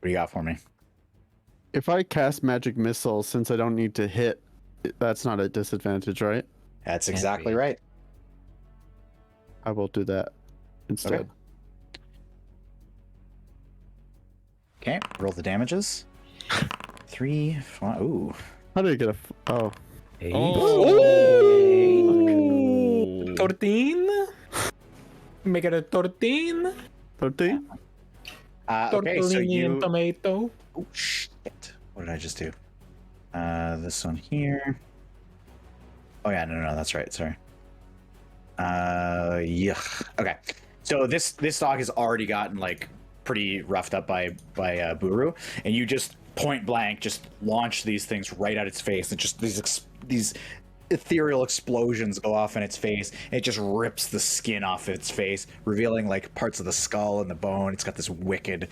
What do you got for me? If I cast magic missile, since I don't need to hit, that's not a disadvantage, right? That's Can't exactly be. right. I will do that instead. Okay. Okay, roll the damages. 3, 5. Ooh. How did I get a? Oh, Hey. Oh. Tortin. Make it a tortin. 13. Okay, so Tortellini and you. tomato. Oh shit! What did I just do? This one here. Oh yeah, no, that's right. Sorry. Yuck. Okay, so this dog has already gotten like pretty roughed up by Buru, and you just point blank just launch these things right at its face, and just these ethereal explosions go off in its face. It just rips the skin off its face, revealing like parts of the skull and the bone. It's got this wicked,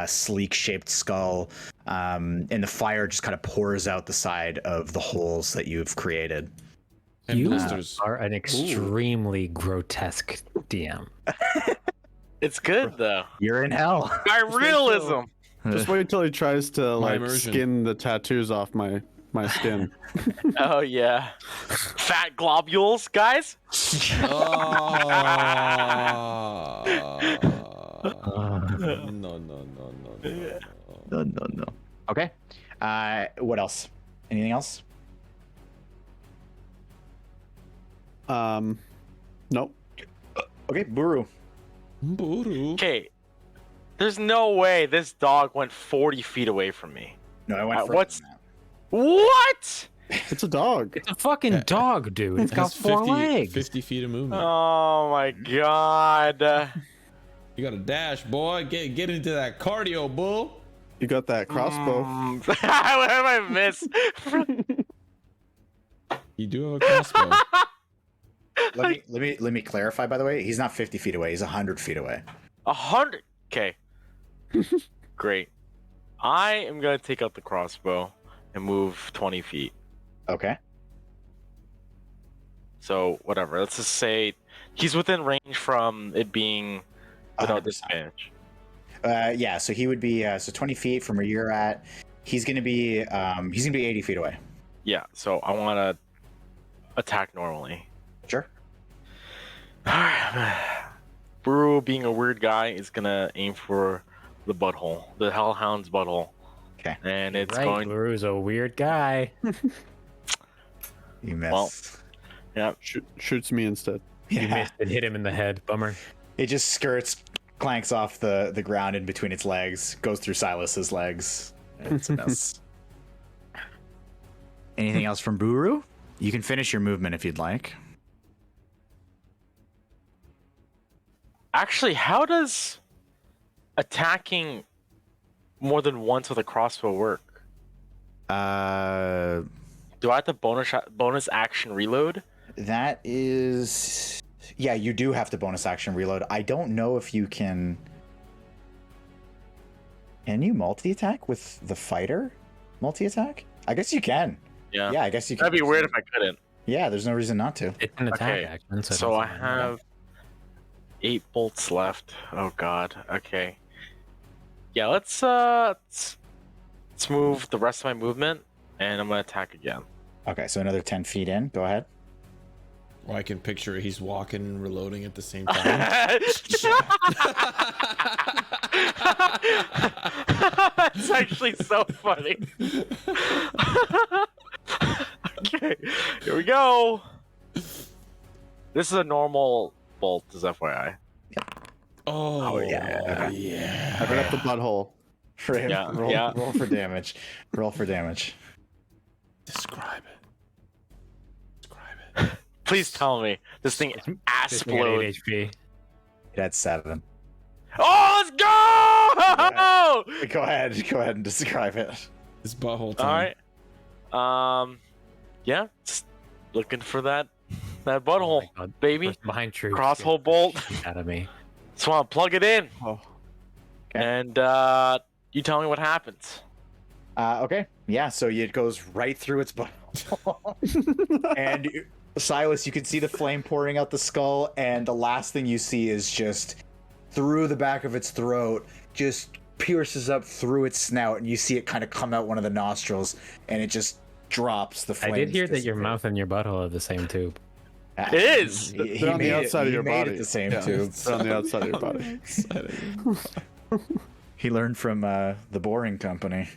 sleek shaped skull, and the fire just kind of pours out the side of the holes that you've created. And You blisters. are an extremely grotesque DM. It's good though. You're in hell. My realism. Just wait until he tries to like immersion. skin the tattoos off my skin. Oh yeah. Fat globules, guys. Oh. No. No. Okay. What else? Anything else? Nope. Okay, Buru. Buru. Okay. There's no way this dog went 40 feet away from me. No, I went further what's- than that. What? It's a dog. It's a fucking dog, dude. It's got Has 4 legs. 50 feet of movement. Oh my god. You got a dash, boy. Get into that cardio, bull. You got that crossbow. What have I missed? You do have a crossbow. Let me clarify. By the way, he's not 50 feet away. He's 100 feet away. 100. Okay. Great. I am gonna take out the crossbow and move 20 feet. Okay. So whatever. Let's just say he's within range from it being without 100%. disadvantage. Yeah. So he would be so 20 feet from where you're at. He's gonna be 80 feet away. Yeah. So I want to attack normally. Sure. Buru, being a weird guy, is gonna aim for the butthole, the hellhound's butthole. Okay. And it's Right, going. Buru's a weird guy. You miss. Well, yeah. Shoots me instead. You Yeah. missed and hit him in the head. Bummer. It just skirts, clanks off the ground in between its legs, goes through Silas's legs. It's a mess. Anything else from Buru? You can finish your movement if you'd like. Actually, how does attacking more than once with a crossbow work? Uh, Do I have to bonus action reload? that is, yeah, you do have to bonus action reload. I don't know if you can. Can you multi-attack with the fighter? Multi-attack? I guess you can. Yeah. Yeah, I guess you can. That'd be weird if I couldn't. Yeah, there's no reason not to. It's an attack Okay, action. So I doesn't- have 8 bolts left. Oh god. Okay. Yeah, let's move the rest of my movement, and I'm gonna attack again. Okay, so another 10 feet in. Go ahead. Or I can picture he's walking and reloading at the same time. It's actually so funny. Okay, here we go. This is a normal bolt, as FYI. Oh, yeah. yeah. I got up the butthole. For him, Yeah, roll, yeah. roll for damage. Roll for damage. Describe it. Please tell me this thing ass This thing at 8 explodes. HP. It had 7. Oh, let's go! Go ahead and describe it. It's butthole All time. right. Yeah, just looking for that butthole, Oh my God. baby. First behind troops. Crosshole get the bolt. shit out of me. Just want to plug it in, Oh. and you tell me what happens. Okay. Yeah, so it goes right through its butt. And Silas, you can see the flame pouring out the skull, and the last thing you see is just through the back of its throat, just pierces up through its snout, and you see it kind of come out one of the nostrils, and it just drops. The I flames did hear that your disappear. mouth and your butthole are the same tube. It is. He on the made outside of he your made body. it the same Yeah. tube. It's on the outside of your body. He learned from the Boring Company.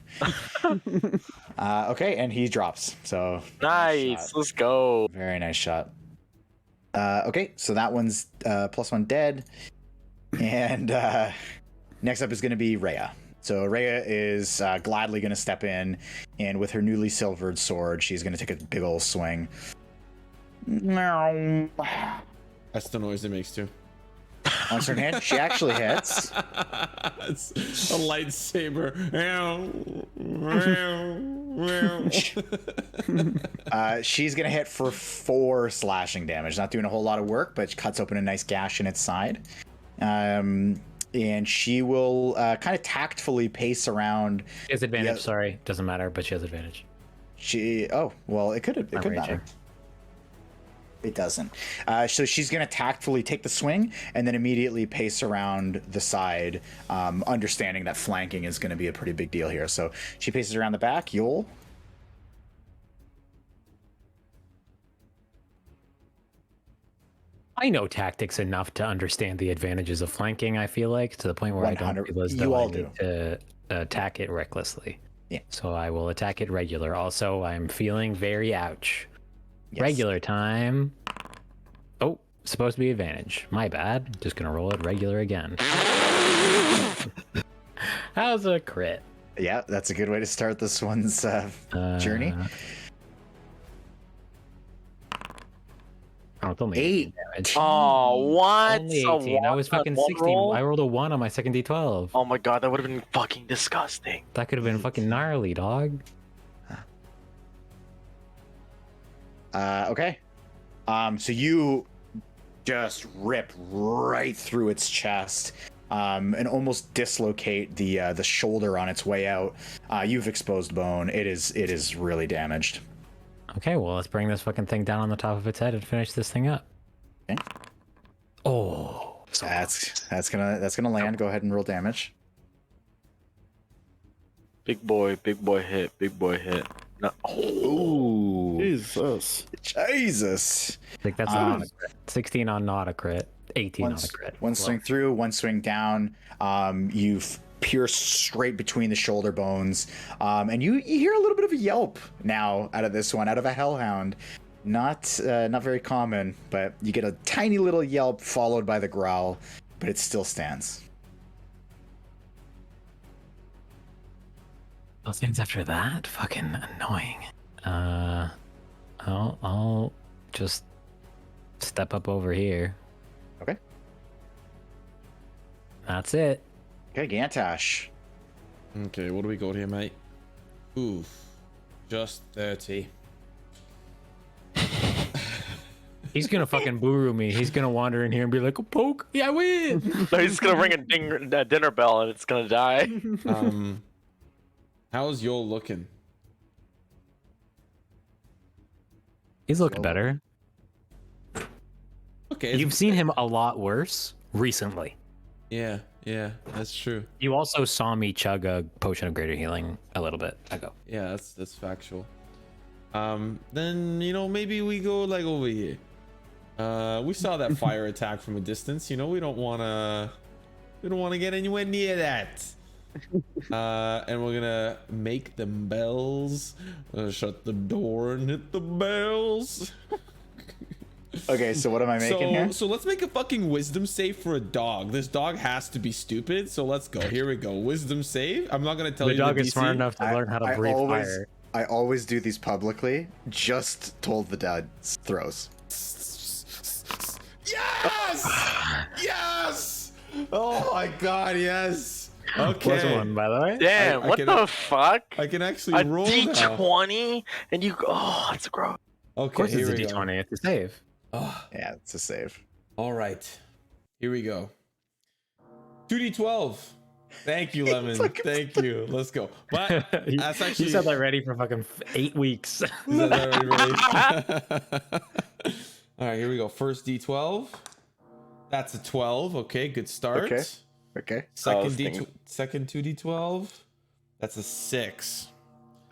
Okay, and he drops. So Nice. Let's go. very nice shot. Okay, so that one's +1 dead. And next up is going to be Rhea. So Rhea is gladly going to step in, and with her newly silvered sword, she's going to take a big old swing. That's the noise it makes too. On her hand, she actually hits. It's a lightsaber. She's going to hit for 4 slashing damage. Not doing a whole lot of work, but cuts open a nice gash in its side. And she will kind of tactfully pace around. She has advantage. Yeah. Sorry, doesn't matter, but she has advantage. It could I'm matter. raging. It doesn't. So she's going to tactfully take the swing and then immediately pace around the side, understanding that flanking is going to be a pretty big deal here. So she paces around the back. Yoll. I know tactics enough to understand the advantages of flanking, I feel like, to the point where I don't feel as though I need to attack it recklessly. Yeah. So I will attack it regular. Also, I'm feeling very ouch. Yes. Regular time. Oh, supposed to be advantage. My bad. Just gonna roll it regular again. How's a crit? Yeah, that's a good way to start this one's journey. Oh, it's only 8 damage. Oh, what? Only So 18. I was one fucking on one 16. roll? I rolled a 1 on my second D12. Oh my god, that would have been fucking disgusting. That could have been fucking gnarly, dog. Okay. So you just rip right through its chest, and almost dislocate the shoulder on its way out. You've exposed bone. It is really damaged. Okay, well, let's bring this fucking thing down on the top of its head and finish this thing up. Okay. Oh, That's gonna land. Go ahead and roll damage. Big boy hit. No. Ooh, Jesus. Jesus. I think that's not a crit. 16 on not a crit, 18 on a crit. One swing through, one swing down. You've pierced straight between the shoulder bones, and you hear a little bit of a yelp now out of this one, out of a hellhound. Not very common, but you get a tiny little yelp followed by the growl, but it still stands. Those things after that, fucking annoying. I'll just step up over here. Okay. That's it. Okay, Gantash. Okay, what do we got here, mate? Oof. Just 30. He's gonna fucking Buru me. He's gonna wander in here and be like, "A poke, yeah, I win." No, he's just gonna ring a dinner bell and it's gonna die. How's Yoll looking? He's looked better. Okay. You've seen him a lot worse recently. Yeah, that's true. You also saw me chug a potion of greater healing a little bit ago. Yeah, that's factual. Then maybe we go like over here. We saw that fire attack from a distance. We don't wanna get anywhere near that. And we're gonna make them bells. Shut the door and hit the bells. Okay, so what am I making here? So let's make a fucking wisdom save for a dog. This dog has to be stupid. So let's go. Here we go. Wisdom save. I'm not gonna tell you the dog DC. is smart enough to learn how to breathe fire. I always do these publicly. Just told the dad's throws. Yes! Yes! Oh my god, yes! Okay. Plus 1, by the way. Damn, I what can- the fuck? I can actually A roll now. D20 and you oh, that's gross. Okay, Of course, here it's a we go. D20. It's a save. Oh, Yeah, it's a save. all right. Here we go. 2d12. Thank you, Lemon. Thank you. Let's go. But that's actually. You said that ready for fucking 8 weeks. Is that really? All right, here we go. First D12. That's a 12. Okay, good start. Okay. Second 2d12. That's a 6.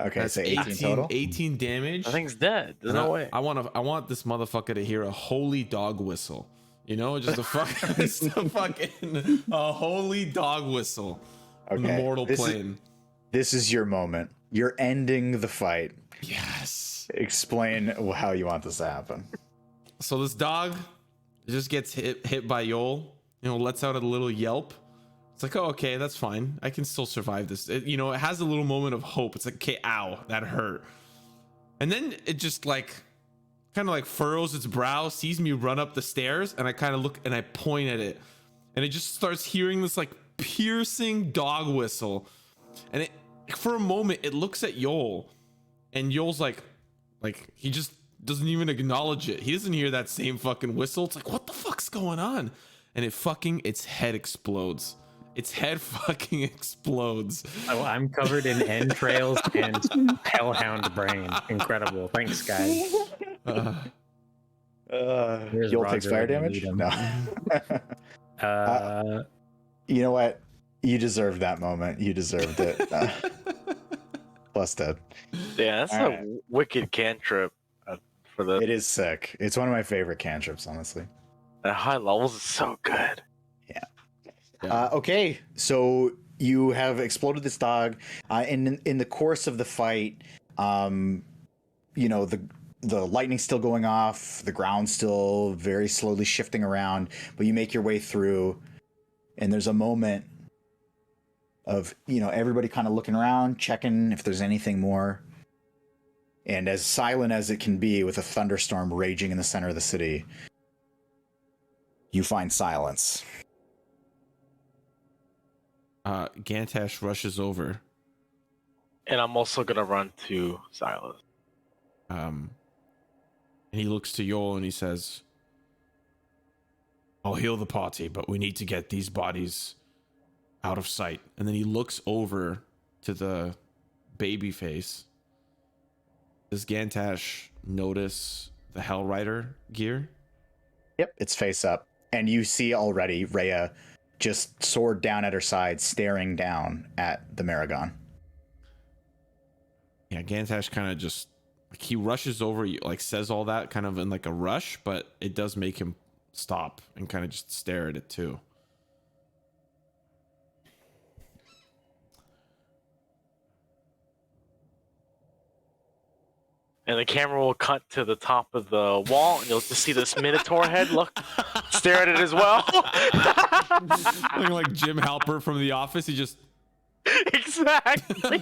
Okay, That's so 18 total. 18 damage. That thing's dead. There's no way. I want this motherfucker to hear a holy dog whistle. Just a holy dog whistle from the Okay, mortal plane. This is your moment. You're ending the fight. Yes. Explain how you want this to happen. So this dog just gets hit by Yoll. Lets out a little yelp. It's like, oh, okay, that's fine. I can still survive this. It has a little moment of hope. It's like, okay, ow, that hurt. And then it just kind of furrows its brow, sees me run up the stairs, and I kind of look and I point at it. And it just starts hearing this piercing dog whistle. And it, for a moment, it looks at Yoll. And Yoll's like he just doesn't even acknowledge it. He doesn't hear that same fucking whistle. It's like, what the fuck's going on? And its head explodes. Its head fucking explodes. Oh, I'm covered in entrails and hellhound brain. Incredible. Thanks, guys. Where's Yoll takes Roger fire when you damage? need him? No. You know what? You deserved that moment. You deserved it. Plus dead. Yeah, that's All a right. wicked cantrip for the It is sick. It's one of my favorite cantrips, honestly. at high levels. Is so good. Okay, so you have exploded this dog. In the course of the fight, you know, the lightning's still going off, the ground's still very slowly shifting around, but you make your way through, and there's a moment of, you know, everybody kind of looking around, checking if there's anything more. And as silent as it can be with a thunderstorm raging in the center of the city, you find silence. Gantash rushes over. And I'm also gonna run to Silas. And he looks to Yoll and he says, I'll heal the party, but we need to get these bodies out of sight. And then he looks over to the baby face. Does Gantash notice the Hell Rider gear? Yep, it's face up. And you see already Rhea just sword down at her side, staring down at the Maragon. Yeah, Gantash kind of just, like, he rushes over, like, says all that kind of in like a rush, but it does make him stop and kind of just stare at it too. And the camera will cut to the top of the wall, and you'll just see this Minotaur head stare at it as well. Looking like Jim Halper from The Office, he just... Exactly.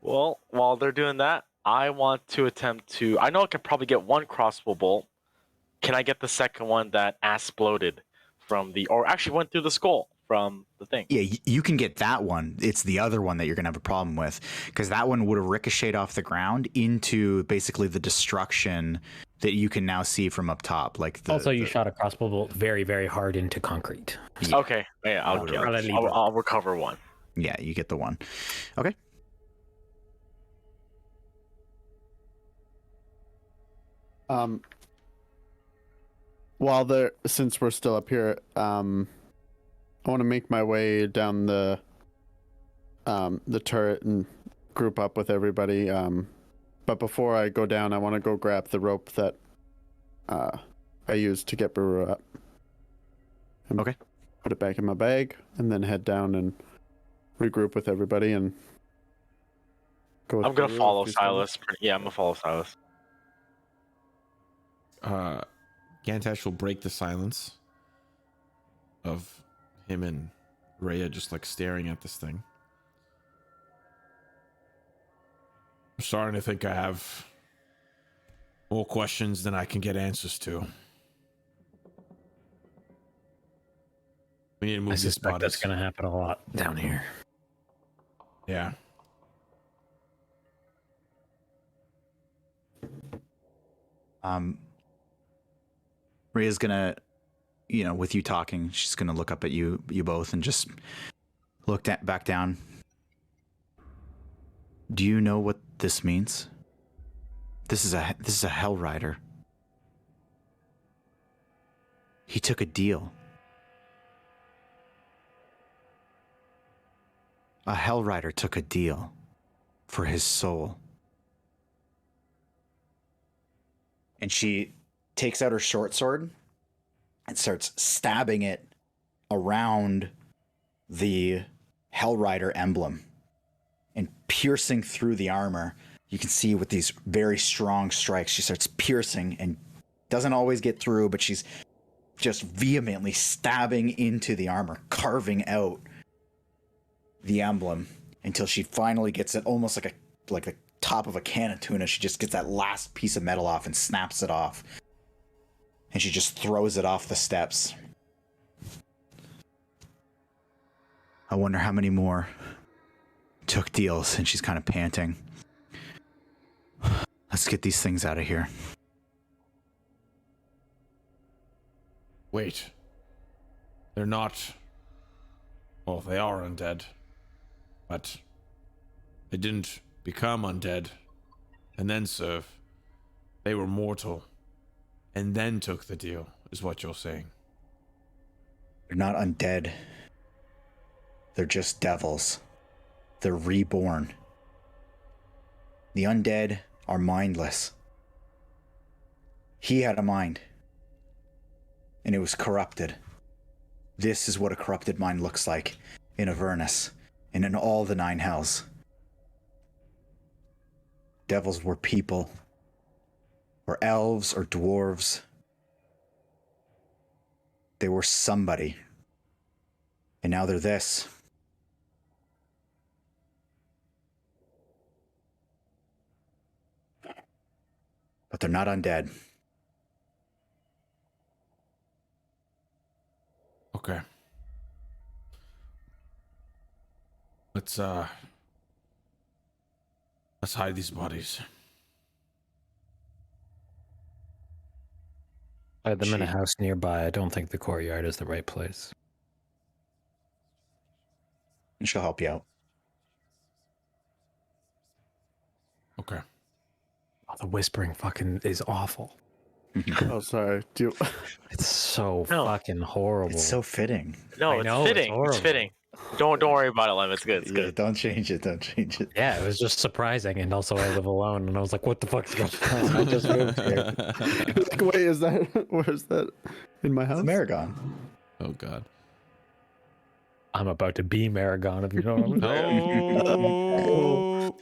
Well, while they're doing that, I want to attempt to... I know I can probably get one crossbow bolt. Can I get the second one that exploded from the... Or actually went through the skull from the thing? Yeah, you can get that one. It's the other one that you're going to have a problem with, because that one would have ricocheted off the ground into basically the destruction that you can now see from up top. Like Also, you shot a crossbow bolt very, very hard into concrete. Yeah. Okay, yeah, I'll recover one. Yeah, you get the one. Okay. Since we're still up here, I want to make my way down the turret and group up with everybody. But before I go down, I want to go grab the rope that I used to get Buru up. And okay. Put it back in my bag, and then head down and regroup with everybody and go. I'm gonna follow Silas. Yeah, I'm gonna follow Silas. Gantash will break the silence of him and Rhea just like staring at this thing. I'm starting to think I have more questions than I can get answers to. We need to move I these suspect bodies. that's going to happen a lot down here. Yeah. Rhea's gonna, you know, with you talking, she's gonna look up at you both and just look back down. Do you know what this means? This is a Hell Rider. He took a deal. A Hell Rider took a deal for his soul. And she takes out her short sword and starts stabbing it around the Hell Rider emblem and piercing through the armor. You can see with these very strong strikes, she starts piercing and doesn't always get through, but she's just vehemently stabbing into the armor, carving out the emblem until she finally gets it almost like the top of a can of tuna. She just gets that last piece of metal off and snaps it off. And she just throws it off the steps. I wonder how many more took deals, and she's kind of panting. Let's get these things out of here. Wait. They're not... Well, they are undead. But They didn't become undead and then serve. They were mortal and then took the deal, is what you're saying. They're not undead. They're just devils. They're reborn. The undead are mindless. He had a mind, and it was corrupted. This is what a corrupted mind looks like in Avernus and in all the 9 hells. Devils were people, or elves, or dwarves. They were somebody. And now they're this. But they're not undead. Okay. Let's hide these bodies. I had them in a house nearby. I don't think the courtyard is the right place. And she'll help you out. Okay. Oh, the whispering fucking is awful. Oh, sorry. It's so No. fucking horrible. It's so fitting. No, I it's know, it's fitting. It's horrible. fitting. Don't worry about it, Lem. It's good. It's Yeah, good. don't change it. Don't change it. Yeah, it was just surprising, and also I live alone, and I was like, "What the fuck's going on?" I just moved here. Wait, is that where's that in my house? It's Maragon. Oh god. I'm about to be Maragon, if you know what I'm saying. No.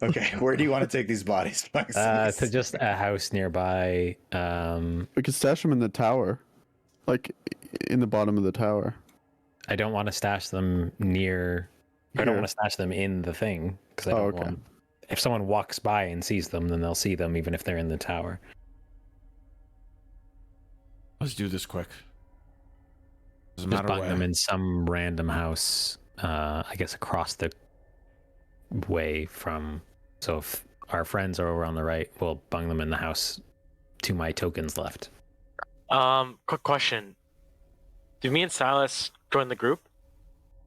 Okay, where do you want to take these bodies? To just a house nearby. We could stash them in the tower, like in the bottom of the tower. I don't want to stash them near. I don't Here. want to stash them in the thing because I Oh, don't okay. want. If someone walks by and sees them, then they'll see them even if they're in the tower. Let's do this quick. Doesn't Just matter bung where. them in some random house. I guess across the way from. So if our friends are over on the right, we'll bung them in the house to my tokens left. Quick question. Do me and Silas join the group?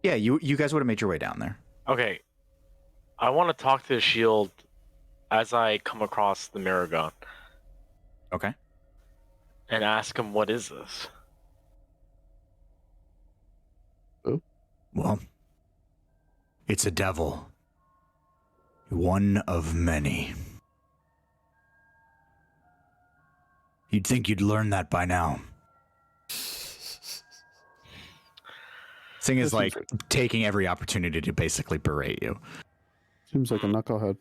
Yeah, you guys would have made your way down there. Okay. I want to talk to the shield as I come across the Maragon Okay. and ask him, what is this? Well, it's a devil. One of many. You'd think you'd learn that by now. Thing is, like, taking every opportunity to basically berate you. Seems like a knucklehead.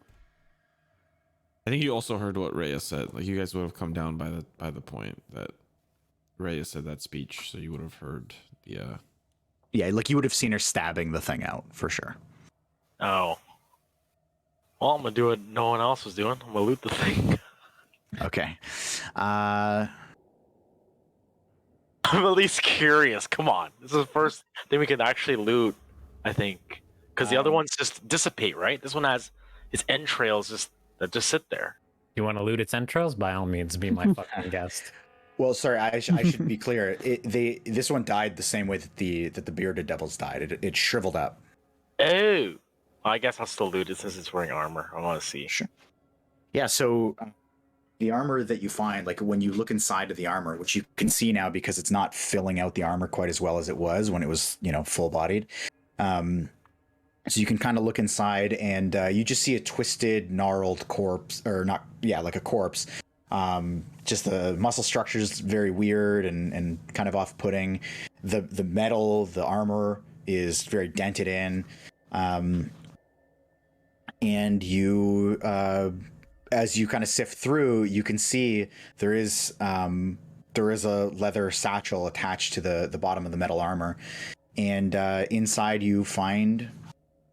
I think you also heard what Rhea said. Like you guys would have come down by the point that Rhea said that speech, so you would have heard the Yeah, like you would have seen her stabbing the thing out for sure. Oh. Well, I'm going to do what no one else was doing. I'm going to loot the thing. Okay. I'm at least curious. Come on. This is the first thing we can actually loot, I think. Because the other ones just dissipate, right? This one has its entrails that just sit there. You want to loot its entrails? By all means, be my fucking guest. Well, sorry, I should be clear. This one died the same way that the bearded devils died. It shriveled up. Oh. I guess I'll still loot it since it's wearing armor. I want to see. Sure. Yeah, so the armor that you find, like when you look inside of the armor, which you can see now because it's not filling out the armor quite as well as it was when it was, full-bodied. So you can kind of look inside and you just see a twisted, gnarled corpse, or not, yeah, like a corpse. Just the muscle structure is very weird and kind of off-putting. The metal, the armor is very dented in. And you, as you kind of sift through, you can see there is a leather satchel attached to the bottom of the metal armor, and inside you find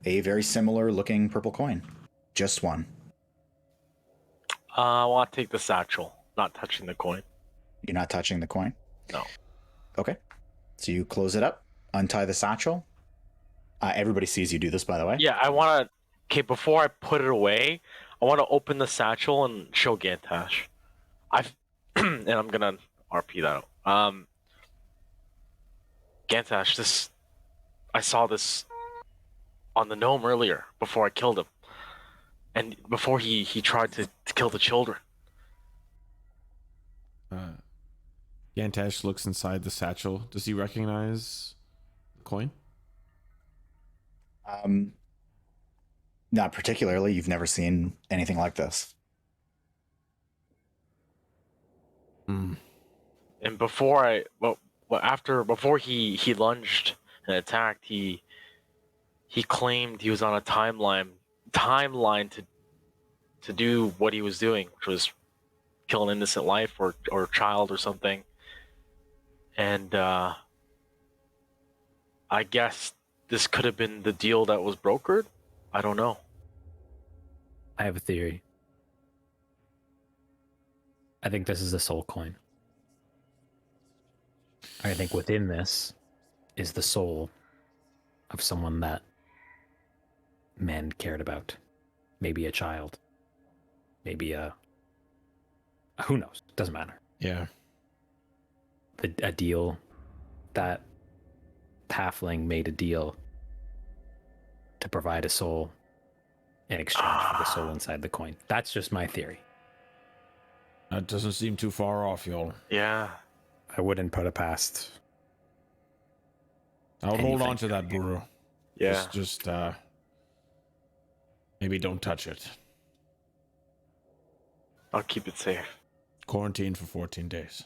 a very similar looking purple coin, just one. I want to take the satchel, not touching the coin. You're not touching the coin? No. Okay. So you close it up, untie the satchel. Everybody sees you do this, by the way. Yeah, I want to... Okay, before I put it away, I want to open the satchel and show Gantash. And I'm going to RP that out. Gantash, I saw this on the gnome earlier before I killed him. and before he tried to kill the children. Gantash looks inside the satchel. Does he recognize the coin? Not particularly. You've never seen anything like this. Hmm. And before he lunged and attacked, he claimed he was on a timeline to do what he was doing, which was kill an innocent life or child or something. And I guess this could have been the deal that was brokered. I don't know. I have a theory. I think this is the soul coin. I think within this is the soul of someone that men cared about. Maybe a child. Maybe who knows? Doesn't matter. Yeah. A deal that halfling made a deal to provide a soul in exchange for the soul inside the coin. That's just my theory. That doesn't seem too far off, Yoll. Yeah. I wouldn't put it past. I would hold on to that, Buru. Yeah. Just maybe don't touch it. I'll keep it safe. Quarantine for 14 days.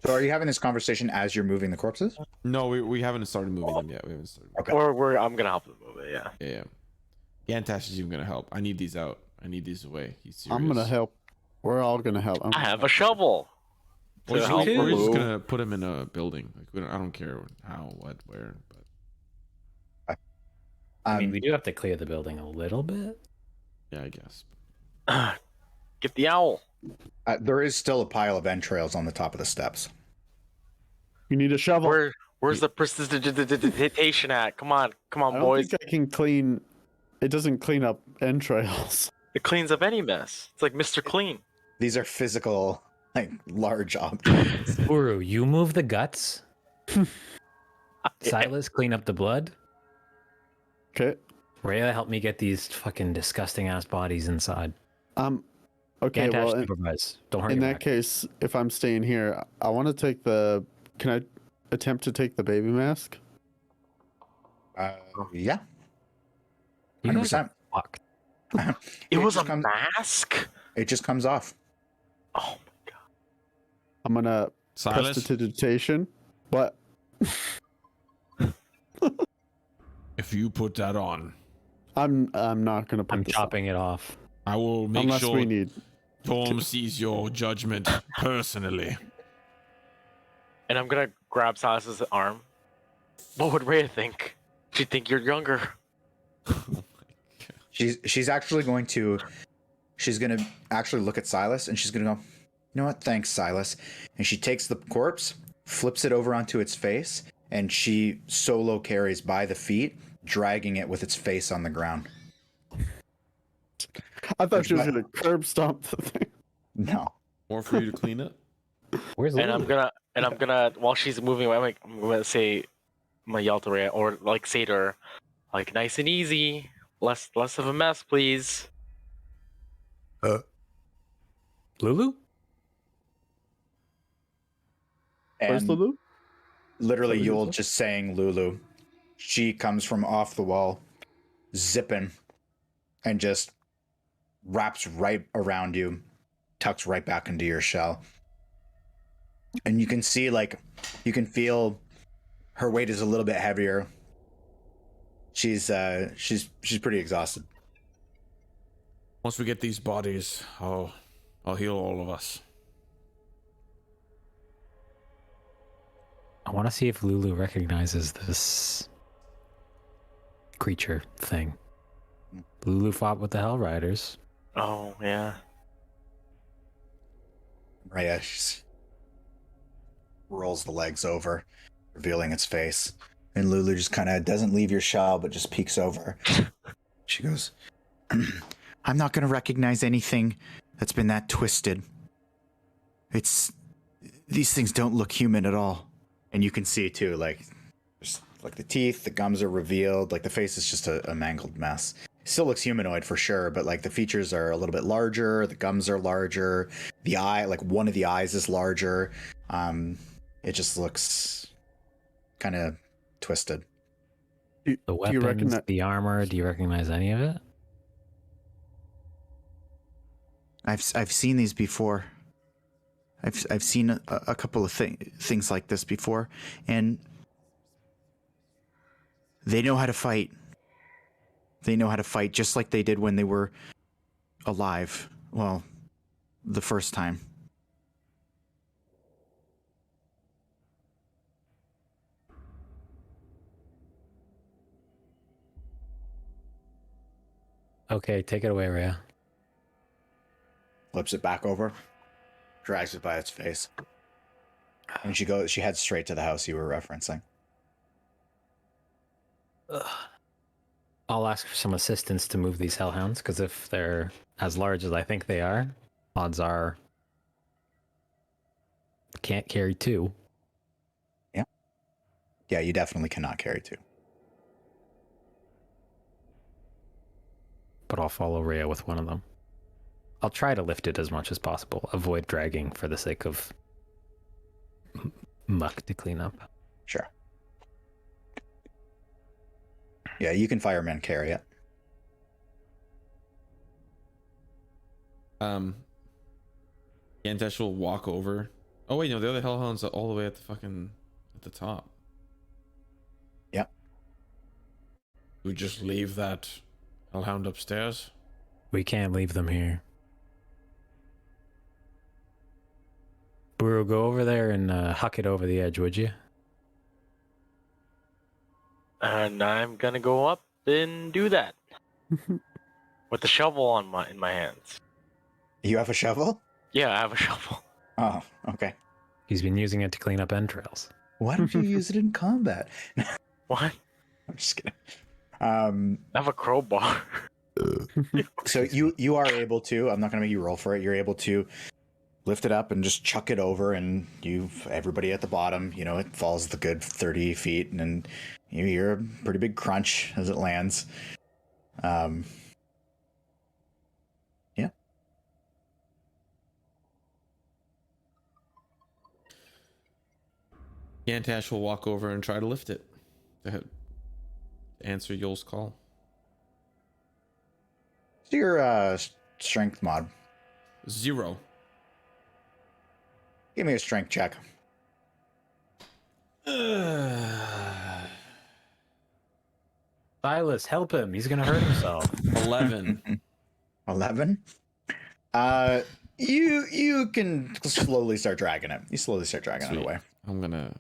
So are you having this conversation as you're moving the corpses? No, we haven't started moving them yet. We haven't started. Okay. I'm gonna help them move it. Yeah. Yeah. Gantash is even gonna help. I need these out. I need these away. He's serious. I'm gonna help. We're all gonna help. I have a shovel. We're To help just remove. gonna put him in a building. Like I don't care how, what, where. But I mean, we do have to clear the building a little bit. yeah, I guess. Get the owl. There is still a pile of entrails on the top of the steps. You need a shovel. Where's the prestidigitation at? Come on, I don't boys. think I can clean. It doesn't clean up entrails. It cleans up any mess. It's like Mr. Clean. These are physical, like, large objects. Buru, you move the guts. Silas, clean up the blood. Okay. Rhea, help me get these fucking disgusting ass bodies inside. Okay. Gantash, Well, supervise. Don't hurt in your that back. case, if I'm staying here, I want to take the. Can I attempt to take the baby mask? Yeah. You guys 100%. are fucked. It was a just comes- mask. It just comes off. Oh my god. I'm gonna Silas, prestidigitation. What? if you put that on, I'm not gonna put I'm this chopping it off. I will on, make unless sure we need. Torm sees your judgment personally. And I'm gonna grab Silas's arm. What would Rhea think? She'd think you're younger. She's actually going to. She's going to actually look at Silas and she's going to go, you know what? Thanks, Silas. And she takes the corpse, flips it over onto its face, and she solo carries by the feet, dragging it with its face on the ground. I thought she was gonna curb stomp the thing. No. More for you to clean up. Where's And Lulu? I'm gonna while she's moving away, I'm gonna say, I'm gonna yell to Rhea, or like say to her, like, nice and easy, less of a mess, please. Lulu? Where's And Lulu? literally, Is that what you Yoll said? just saying Lulu. She comes from off the wall, zipping, and just wraps right around you, tucks right back into your shell. And you can see, like, you can feel her weight is a little bit heavier. She's pretty exhausted. Once we get these bodies, I'll heal all of us. I want to see if Lulu recognizes this creature thing. Lulu fought with the Hell Riders. Oh yeah. Rhea rolls the legs over, revealing its face. And Lulu just kind of doesn't leave your shell, but just peeks over. She goes, I'm not going to recognize anything that's been that twisted. It's these things don't look human at all. And you can see too, like, there's, like the teeth, the gums are revealed, like the face is just a mangled mess. Still looks humanoid for sure, but like the features are a little bit larger, the gums are larger, the eye, like one of the eyes is larger. It just looks kind of twisted. The weapons, do you recognize the armor, do you recognize any of it? I've seen these before. I've seen a couple of things like this before, and they know how to fight. They know how to fight just like they did when they were alive. Well, the first time. Okay, take it away, Rhea. Flips it back over, drags it by its face, and she heads straight to the house you were referencing. I'll ask for some assistance to move these hellhounds, because if they're as large as I think they are, odds are can't carry two. Yeah, you definitely cannot carry two. But I'll follow Rhea with one of them. I'll try to lift it as much as possible. Avoid dragging for the sake of muck to clean up. Sure. Yeah, you can fireman carry it. Gantash will walk over. Oh wait, no, the other hellhound's all the way at the top. Yep. We just leave that hellhound upstairs. We can't leave them here. Buru, go over there and huck it over the edge, would you? And I'm gonna go up and do that with the shovel in my hands. You have a shovel? Yeah, I have a shovel. Oh, okay. He's been using it to clean up entrails. Why don't you use it in combat? What? I'm just kidding. I have a crowbar. So you are able to, I'm not going to make you roll for it, you're able to lift it up and just chuck it over, and everybody at the bottom, it falls the good 30 feet, and then you hear a pretty big crunch as it lands. Yeah. Gantash will walk over and try to lift it to answer Yoll's call. So your strength mod. 0. Give me a strength check. Silas, help him. He's going to hurt himself. 11. 11. You can slowly start dragging it. You slowly start dragging it away. I'm gonna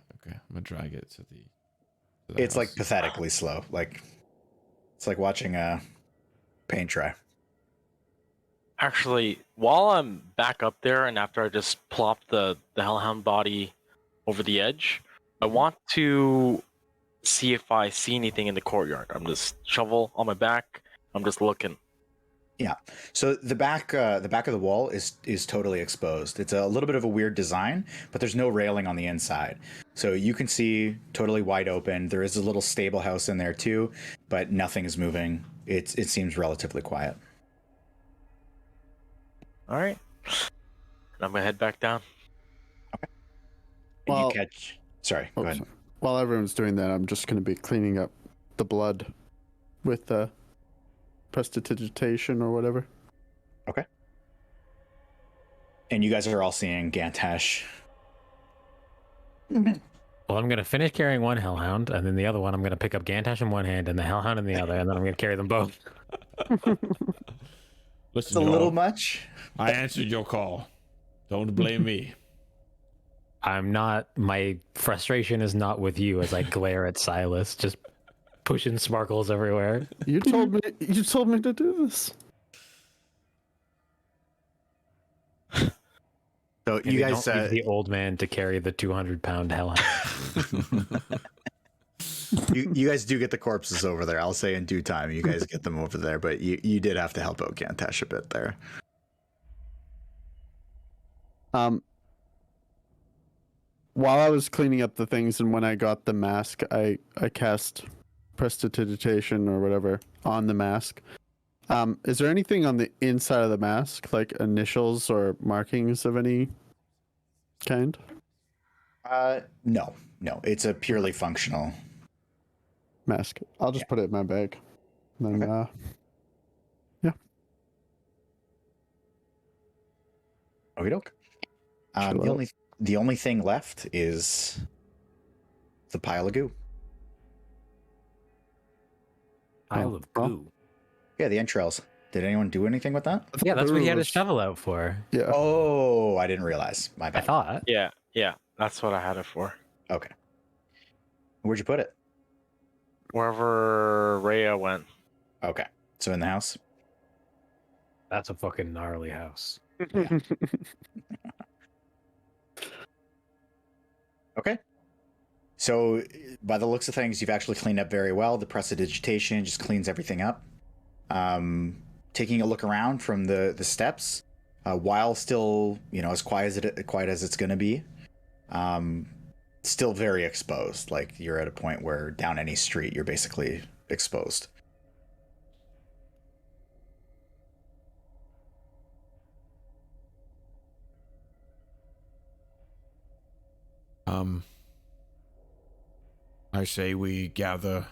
drag it to the It's house. like pathetically slow. Like it's like watching a paint dry. Actually, while I'm back up there and after I just plop the hellhound body over the edge, I want to see if I see anything in the courtyard. I'm just shovel on my back. I'm just looking. Yeah. So the back of the wall is totally exposed. It's a little bit of a weird design, but there's no railing on the inside. So you can see totally wide open. There is a little stable house in there too, but nothing is moving. It seems relatively quiet. All right. And I'm gonna head back down. Okay. And Well- you catch. Sorry. Go ahead. Sorry. While everyone's doing that, I'm just going to be cleaning up the blood with the prestidigitation or whatever. Okay. And you guys are all seeing Gantash. Well, I'm going to finish carrying one hellhound, and then the other one I'm going to pick up Gantash in one hand and the hellhound in the other, and then I'm going to carry them both. It's Listen, a little Yoll, much. I answered your call. Don't blame me. I'm not. My frustration is not with you as I glare at Silas, just pushing sparkles everywhere. You told me to do this. So And you they guys don't leave the old man to carry the 200-pound hellhound. you guys do get the corpses over there. I'll say in due time. You guys get them over there, but you did have to help out Gantash a bit there. while I was cleaning up the things and when I got the mask, I cast prestidigitation or whatever on the mask. Is there anything on the inside of the mask, like initials or markings of any kind? No. It's a purely functional Mask. I'll just put it in my bag. And then, yeah. Okie doke. Chill out. The only thing left is the pile of goo. Pile of well. goo. Yeah, the entrails. Did anyone do anything with that? Yeah, that's what he had Buru his shovel out for. Yeah. Oh, I didn't realize. My I bad. thought. Yeah, that's what I had it for. Okay. Where'd you put it? Wherever Rhea went. Okay. So in the house? That's a fucking gnarly house. Okay. So by the looks of things, you've actually cleaned up very well. The prestidigitation just cleans everything up. Taking a look around from the steps, while still, as quiet as it's going to be, still very exposed. Like you're at a point where down any street, you're basically exposed. I say we gather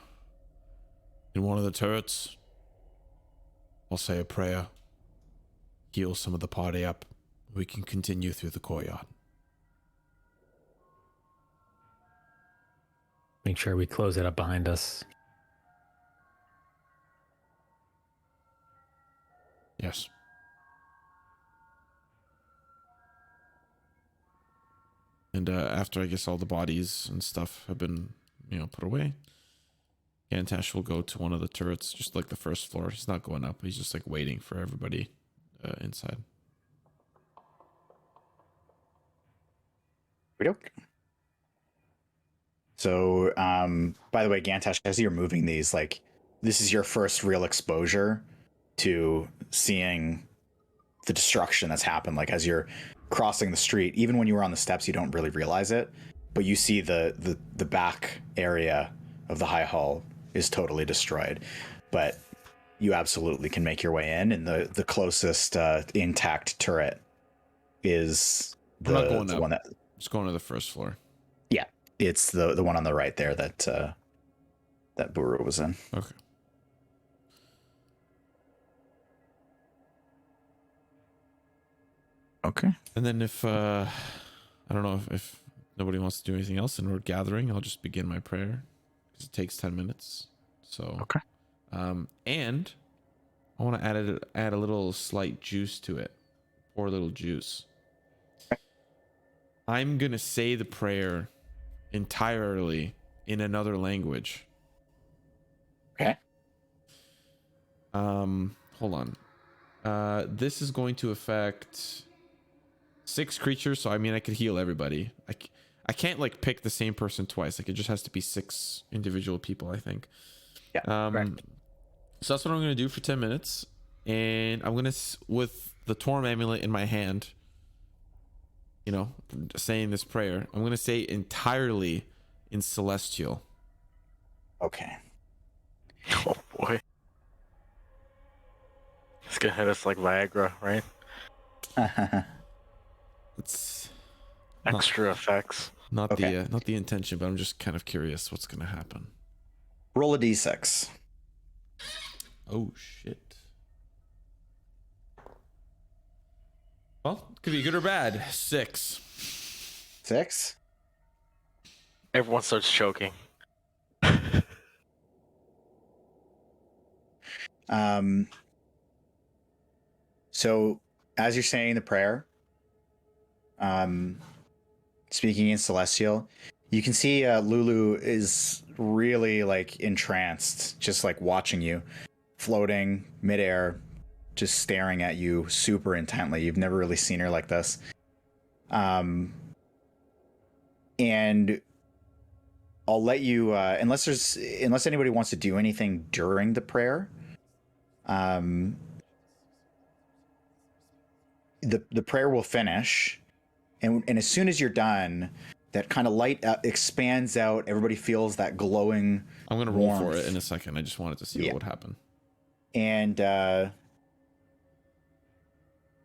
in one of the turrets. I'll say a prayer, heal some of the party up. We can continue through the courtyard. Make sure we close it up behind us. Yes. And after I guess all the bodies and stuff have been, put away, Gantash will go to one of the turrets, just like the first floor. He's not going up. He's just like waiting for everybody inside. So, by the way, Gantash, as you're moving these, like, this is your first real exposure to seeing the destruction that's happened. Like, as you're crossing the street, even when you were on the steps, you don't really realize it, but you see the back area of the high hall is totally destroyed. But you absolutely can make your way in, and the closest intact turret is I'm not going the up. one that... Just going to the first floor. Yeah, it's the one on the right there that Buru was in. Okay. Okay. And then if I don't know if nobody wants to do anything else and we're gathering, I'll just begin my prayer because it takes 10 minutes. So Okay. And I want to add a little slight juice to it, pour a little juice. I'm gonna say the prayer entirely in another language. Okay. Hold on. This is going to affect 6 creatures, so I mean I could heal everybody. I can't like pick the same person twice. Like it just has to be 6 individual people, I think. Yeah. Correct. So that's what I'm gonna do for 10 minutes, and I'm gonna with the Torm amulet in my hand, saying this prayer. I'm gonna say entirely in Celestial. Okay. Oh boy. It's gonna hit us like Viagra, right? It's Extra effects. not Okay. not the intention, but I'm just kind of curious what's gonna happen. Roll a d6. Oh shit. Well, could be good or bad. 6. 6. Everyone starts choking. So as you're saying the prayer, speaking in Celestial, you can see Lulu is really like entranced, just like watching you, floating midair, just staring at you super intently. You've never really seen her like this. And I'll let you, unless anybody wants to do anything during the prayer, the prayer will finish, and as soon as you're done, that kind of light expands out. Everybody feels that glowing. I'm gonna roll for warmth. it in a second. I just wanted to see what would happen. And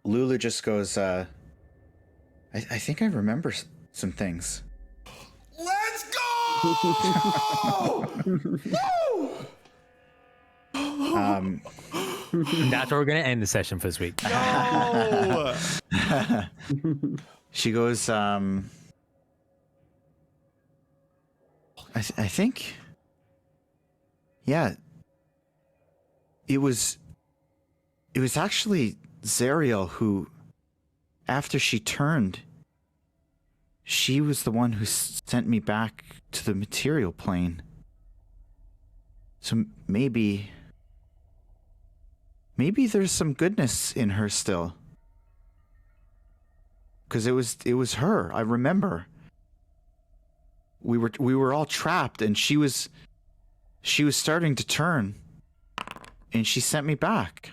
Lulu just goes, I think I remember some things. Let's go! That's where we're gonna end the session for this week. No! She goes, I think, yeah, it was actually Zariel who, after she turned, she was the one who sent me back to the material plane. So maybe there's some goodness in her still. Because it was her. I remember. We were all trapped, and she was starting to turn, and she sent me back.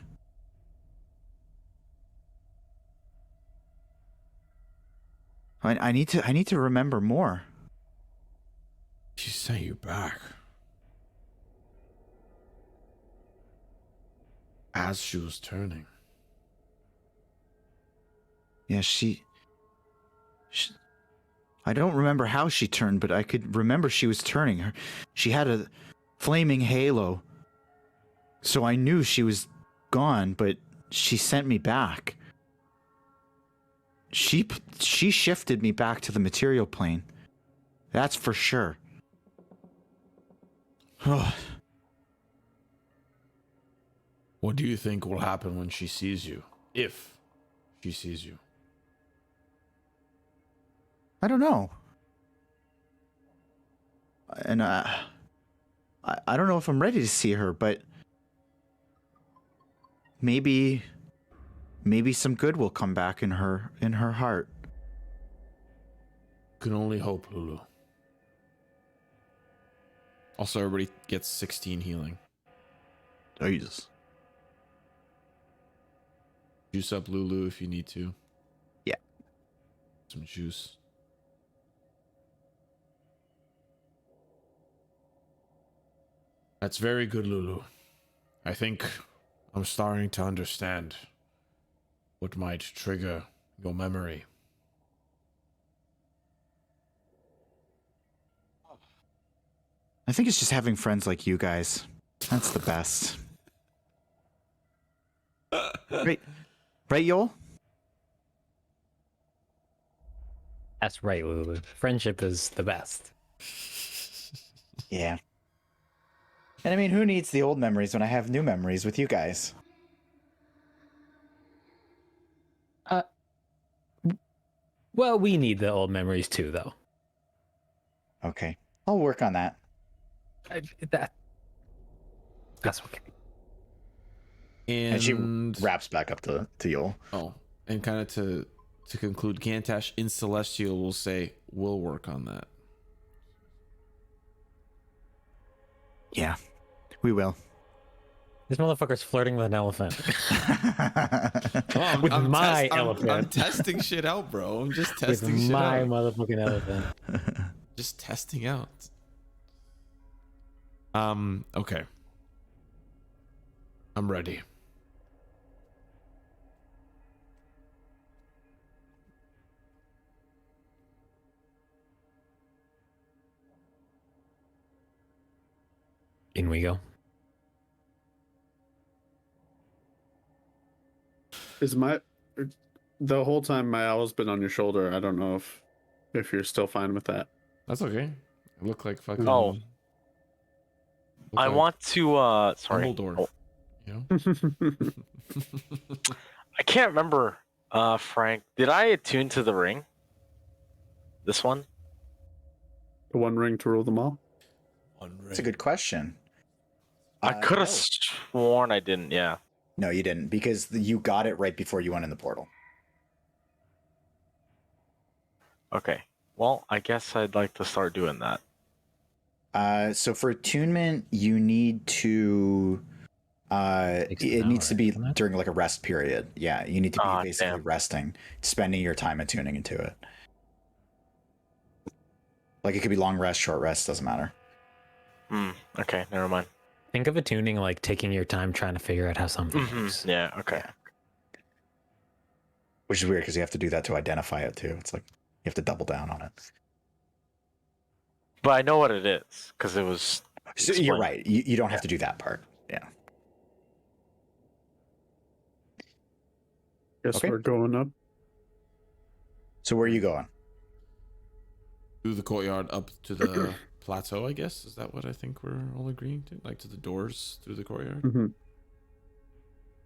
I need to remember more. She sent you back. As she was turning. Yeah, she I don't remember how she turned, but I could remember she was turning. She had a flaming halo, so I knew she was gone, but she sent me back. She shifted me back to the material plane. That's for sure. What do you think will happen when she sees you? If she sees you? I don't know. And I don't know if I'm ready to see her, but maybe some good will come back in her heart. Can only hope, Lulu. Also, everybody gets 16 healing. Jesus. Juice up Lulu if you need to. Yeah. Some juice. That's very good, Lulu. I think I'm starting to understand what might trigger your memory. I think it's just having friends like you guys. That's the best. Right, Yoll? That's right, Lulu. Friendship is the best. Yeah. And I mean, who needs the old memories when I have new memories with you guys? Well, we need the old memories too, though. Okay. I'll work on that. That's okay. And she wraps back up to Yoll. Oh, and kind of to conclude, Gantash in Celestial will say, we'll work on that. Yeah, we will. This motherfucker's flirting with an elephant. Oh, With my elephant. I'm testing shit out, bro. I'm just testing With shit my out. motherfucking elephant. Just testing out. Okay. I'm ready. In we go. Is the whole time my owl's been on your shoulder? I don't know if you're still fine with that. That's okay. I look like fucking. Oh. look I like want to sorry. Dumbledore. Oh, You know? I can't remember, Phrank. Did I attune to the ring? This one? The one ring to rule them all? That's a good question. I could have no. sworn I didn't, yeah. No, you didn't, because you got it right before you went in the portal. Okay. Well, I guess I'd like to start doing that. So for attunement, you need to Takes an it needs hour, to be doesn't it? during like a rest period. Yeah, you need to be Ah, basically damn. resting, spending your time attuning into it. Like it could be long rest, short rest, doesn't matter. Okay, never mind. Think of attuning like taking your time trying to figure out how something works. Yeah, okay. Which is weird because you have to do that to identify it too. It's like you have to double down on it. But I know what it is because it was. So you're right. You don't have to do that part. Yeah. Guess Okay. we're going up. So where are you going? Through the courtyard up to the plateau, I guess. Is that what I think we're all agreeing to? Like to the doors through the courtyard? Mm-hmm.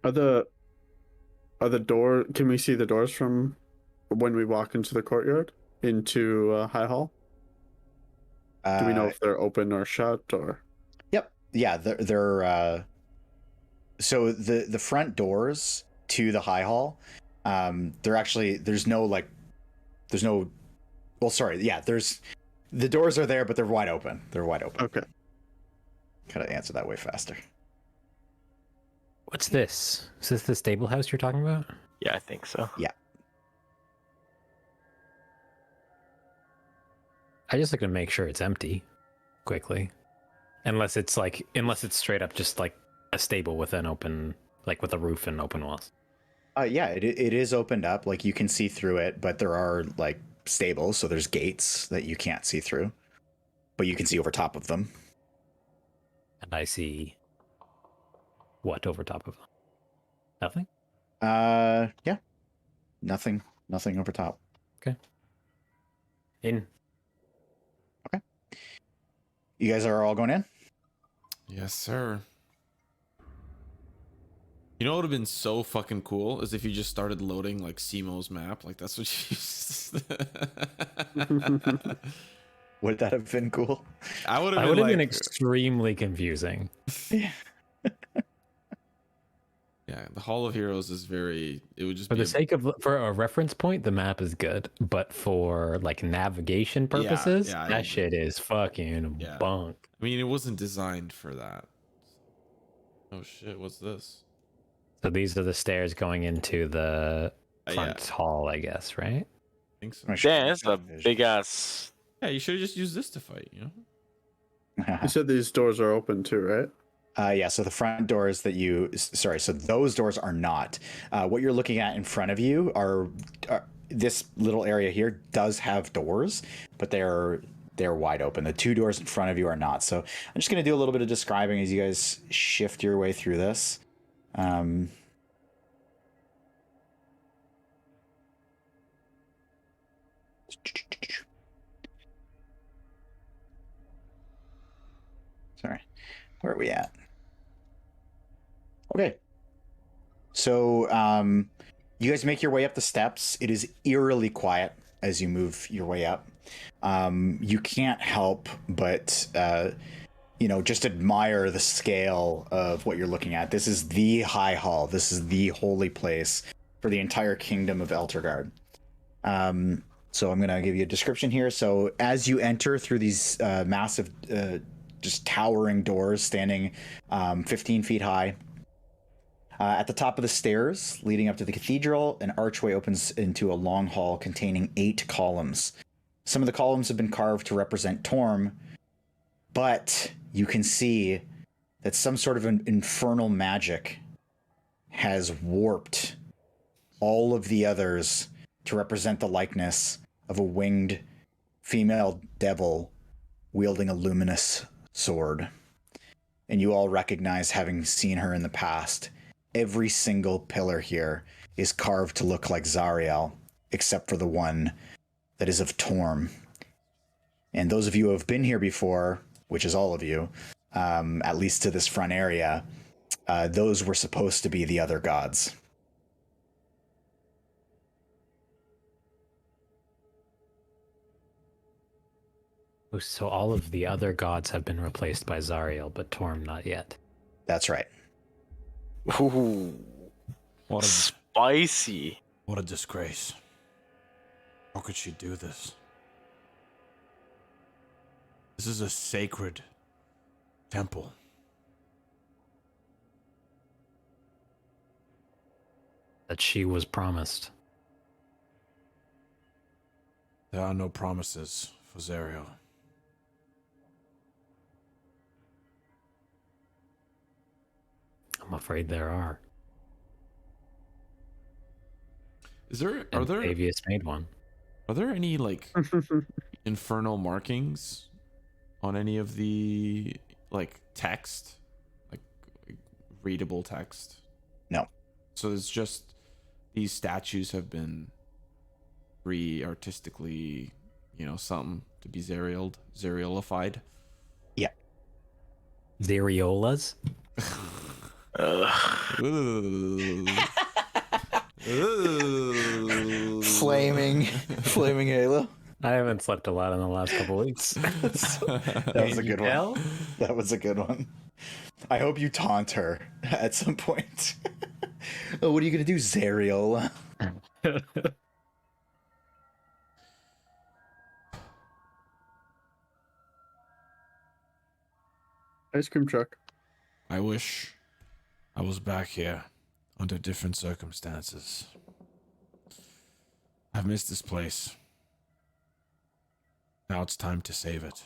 Are the door? Can we see the doors from when we walk into the courtyard into High Hall? Do we know if they're open or shut or? Yep. Yeah. They're so the front doors to the High Hall. They're actually there's no. Well, sorry. Yeah. The doors are there, but they're wide open. They're wide open. Okay. Gotta answer that way faster. What's this? Is this the stable house you're talking about? Yeah, I think so. I just like to make sure it's empty quickly. Unless it's straight up just like a stable with an open, like with a roof and open walls. Yeah, it is opened up. Like you can see through it, but there are like stables, so there's gates that you can't see through, but you can see over top of them. And I see what over top of them? Nothing? Yeah. Nothing over top. In. You guys are all going in? Yes, sir. You know what would have been so fucking cool is if you just started loading like Simo's map. Like that's what you. Would that have been cool? I would That have would have been like, extremely confusing. yeah, the Hall of Heroes is very. It would just For be the sake of for a reference point, the map is good, but for like navigation purposes, yeah, I that agree. shit is fucking Yeah. bunk. I mean, it wasn't designed for that. Oh shit! What's this? So these are the stairs going into the front Yeah. hall, I guess, right? I think so. Damn, it's a big ass. Yeah, you should have just used this to fight. You know. You said these doors are open too, right? Yeah, so the front doors so those doors are not. What you're looking at in front of you are this little area here does have doors, but they're wide open. The two doors in front of you are not. So I'm just going to do a little bit of describing as you guys shift your way through this. Sorry, where are we at? Okay. So you guys make your way up the steps. It is eerily quiet as you move your way up. You can't help but just admire the scale of what you're looking at. This is the High Hall. This is the holy place for the entire kingdom of Eltergard. So I'm going to give you a description here. So as you enter through these massive, just towering doors standing 15 feet high, at the top of the stairs leading up to the cathedral, an archway opens into a long hall containing 8 columns. Some of the columns have been carved to represent Torm, but you can see that some sort of an infernal magic has warped all of the others to represent the likeness of a winged female devil wielding a luminous sword. And you all recognize having seen her in the past. Every single pillar here is carved to look like Zariel, except for the one that is of Torm. And those of you who have been here before, which is all of you, at least to this front area, those were supposed to be the other gods. So all of the other gods have been replaced by Zariel, but Torm not yet. That's right. Ooh, What a spicy. what a disgrace! How could she do this? This is a sacred temple. That she was promised. There are no promises for Zariel. I'm afraid there are. Are there Avius made one. Are there any like infernal markings on any of the like text, like readable text? No. So it's just these statues have been artistically, something to be Zarielified. Yeah. Zariolas? Flaming halo. I haven't slept a lot in the last couple weeks. That was a good one. That was a good one. I hope you taunt her at some point. Oh, what are you gonna do, Zariel? Ice cream truck. I wish I was back here under different circumstances. I've missed this place. Now it's time to save it.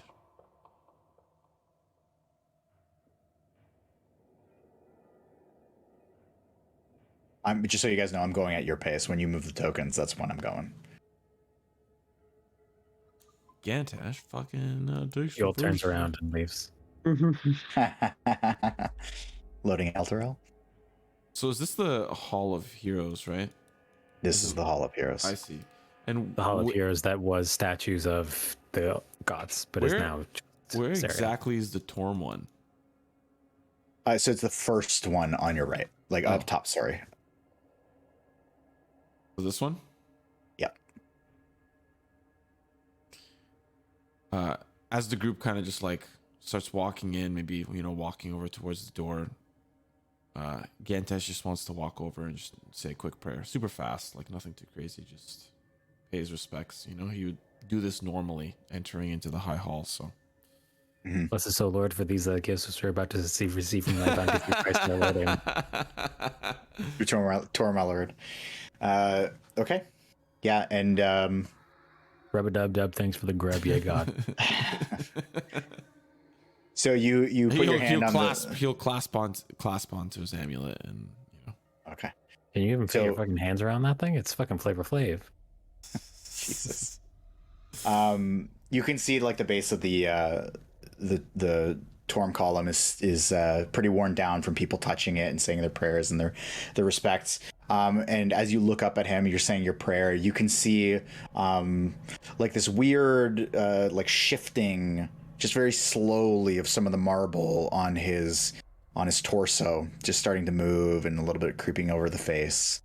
Just so you guys know, I'm going at your pace. When you move the tokens, that's when I'm going. Gantash fucking takes Yoll turns around and leaves. Loading Elturel. So is this the Hall of Heroes, right? This is the Hall of Heroes. I see. And The Hall of Heroes that was statues of the gods, but is now where Zariel. exactly is the Torm one? So it's the first one on your right, like up top. Sorry. So this one? Yep. As the group kind of just like starts walking in, maybe walking over towards the door, Gantash just wants to walk over and just say a quick prayer, super fast, like nothing too crazy, just pay his respects. He would do this normally entering into the high hall. So Bless us, O Lord, for these gifts which we're about to receive from thy bounty through Christ our Lord. Amen. Tor my lord. Okay. Yeah, and Rub-a-dub-dub, thanks for the grub, yeah, God. so you put your hand on he'll clasp onto his amulet, and Okay. Can you even fit your So- fucking hands around that thing? It's fucking Flavor Flav. Jesus. You can see like the base of the Torm column is pretty worn down from people touching it and saying their prayers and their respects. And as you look up at him, you're saying your prayer. You can see like this weird like shifting, just very slowly, of some of the marble on his torso, just starting to move and a little bit creeping over the face,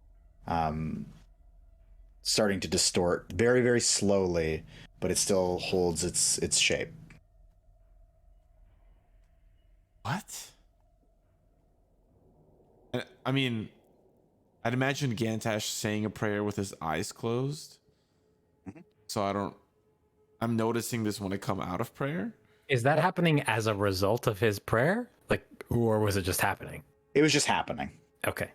starting to distort very, very slowly, but it still holds its shape. what? I mean, I'd imagine Gantash saying a prayer with his eyes closed. Mm-hmm. So I'm noticing this when I come out of prayer. Is that happening as a result of his prayer? Like, or was it just happening? It was just happening. Okay.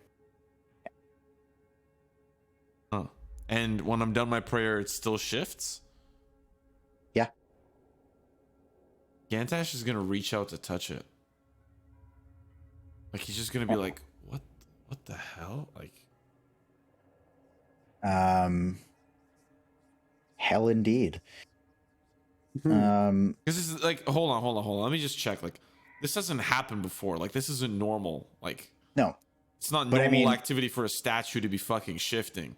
Huh. And when I'm done my prayer, it still shifts? Yeah. Gantash is gonna reach out to touch it. Like he's just gonna be like, what the hell? Like Hell indeed. because this is like hold on. Let me just check. Like this hasn't happened before. Like this isn't normal. Like No, it's not But I normal mean- activity for a statue to be fucking shifting.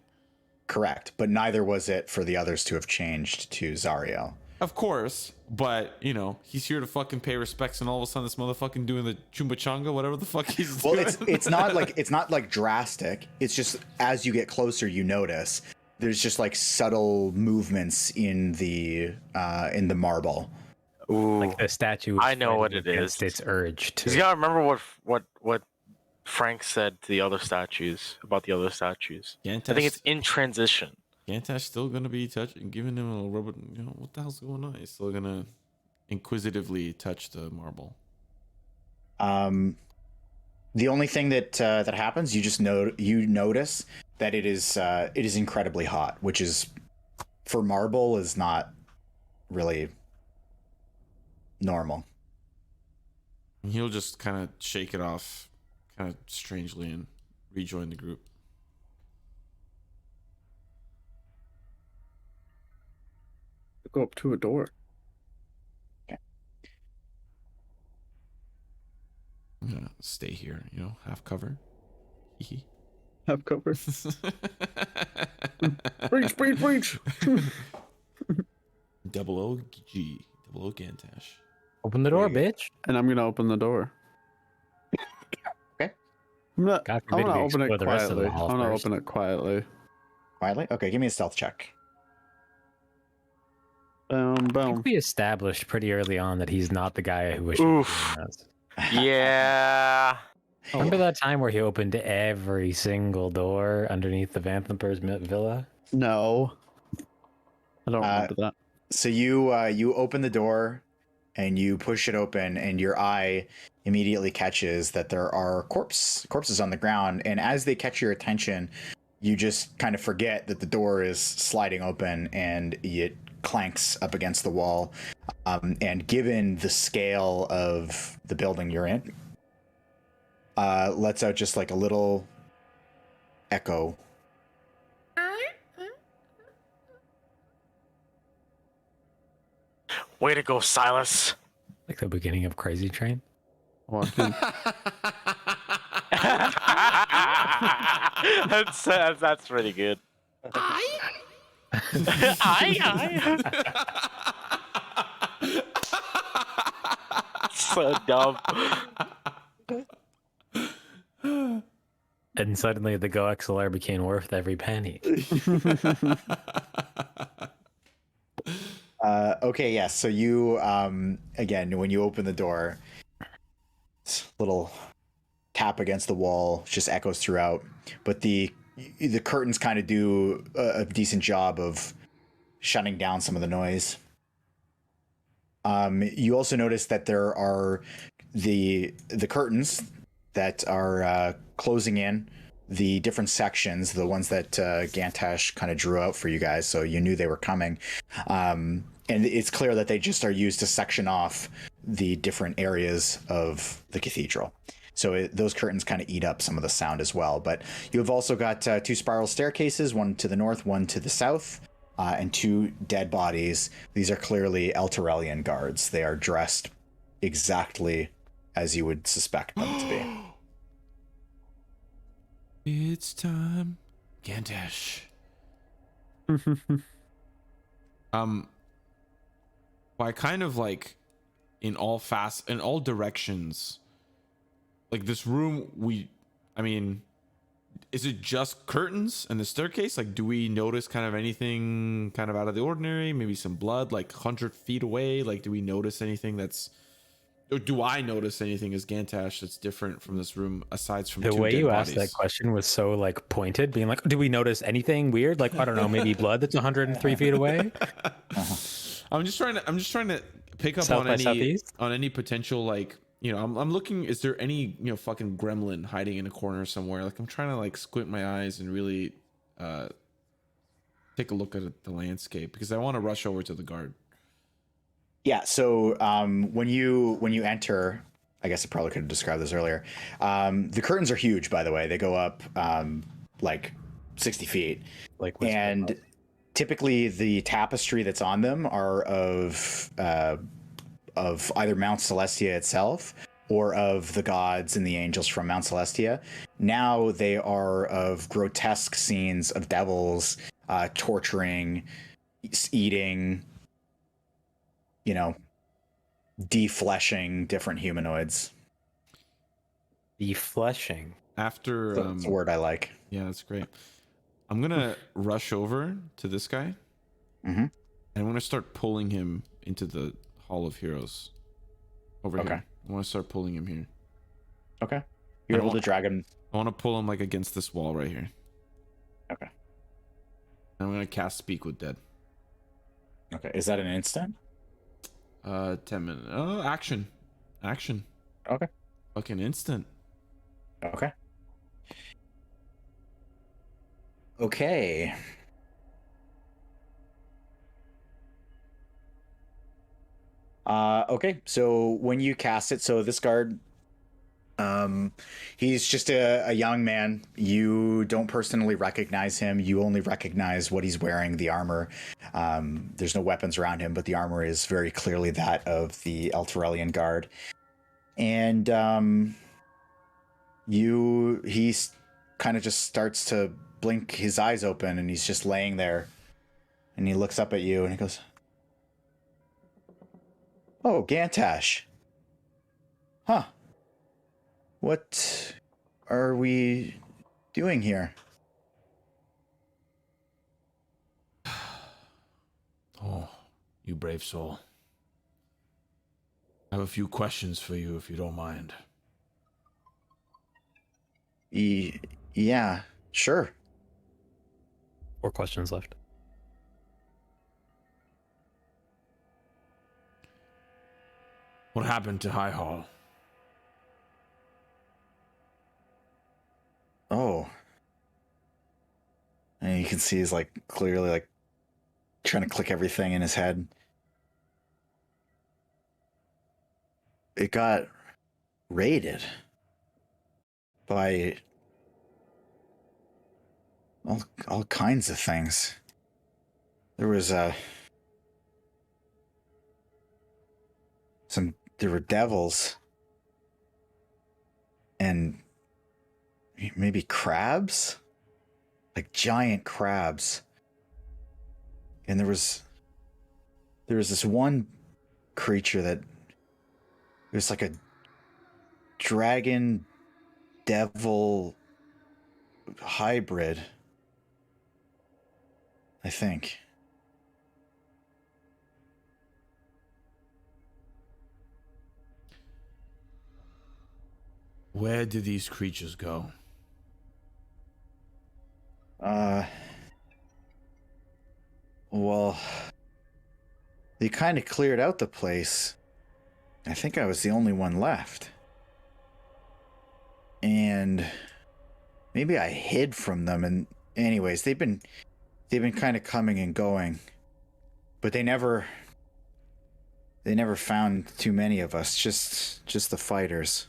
correct. But neither was it for the others to have changed to Zariel. Of course, but he's here to fucking pay respects, and all of a sudden this motherfucking doing the chumbachanga, whatever the fuck he's Well, doing. it's not like drastic. It's just as you get closer, you notice there's just like subtle movements in the marble. Ooh. Like the statue. I know what fighting it against is. Its urge to. You gotta remember what Phrank said to the other statues about the other statues. I think it's in transition. Gantash still gonna be touching, giving him a rubber. What the hell's going on? He's still gonna inquisitively touch the marble. The only thing that happens, you notice that it is incredibly hot, which is for marble is not really normal. And he'll just kind of shake it off, kind of strangely and rejoin the group. Go up to a door. I'm gonna stay here, half cover. Hee Have cover. Breach, breach, breach. Double OG, double O Gantash. Open the door, There you bitch. And I'm gonna open the door. Okay. God I'm forbid gonna we open explore it the rest of the quietly. hall I'm gonna first. open it quietly. Quietly? Okay, give me a stealth check. Boom, I boom. think we established pretty early on that he's not the guy who was Oof. shooting us. Yeah. Remember that time where he opened every single door underneath the Vanthamper's villa? No. I don't remember that. So you open the door and you push it open, and your eye immediately catches that there are corpses on the ground. And as they catch your attention, you just kind of forget that the door is sliding open and it clanks up against the wall. And given the scale of the building you're in, lets out just like a little echo. Way to go, Silas. Like the beginning of Crazy Train? Walk in. That's pretty good. So dumb. And suddenly the Go XLR became worth every penny. Okay, yes. So you, again, when you open the door, little tap against the wall just echoes throughout, but the curtains kind of do a decent job of shutting down some of the noise. You also notice that there are the curtains that are closing in the different sections, the ones that Gantash kind of drew out for you guys, so you knew they were coming. And it's clear that they just are used to section off the different areas of the cathedral. So those curtains kind of eat up some of the sound as well. But you have also got two spiral staircases, one to the north, one to the south, and two dead bodies. These are clearly Elturellian guards. They are dressed exactly as you would suspect them to be. It's time, Gantash. I kind of like in all directions, like this room. Is it just curtains and the staircase? Like, do we notice kind of anything kind of out of the ordinary? Maybe some blood, like 100 feet away. Like, do we notice anything or do I notice anything as Gantash that's different from this room aside from The two way dead you bodies? asked that question was so like pointed, being like, do we notice anything weird? Like, I don't know, maybe blood that's 103 feet away? I'm just trying to pick up South by southeast? on any potential, like, I'm looking, is there any, fucking gremlin hiding in a corner somewhere? Like, I'm trying to like squint my eyes and really take a look at the landscape because I want to rush over to the guard. Yeah, so when you enter, I guess I probably could have described this earlier. The curtains are huge, by the way. They go up like 60 feet. And typically the tapestry that's on them are of either Mount Celestia itself or of the gods and the angels from Mount Celestia. Now they are of grotesque scenes of devils torturing, eating, defleshing different humanoids. Defleshing. After That's a word I like. Yeah, that's great. I'm gonna rush over to this guy, Mm-hmm. and I'm gonna start pulling him into the Hall of Heroes. Over here. I want to start pulling him here. Okay. You're able to drag him. I want to pull him like against this wall right here. Okay. And I'm gonna cast Speak with Dead. Okay. Is that an instant? 10 minutes. Oh, action. Okay. Fucking instant. Okay. Okay. Okay, so when you cast it, so this guard He's just a young man. You don't personally recognize him. You only recognize what he's wearing, the armor. There's no weapons around him, but the armor is very clearly that of the Elturellian guard. And he kind of just starts to blink his eyes open, and he's just laying there. And he looks up at you and he goes, "Oh, Gantash. Huh. What are we doing here?" Oh, you brave soul. I have a few questions for you, if you don't mind. Yeah, sure. 4 questions left. What happened to High Hall? Oh. And you can see he's like clearly like trying to click everything in his head. It got raided by all kinds of things. There was there were devils and maybe crabs, like giant crabs. And there was this one creature that it was like a dragon devil hybrid, I think. Where did these creatures go? Well, they kind of cleared out the place. I think I was the only one left. And maybe I hid from them, and anyways, they've been kind of coming and going. But they never found too many of us, just the fighters.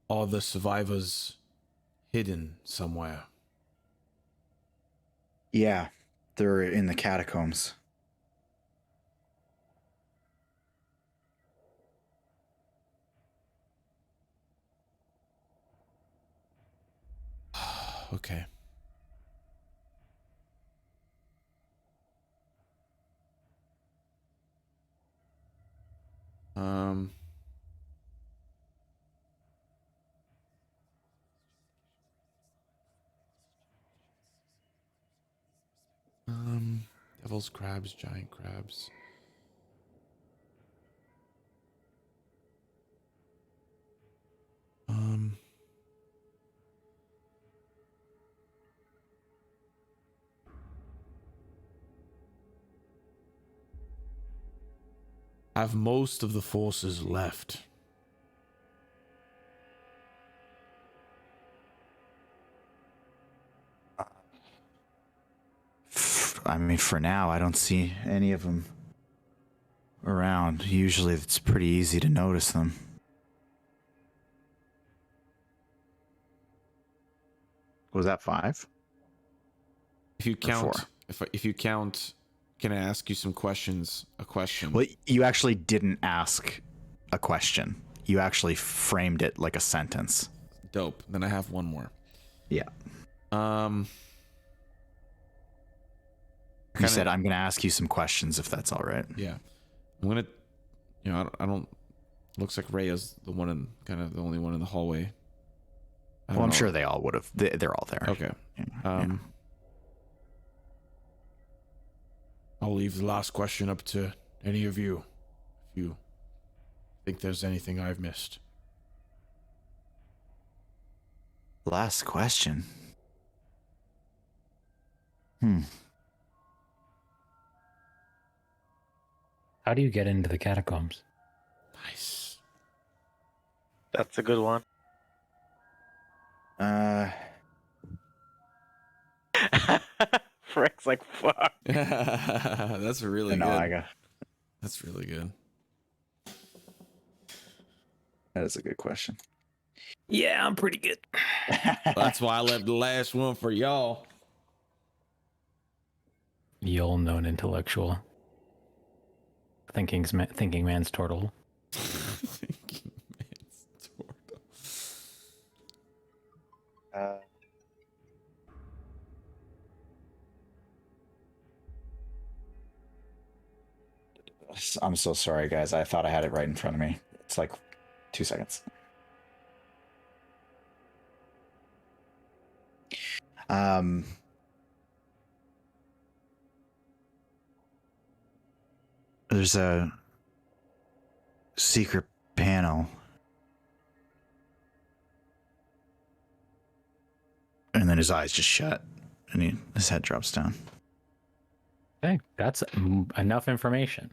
Are the survivors hidden somewhere? Yeah, they're in the catacombs. Okay. Devil's crabs, giant crabs. Have most of the forces left? I mean, for now, I don't see any of them around. Usually, it's pretty easy to notice them. Was that 5? If you Or count, 4? if you count, can I ask you some questions? A question. Well, you actually didn't ask a question. You actually framed it like a sentence. Dope. Then I have one more. Yeah. You Kinda, said, I'm going to ask you some questions if that's all right. Yeah. I'm gonna, I don't. Looks like Rhea's the one in, kind of the only one in the hallway. Well, I'm sure they all would have. They're all there. Okay. Yeah. I'll leave the last question up to any of you, if you think there's anything I've missed. Last question. How do you get into the catacombs? Nice. That's a good one. Frank's like, fuck. That's really No, good. I got. That's really good. That is a good question. Yeah, I'm pretty good. That's why I left the last one for y'all. Yoll, known intellectual. Thinking man's Tortle. Thinking man's Tortle. I'm so sorry, guys. I thought I had it right in front of me. It's like 2 seconds. There's a secret panel. And then his eyes just shut and his head drops down. Okay, that's enough information.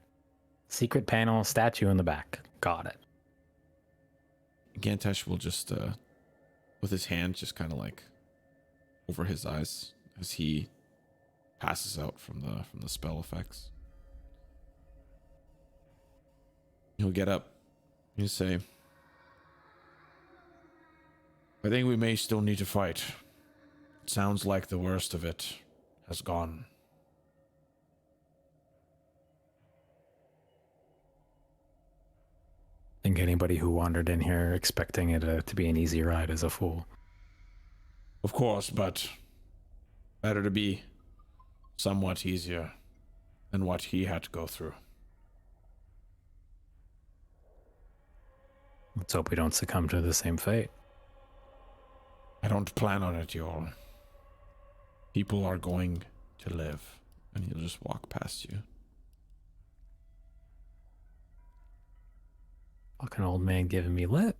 Secret panel, statue in the back. Got it. Gantash will just, with his hand, just kind of like over his eyes as he passes out from the spell effects. He'll get up. He'll say, I think we may still need to fight. It sounds like the worst of it has gone. I think anybody who wandered in here expecting it to be an easy ride is a fool. Of course, but better to be somewhat easier than what he had to go through. Let's hope we don't succumb to the same fate. I don't plan on it, Yoll. People are going to live, and he'll just walk past you. Fucking old man giving me lip.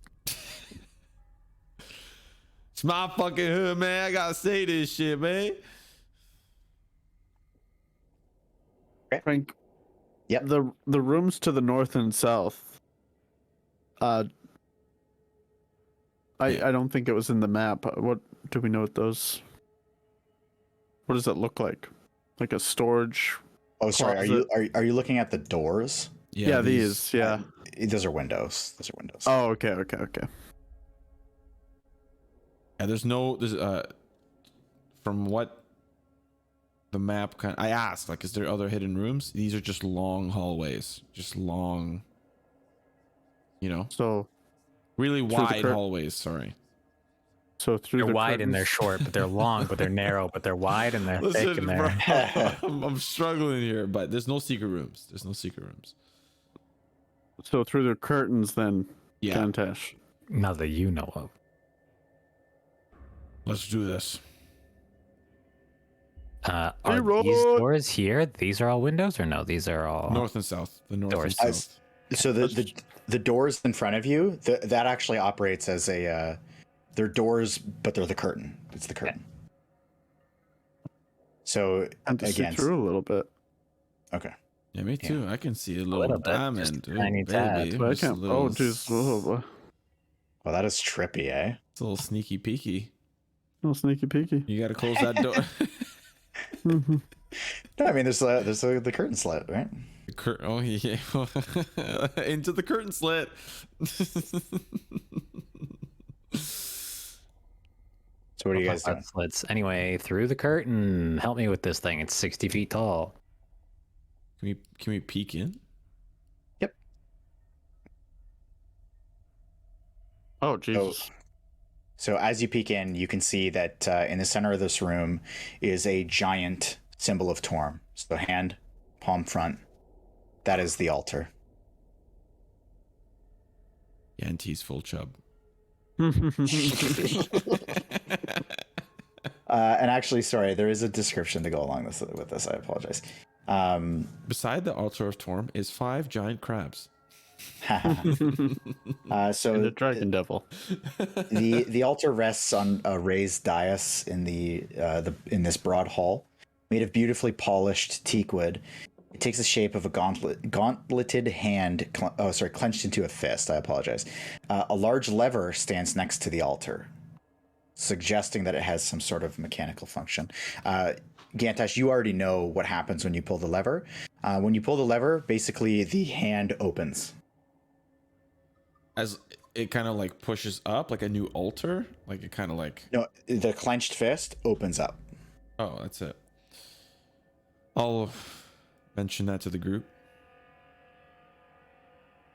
It's my fucking hood, man. I gotta say this shit, man. Frank. Yep. The rooms to the north and south. I don't think it was in the map. What do we know what those? What does it look like? Like a storage? Oh, sorry. closet? Are you looking at the doors? Yeah, these. Yeah. Those are windows. Oh, okay. Yeah, there's from what the map kind I asked, like, is there other hidden rooms? These are just long hallways, just long, So really through the wide hallways. Sorry. So through They're the wide and they're curtains- short, but they're long, but they're narrow, but they're wide and they're thick and Listen, they're... bro, I'm struggling here, but there's no secret rooms. So through the curtains, then. Yeah. Gantash. Not that you know of. Let's do this. Are Reroll. these doors here? These are all windows, or no? These are all North and south. The north Doors. and south. So the doors in front of you, that actually operates as a they're doors, but they're the curtain. It's the curtain. So And to see again, through a little bit. okay. Yeah, me too. I can see a little, little bit, diamond. just a tiny tad. Baby. But I Just a can't. little Oh, jeez. Oh, Well, that is trippy, eh? It's a little sneaky peeky. little sneaky peeky. You gotta close that door. Mhm. No, I mean there's the curtain slit, right? Oh yeah, into the curtain slit. So what are you guys doing? slits. Anyway, through the curtain. Help me with this thing. It's 60 feet tall. Can we peek in? Oh, Jesus. So as you peek in, you can see that in the center of this room is a giant symbol of Torm. So hand, palm front. That is the altar. Yanti's full chub. And actually, sorry, there is a description to go along with this. I apologize. Beside the altar of Torm is 5 giant crabs. So And the dragon devil. the altar rests on a raised dais in in this broad hall, made of beautifully polished teak wood. It takes the shape of a gauntleted hand, clenched into a fist. I apologize. A large lever stands next to the altar. suggesting that it has some sort of mechanical function. Gantash, you already know what happens when you pull the lever. When you pull the lever, basically the hand opens. As it kind of like pushes up like a new altar, like it kind of like. No, the clenched fist opens up. Oh, that's it. I'll mention that to the group.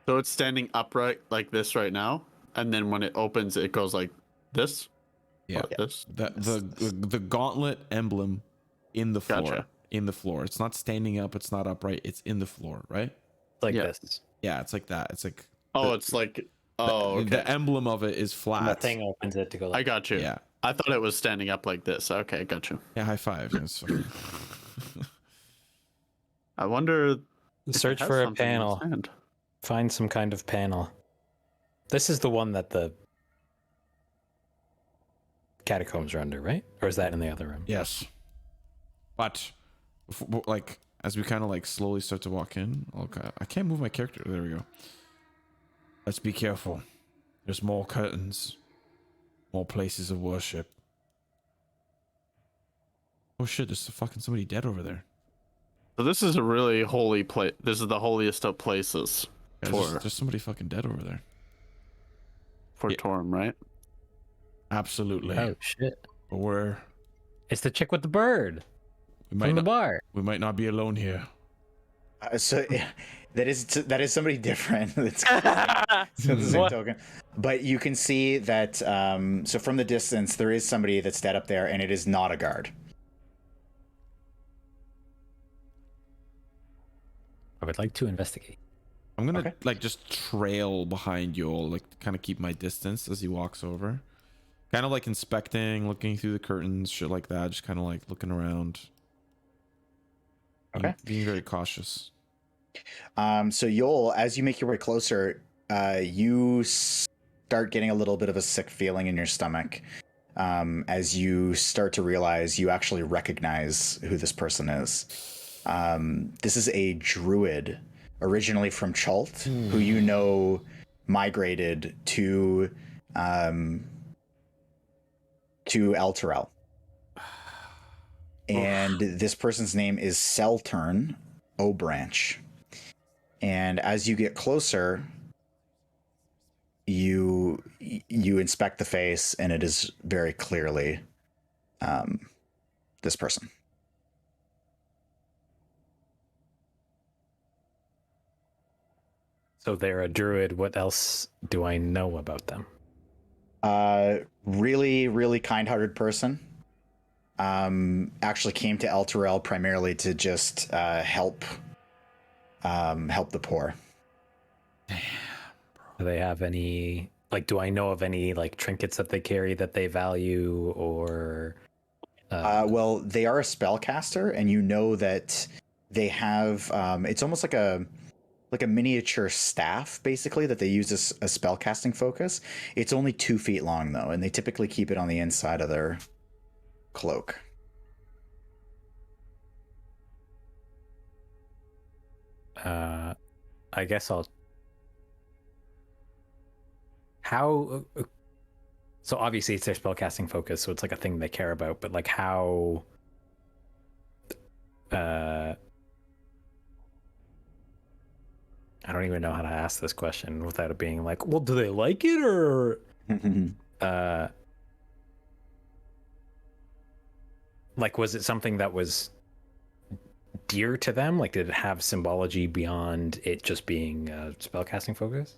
So it's standing upright like this right now, and then when it opens, it goes like this. Yeah. Or this. The gauntlet emblem in the floor. Gotcha. In the floor. It's not standing up. It's not upright. It's in the floor, right? Like Yeah. this. Yeah, it's like that. It's like. Oh, it's like. Oh, okay. The emblem of it is flat. And the thing opens it to go like I got you. Yeah. I thought it was standing up like this. Okay, got you. Yeah, high five. It's fucking- I wonder. if it Search has for a something in its panel. hand. Find some kind of panel. This is the one that the catacombs are under, right? Or is that in the other room? Yes. But, like, as we kind of like slowly start to walk in, okay, I can't move my character. There we go. Let's be careful. There's more curtains, more places of worship. Oh shit! There's fucking somebody dead over there. So this is a really holy place. This is the holiest of places Yeah, there's somebody fucking dead over there. for Yeah. Torm, right? Absolutely. Oh shit! But we're It's the chick with the bird we might from the not, bar. we might not be alone here. So that is somebody different. That's the same What? token. But you can see that. So from the distance, there is somebody that's dead up there, and it is not a guard. I would like to investigate. I'm gonna Okay. like just trail behind Yoll, like kind of keep my distance as he walks over. Kind of like inspecting, looking through the curtains, shit like that. Just kind of like looking around. Okay. Being very cautious. So Yoll, as you make your way closer, you start getting a little bit of a sick feeling in your stomach. As you start to realize you actually recognize who this person is. This is a druid, originally from Chult, who you know migrated to Elturel. And this person's name is Seltern O'Branch. And as you get closer, you inspect the face, and it is very clearly this person. So they're a druid. What else do I know about them? Really, really kind-hearted person. Actually came to Elturel primarily to just help the poor. Do they have any, like, do I know of any, like, trinkets that they carry that they value, or... Well, they are a spellcaster, and you know that they have, it's almost like a miniature staff, basically, that they use as a spellcasting focus. It's only 2 feet long, though, and they typically keep it on the inside of their cloak. I guess I'll... How... So obviously it's their spellcasting focus, so it's like a thing they care about, but like how... I don't even know how to ask this question without it being like, well, do they like it, or... Like, was it something that was dear to them? Like, did it have symbology beyond it just being a spellcasting focus?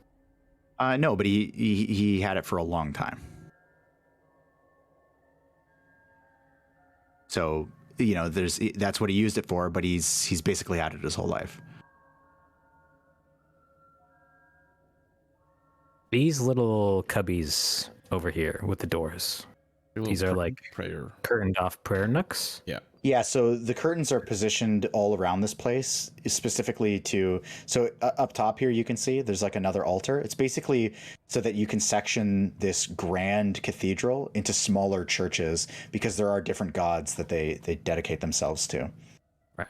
No, but he had it for a long time. So, you know, that's what he used it for, but he's basically had it his whole life. These little cubbies over here with the doors, these are like prayer. curtained off prayer nooks. Yeah, so the curtains are positioned all around this place, specifically up top here you can see there's like another altar. It's basically so that you can section this grand cathedral into smaller churches, because there are different gods that they dedicate themselves to. Right.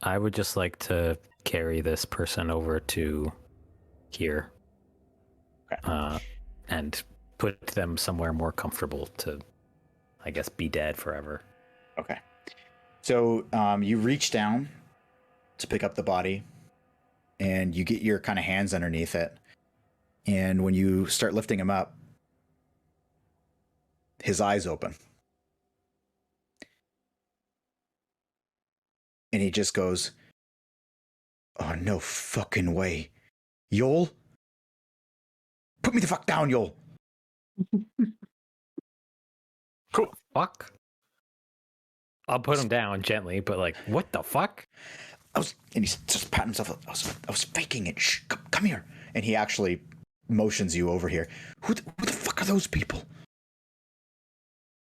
I would just like to carry this person over to here. Okay. And put them somewhere more comfortable to, I guess, be dead forever. Okay. So you reach down to pick up the body, and you get your kind of hands underneath it. And when you start lifting him up, his eyes open. And he just goes, "Oh, no fucking way. Yoll? Put me the fuck down, Yoll." Cool. Fuck. I'll put him down gently, but like, what the fuck? And he's just patting himself. I was faking it. Shh, come here. And he actually motions you over here. Who the fuck are those people?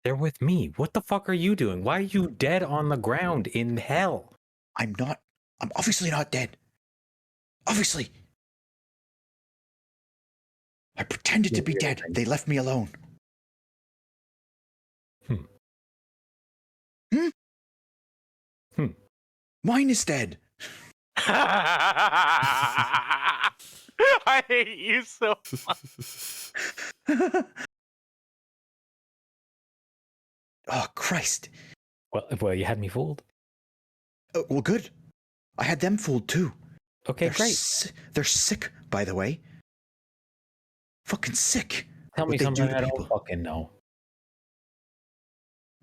They're with me. What the fuck are you doing? Why are you dead on the ground in hell? I'm obviously not dead. Obviously. I pretended to be dead. They left me alone. Mine is dead. I hate you so much. Oh, Christ. Well, you had me fooled. Well, good. I had them fooled too. Okay, They're great. They're sick, by the way. Fucking sick. Tell me what they something do to I don't people. fucking know.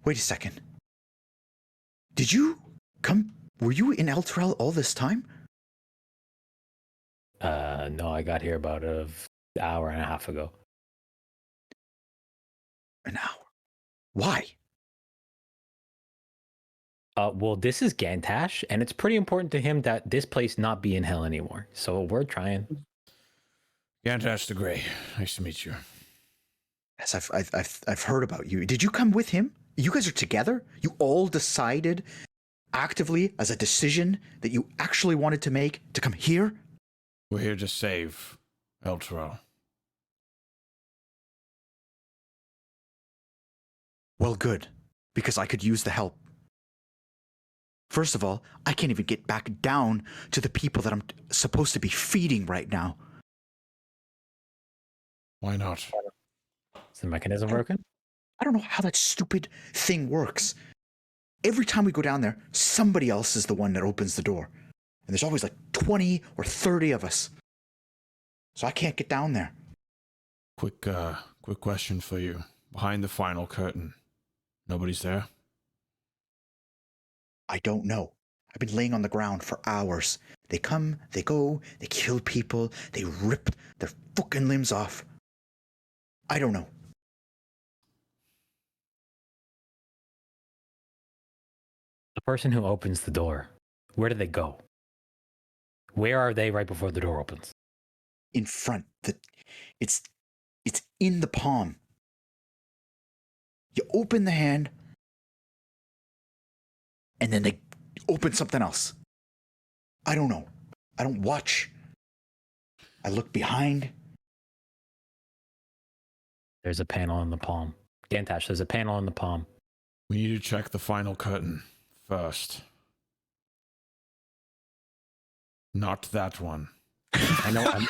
Wait a second. Were you in Elturel all this time? No, I got here about an hour and a half ago. An hour. Why? Well, this is Gantash, and it's pretty important to him that this place not be in hell anymore. So we're trying. Gantash the Grey, nice to meet you. Yes, I've heard about you. Did you come with him? You guys are together? You all decided actively as a decision that you actually wanted to make to come here? We're here to save Elturel. Well, good, because I could use the help. First of all, I can't even get back down to the people that I'm supposed to be feeding right now. Why not? Is the mechanism broken? I don't know how that stupid thing works. Every time we go down there, somebody else is the one that opens the door. And there's always like 20 or 30 of us. So I can't get down there. Quick question for you. Behind the final curtain, nobody's there? I don't know. I've been laying on the ground for hours. They come, they go, they kill people, they rip their fucking limbs off. I don't know. The person who opens the door, where do they go? Where are they right before the door opens? In front. It's in the palm. You open the hand, and then they open something else. I don't know. I don't watch. I look behind. There's a panel in the palm. Gantash, there's a panel in the palm. We need to check the final curtain first. Not that one. I know I'm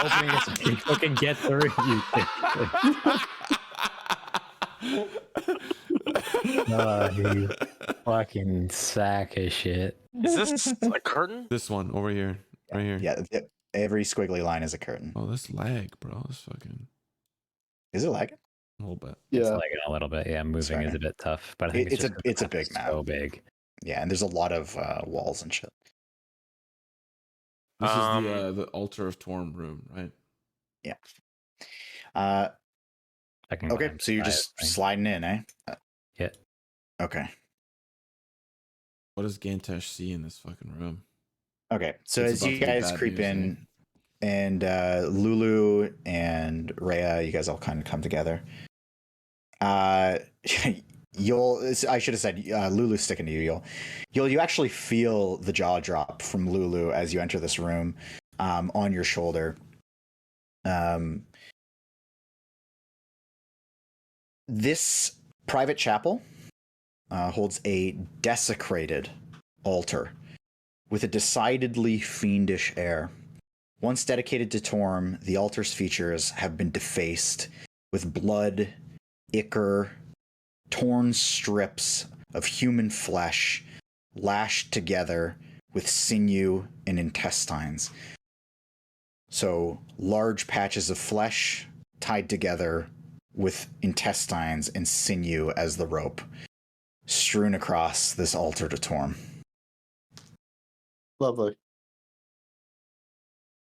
opening it so you fucking get through, you fucking sack of shit. Is this a curtain? This one over here. Right here. Yeah, every squiggly line is a curtain. Oh, this lag, bro. This fucking... Is it lagging? A little bit. It's lagging a little bit. Yeah, moving Sorry. is a bit tough, but I think it's a big map. So big. Yeah, and there's a lot of walls and shit. This is the Altar of Torm room, right? Yeah. Okay, So you're just sliding in, eh? Yeah. Okay. What does Gantash see in this fucking room? Okay. So It's as about you to be guys bad creep news, in, and Lulu and Rhea, you guys all kind of come together. Yoll, I should have said Lulu's sticking to you, Yoll. Yoll, you actually feel the jaw drop from Lulu as you enter this room on your shoulder. This private chapel holds a desecrated altar with a decidedly fiendish air. Once dedicated to Torm, the altar's features have been defaced with blood, ichor, torn strips of human flesh lashed together with sinew and intestines. So large patches of flesh tied together with intestines and sinew as the rope, strewn across this altar to Torm. Lovely. Is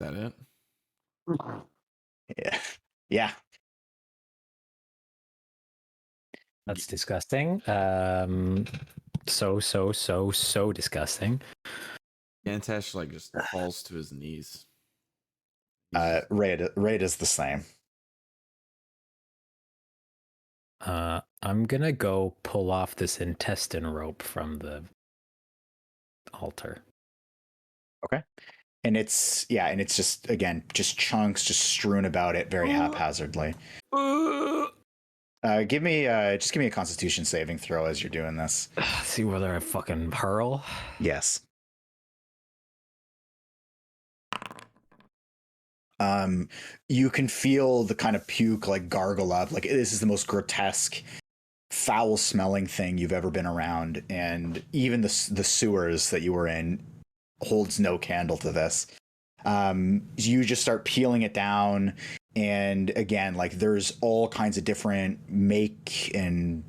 that it? Yeah. Yeah. That's disgusting. So disgusting. Gantash like just falls to his knees. Ray does the same. I'm gonna go pull off this intestine rope from the altar. Okay. And it's just, again, just chunks just strewn about it very haphazardly. Give me a Constitution saving throw as you're doing this. See whether I fucking hurl. Yes. You can feel the kind of puke like gargle up. Like, this is the most grotesque, foul smelling thing you've ever been around, and even the sewers that you were in holds no candle to this. You just start peeling it down, and again, like, there's all kinds of different make and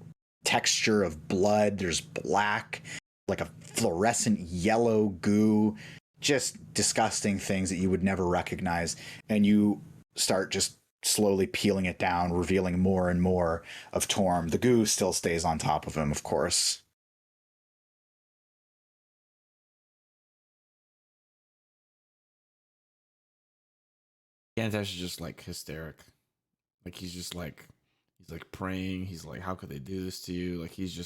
texture of blood. There's black, like a fluorescent yellow goo, just disgusting things that you would never recognize. And you start just slowly peeling it down, revealing more and more of Torm. The goo still stays on top of him, of course. Gantash is just like hysteric. Like he's like praying. He's like, how could they do this to you? Like he's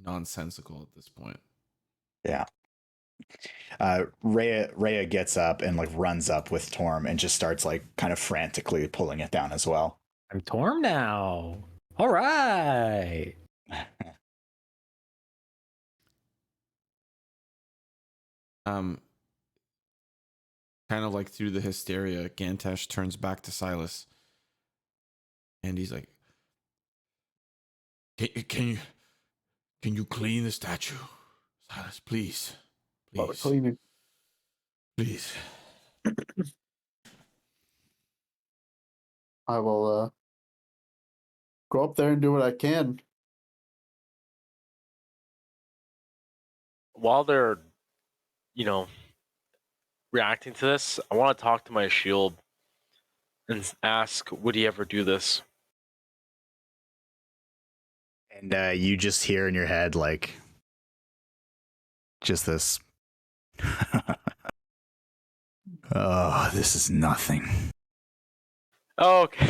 nonsensical at this point. Yeah. Rhea gets up and like runs up with Torm and just starts like kind of frantically pulling it down as well. I'm Torm now. All right. Kind of like through the hysteria, Gantash turns back to Silas, and he's like, "Can you clean the statue, Silas? Please, Cleaning. please." I will go up there and do what I can. While they're, reacting to this, I want to talk to my shield and ask, would he ever do this? And you just hear in your head, like, just this. Oh, this is nothing. Okay.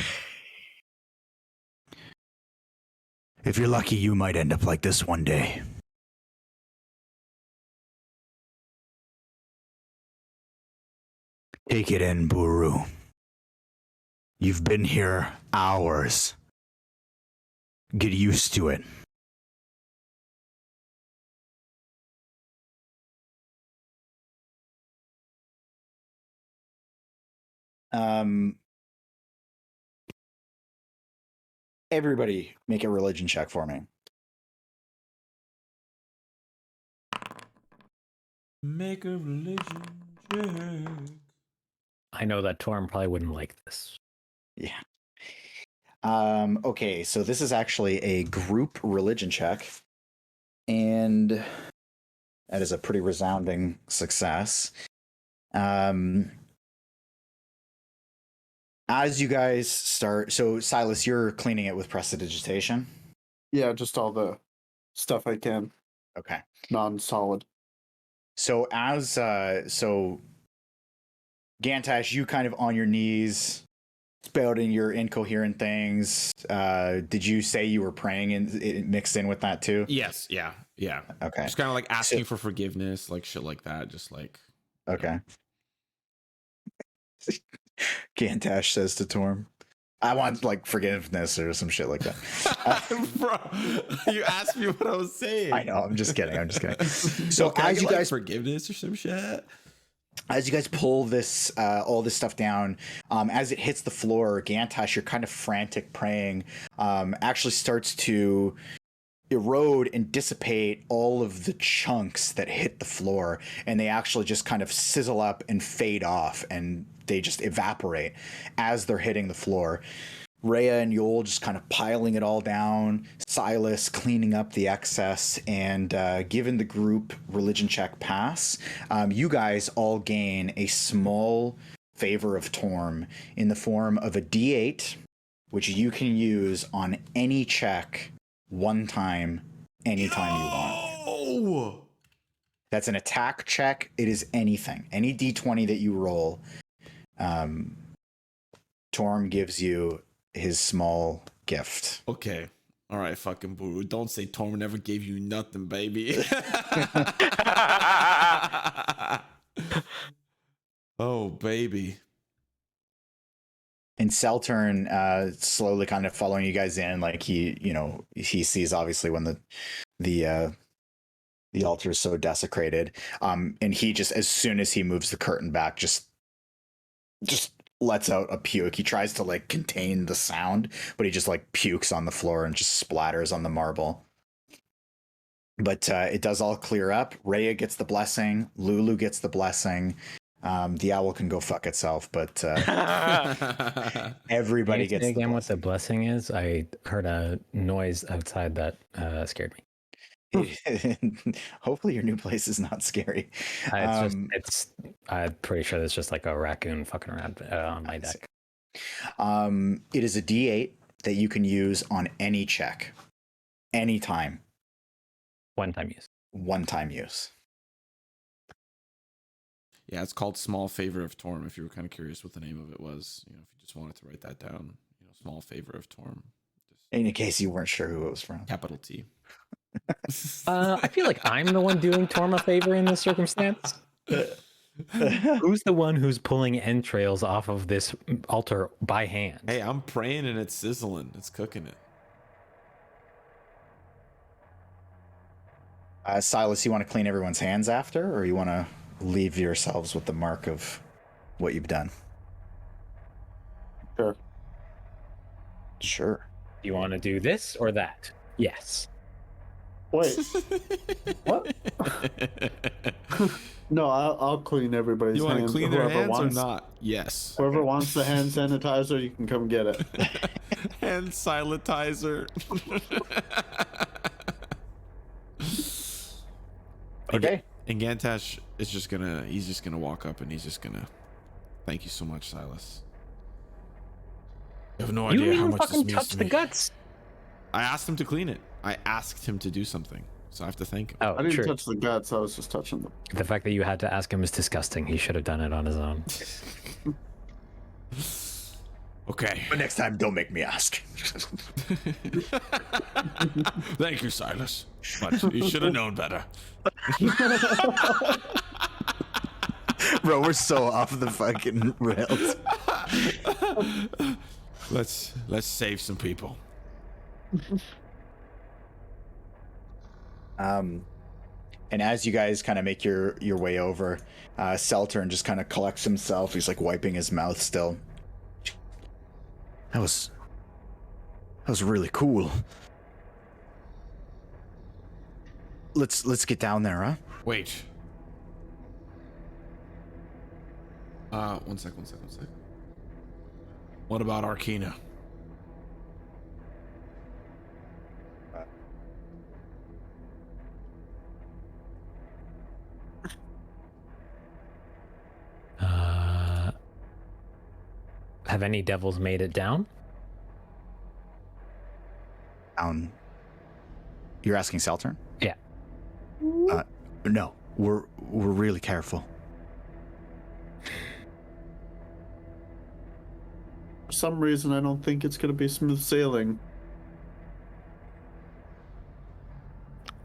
If you're lucky, you might end up like this one day. Take it in, Buru. You've been here hours. Get used to it. Everybody make a religion check for me. Make a religion check. I know that Torm probably wouldn't like this. Yeah. Okay, so this is actually a group religion check. And that is a pretty resounding success. As you guys start, so Silas, you're cleaning it with prestidigitation? Yeah, just all the stuff I can. Okay. Non-solid. So Gantash, you kind of on your knees, spouting your incoherent things. Did you say you were praying and it mixed in with that too? Yes, yeah. Okay. Just kind of like asking for forgiveness, like shit like that. Just like. Okay. Gantash says to Torm, I want like forgiveness or some shit like that. Bro, you asked me what I was saying. I know, I'm just kidding. So Can I as get, you like, guys forgiveness or some shit. as you guys pull this all this stuff down, as it hits the floor, Gantash, your kind of frantic praying actually starts to erode and dissipate all of the chunks that hit the floor, and they actually just kind of sizzle up and fade off, and they just evaporate as they're hitting the floor. Rhea and Yoll just kind of piling it all down, Silas cleaning up the excess, and given the group religion check pass, you guys all gain a small favor of Torm in the form of a D8, which you can use on any check one time, anytime you want. That's an attack check. It is anything. Any D20 that you roll, Torm gives you his small gift. Okay. All right, fucking Buru. Don't say Torm never gave you nothing, baby. Oh, baby. And Seltern slowly kind of following you guys in, like he sees obviously when the altar is so desecrated, and he just, as soon as he moves the curtain back, just lets out a puke. He tries to like contain the sound, but he just like pukes on the floor and just splatters on the marble. But it does all clear up. Rhea gets the blessing. Lulu gets the blessing. The owl can go fuck itself, but everybody gets the again blessing. what the blessing is. I heard a noise outside that scared me. Hopefully your new place is not scary. I'm pretty sure it's just like a raccoon fucking around on my deck. It is a D8 that you can use on any check, anytime. One time use. One time use. Yeah, it's called Small Favor of Torm. If you were kind of curious what the name of it was, if you just wanted to write that down, Small Favor of Torm. Just in case you weren't sure who it was from. Capital T. I feel like I'm the one doing Torm a favor in this circumstance. Who's the one who's pulling entrails off of this altar by hand? Hey, I'm praying and it's sizzling. It's cooking it. Silas, you want to clean everyone's hands after, or you want to leave yourselves with the mark of what you've done? Sure. Do you want to do this or that? Yes. Wait. What? No, I'll clean everybody's You want to hands. clean their hands wants, or not? Yes. Whoever wants the hand sanitizer, you can come get it. Hand silentizer. Okay. And Gantash is he's just gonna walk up and he's just gonna, thank you so much, Silas. You have no idea how much this means touch to the me. guts. I asked him to clean it. I asked him to do something, so I have to thank him. Oh, I didn't true. touch the guts, I was just touching them. The fact that you had to ask him is disgusting. He should have done it on his own. Okay. But next time, don't make me ask. Thank you, Silas. But you should have known better. Bro, we're so off the fucking rails. Let's save some people. And as you guys kind of make your way over, Seltern just kind of collects himself. He's like wiping his mouth still. That was really cool. Let's get down there, huh? Wait. One sec. What about Arcana? Have any devils made it down? You're asking Seltern? Yeah. No, we're really careful. For some reason, I don't think it's going to be smooth sailing.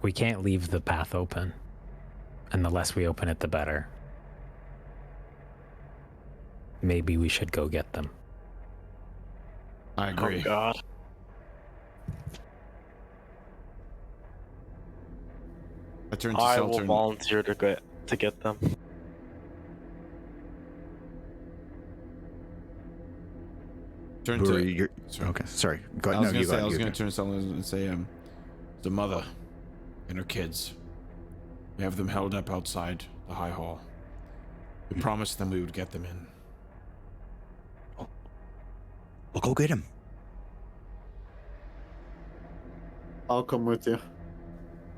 We can't leave the path open. And the less we open it, the better. Maybe we should go get them. I agree. Oh God. I turn to I will Seltern. volunteer to get them. Turn Buru, to. you're Sorry. okay. Sorry. Go I ahead. was No, gonna you say, go. I was You gonna go. turn to someone and say, the mother and her kids. We have them held up outside the high hall. We promised them we would get them in. We'll go get him. I'll come with you.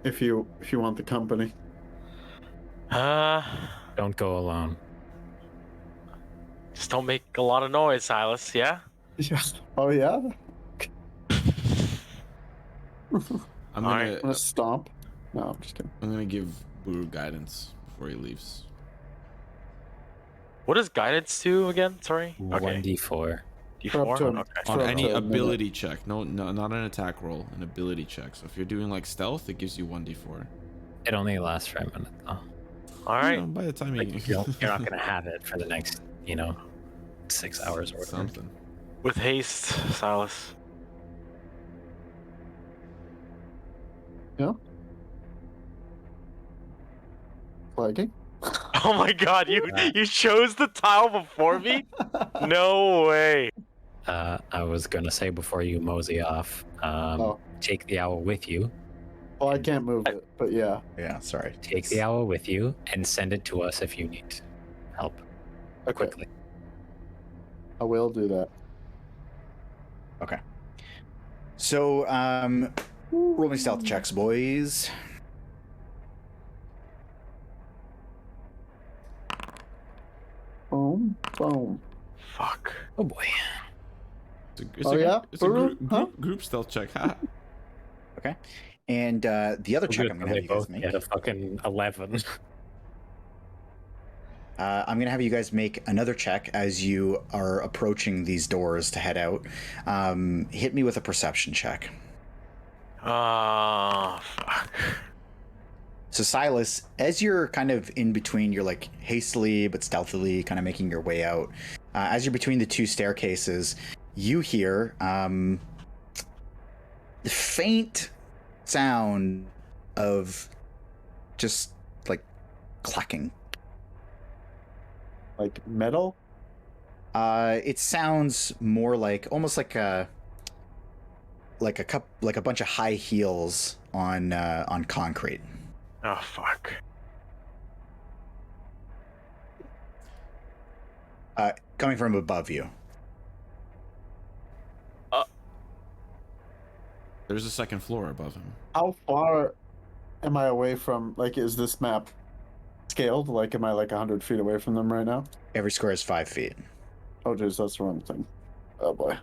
If you want the company. Don't go alone. Just don't make a lot of noise, Silas. Yeah. Yeah. Oh yeah. I'm All gonna. right. I'm gonna stomp. No, I'm just kidding. I'm gonna give Buru guidance before he leaves. What does guidance do again? Sorry. Okay. 1d4. For up to D4. a- Okay. On for up any to a minute. ability check, no, not an attack roll, an ability check. So if you're doing like stealth, it gives you 1d4. It only lasts for a minute, though. All right. You know, by the time you You're not going to have it for the next, 6 hours or whatever. something. With haste, Silas. Yeah. Flagging. Oh my God! You chose the tile before me? No way. I was going to say before you mosey off, take the owl with you. Well, I can't move it, but yeah. Yeah, sorry. Take the owl with you and send it to us if you need help Okay. quickly. I will do that. Okay. So, roll me stealth checks, boys. Boom. Boom. Fuck. Oh boy. Oh, yeah? It's a Buru? group stealth check. Ha. Okay. And the other check I'm going to have you guys make. Get a fucking 11. I'm going to have you guys make another check as you are approaching these doors to head out. Hit me with a perception check. Ah, fuck. So Silas, as you're kind of in between, you're like hastily but stealthily kind of making your way out. As you're between the two staircases, you hear the faint sound of just like clacking. Like metal? It sounds more like almost like a bunch of high heels on concrete. Oh, fuck. Coming from above you. There's a second floor above him. How far am I away from, like, is this map scaled? Like, am I like 100 feet away from them right now? Every square is 5 feet. Oh, jeez, that's the wrong thing. Oh, boy.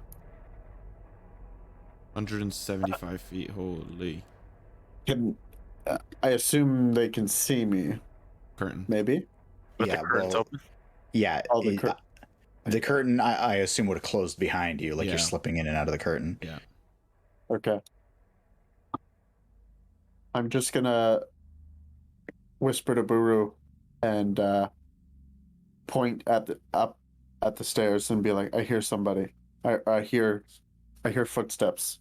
175 feet. Holy. I assume they can see me, Curtain. maybe? With Yeah, the curtains well, open? Yeah, Oh, the curtain I assume would have closed behind you, like Yeah. you're slipping in and out of the curtain. Yeah. Okay. I'm just gonna whisper to Buru and point up at the stairs and be like, I hear somebody. I hear footsteps.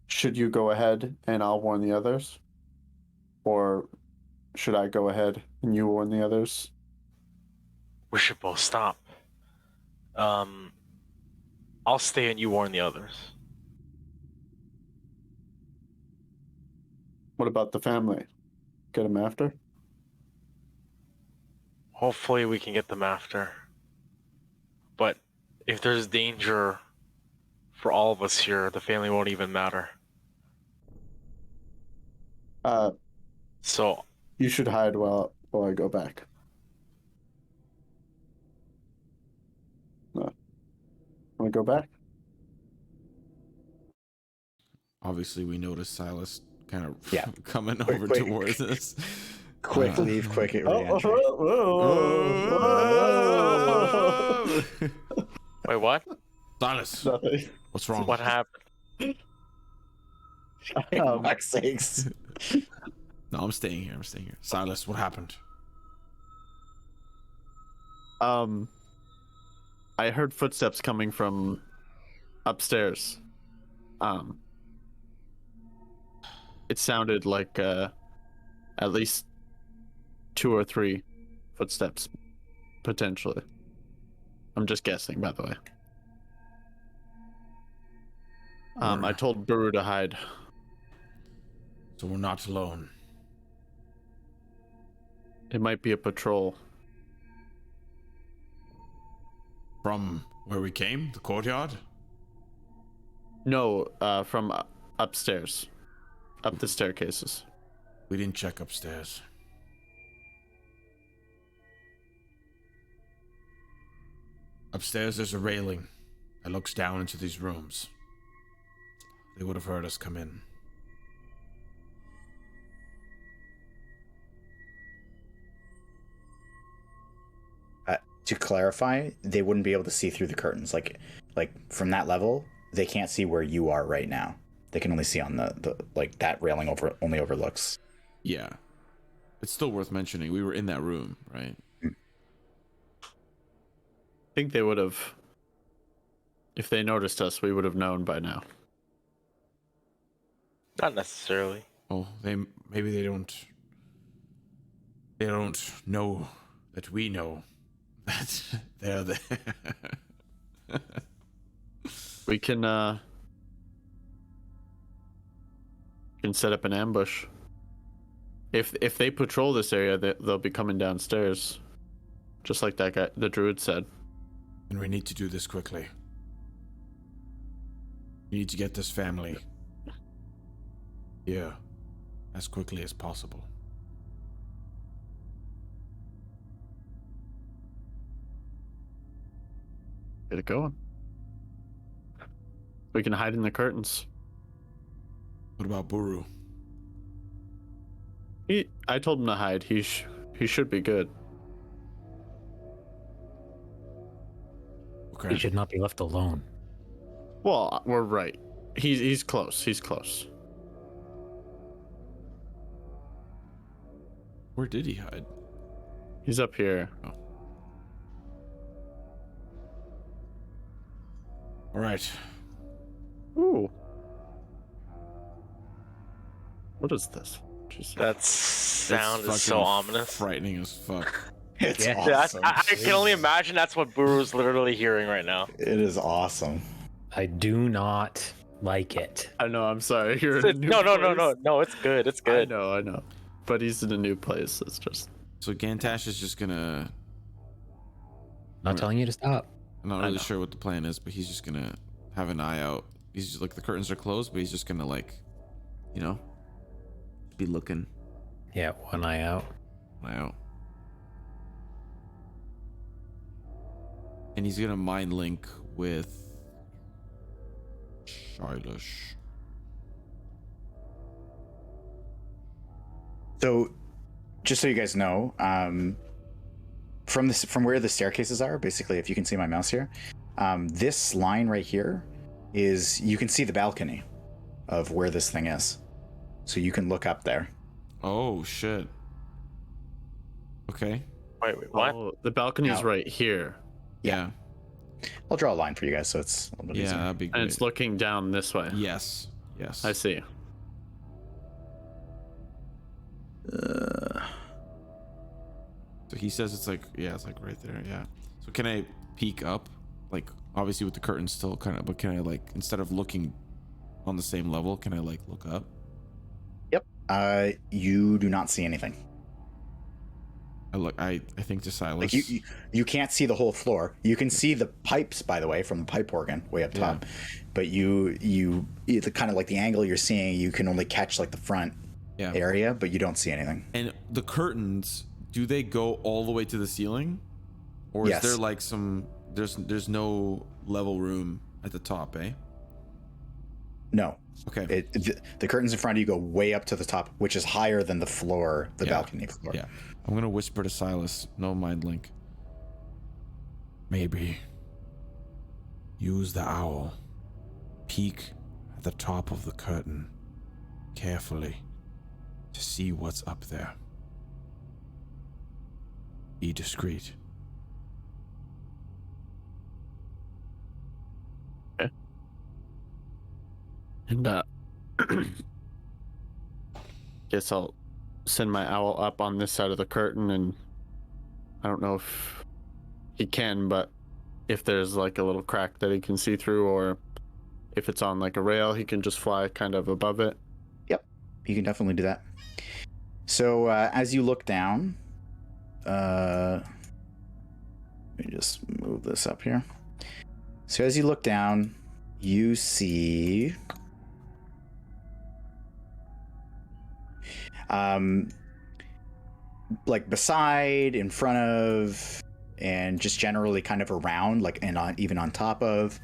Should you go ahead and I'll warn the others? Or should I go ahead and you warn the others? We should both stop. I'll stay and you warn the others. What about the family? Get them after? Hopefully we can get them after. But if there's danger for all of us here, the family won't even matter. So You should hide while I go back. No. Want to go back? Obviously, we noticed Silas kind of Yeah. coming Quick, over quick. towards us. Quick leave, quick re-entry. wait, what? Silas, Nothing. what's wrong? What happened? For fuck's sakes. No, I'm staying here. Silas, what happened? I heard footsteps coming from upstairs. It sounded like at least 2 or 3 footsteps potentially. I'm just guessing, by the way. I told Buru to hide. So we're not alone. It might be a patrol. From where we came? The courtyard? No, from upstairs. Up the staircases. We didn't check upstairs. Upstairs there's a railing that looks down into these rooms. They would have heard us come in. To clarify, they wouldn't be able to see through the curtains. Like from that level, they can't see where you are right now. They can only see on the like that railing only overlooks. Yeah. It's still worth mentioning. We were in that room, right? I think they would have, if they noticed us, we would have known by now. Not necessarily. Oh, maybe they don't know that we know that they're there. We can set up an ambush. If they patrol this area, they'll be coming downstairs, just like that guy, the druid said. And we need to do this quickly. We need to get this family here as quickly as possible. Get it going. We can hide in the curtains. What about Buru? I told him to hide. He should be good. He Okay. should not be left alone. Well, we're right. He's close. He's close. Where did he hide? He's up here. All right. Ooh. What is this? Jesus. That sound is so fucking ominous. Frightening as fuck. It's Yeah. awesome. I can only imagine that's what Buru's literally hearing right now. It is awesome. I do not like it. I know. I'm sorry. You're in a new No, place. it's good. It's good. I know. But he's in a new place. It's just. So Gantash is just gonna. Not telling you to stop. I'm not I really know. sure what the plan is, but he's just gonna have an eye out. He's just like, the curtains are closed, but he's just gonna, like, you know, be looking. Yeah, one eye out. Wow. And he's gonna mind link with Silas. So, just so you guys know, from where the staircases are, basically, if you can see my mouse here, this line right here is, you can see the balcony of where this thing is. So you can look up there. Oh shit. Okay. Wait, what? Oh, the balcony's No. right here, Yeah. I'll draw a line for you guys so it's a little bit Yeah, easier. that'd be and great. it's looking down this way. Yes. Yes. I see. So he says it's like, yeah, it's like right there. Yeah. So can I peek up? Like, obviously with the curtains still kind of, but can I, like, instead of looking on the same level, can I, like, look up? Yep. You do not see anything. I think to Silas. Like you can't see the whole floor. You can see the pipes, by the way, from the pipe organ way up top. But you the kind of like the angle you're seeing, you can only catch like the front Yeah. area, but you don't see anything. And the curtains, do they go all the way to the ceiling? Or Yes. is there like some, there's no level room at the top, eh? No. Okay. The curtains in front of you go way up to the top, which is higher than the floor, the Yeah. balcony floor. Yeah. I'm gonna whisper to Silas, no mind link. Maybe use the owl. Peek at the top of the curtain carefully to see what's up there. Be discreet. And guess I'll send my owl up on this side of the curtain, and I don't know if he can, but if there's like a little crack that he can see through, or if it's on like a rail, he can just fly kind of above it. Yep, you can definitely do that. So as you look down, let me just move this up here. So as you look down, you see like beside, in front of, and just generally kind of around, like, and even on top of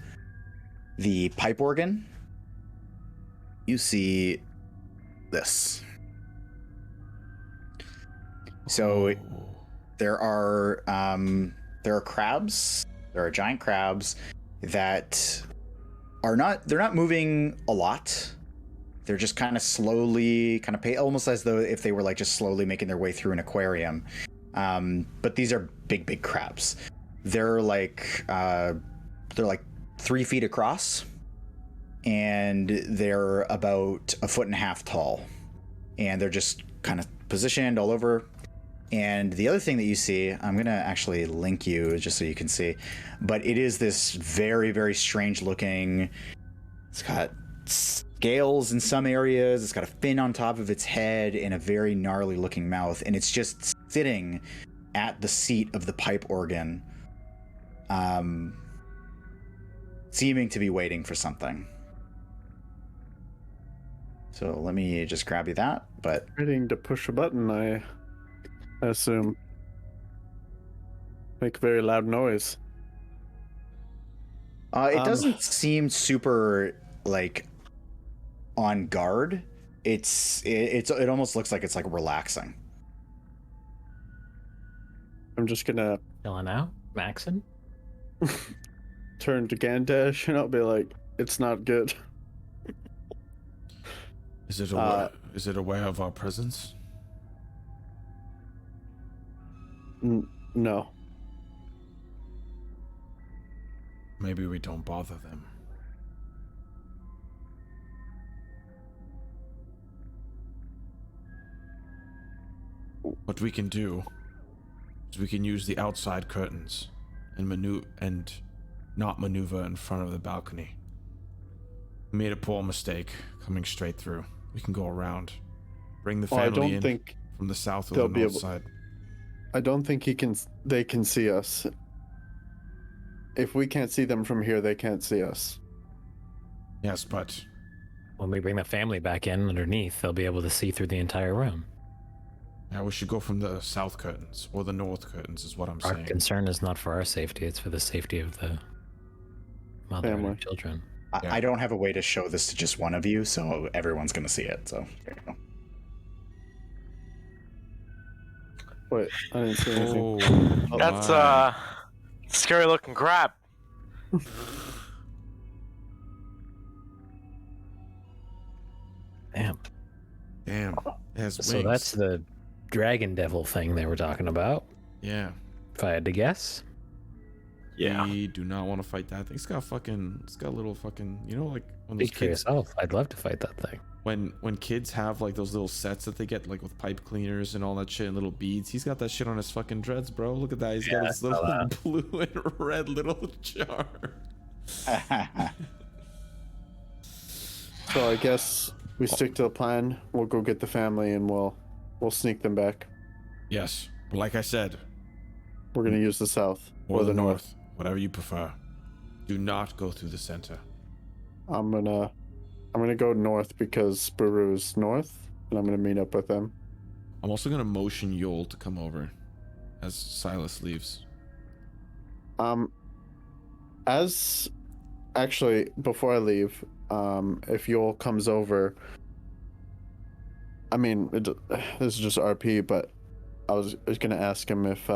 the pipe organ, you see this. So there are crabs. There are giant crabs that they're not moving a lot. They're just kind of slowly, almost as though if they were like just slowly making their way through an aquarium. But these are big crabs. They're like 3 feet across, and they're about 1.5 feet tall, and they're just kind of positioned all over. And the other thing that you see, I'm going to actually link you just so you can see, but it is this very, very strange looking, it's got scales in some areas, it's got a fin on top of its head and a very gnarly looking mouth, and it's just sitting at the seat of the pipe organ, seeming to be waiting for something. So let me just grab you that, but... Waiting to push a button, I assume. Make a very loud noise. It doesn't seem super, like, on guard. It almost looks like it's, like, relaxing. I'm just gonna... Chilling out? Maxing? turn to Gantash and I'll be like, it's not good. Is it aware of our presence? No. Maybe we don't bother them. What we can do is we can use the outside curtains and not maneuver in front of the balcony. We made a poor mistake coming straight through. We can go around, bring the family in from the south or the north side. I don't think they can see us. If we can't see them from here, they can't see us. Yes, but when we bring the family back in underneath, they'll be able to see through the entire room. Yeah, we should go from the south curtains or the north curtains is what I'm saying. Our concern is not for our safety, it's for the safety of the mother Family. and children. Yeah. I don't have a way to show this to just one of you, so everyone's going to see it. So there you go. Wait, I didn't see anything. That's scary looking crab. Damn. Damn. It has So wings. that's the dragon devil thing they were talking about, Yeah. if I had to guess. Yeah. We do not want to fight that thing. It's got a little fucking, you know, like when those Speak for kids, yourself. I'd love to fight that thing. when kids have like those little sets that they get like with pipe cleaners and all that shit and little beads. He's got that shit on his fucking dreads, bro. Look at that. He's got his little blue and red little jar. So I guess we stick to the plan. We'll go get the family and we'll sneak them back. Yes. But like I said, We're gonna use the south or the north, whatever you prefer. Do not go through the center. I'm gonna go north because Buru is north, and I'm gonna meet up with them. I'm also gonna motion Yoll to come over as Silas leaves. As actually before I leave, if Yoll comes over, I mean, this is just RP, but I was gonna ask him if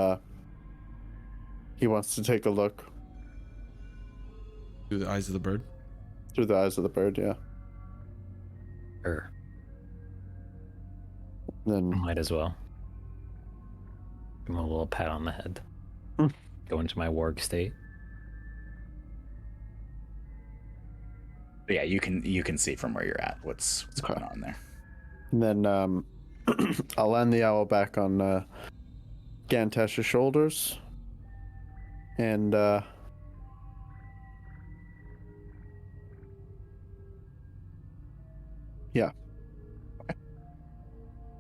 he wants to take a look Through the eyes of the bird. through the eyes of the bird. Yeah. Sure. Then Might as well. Give him a little pat on the head. Go into my warg state. But yeah, you can see from where you're at what's going on there. And then I'll land the owl back on Gantash's shoulders, And yeah.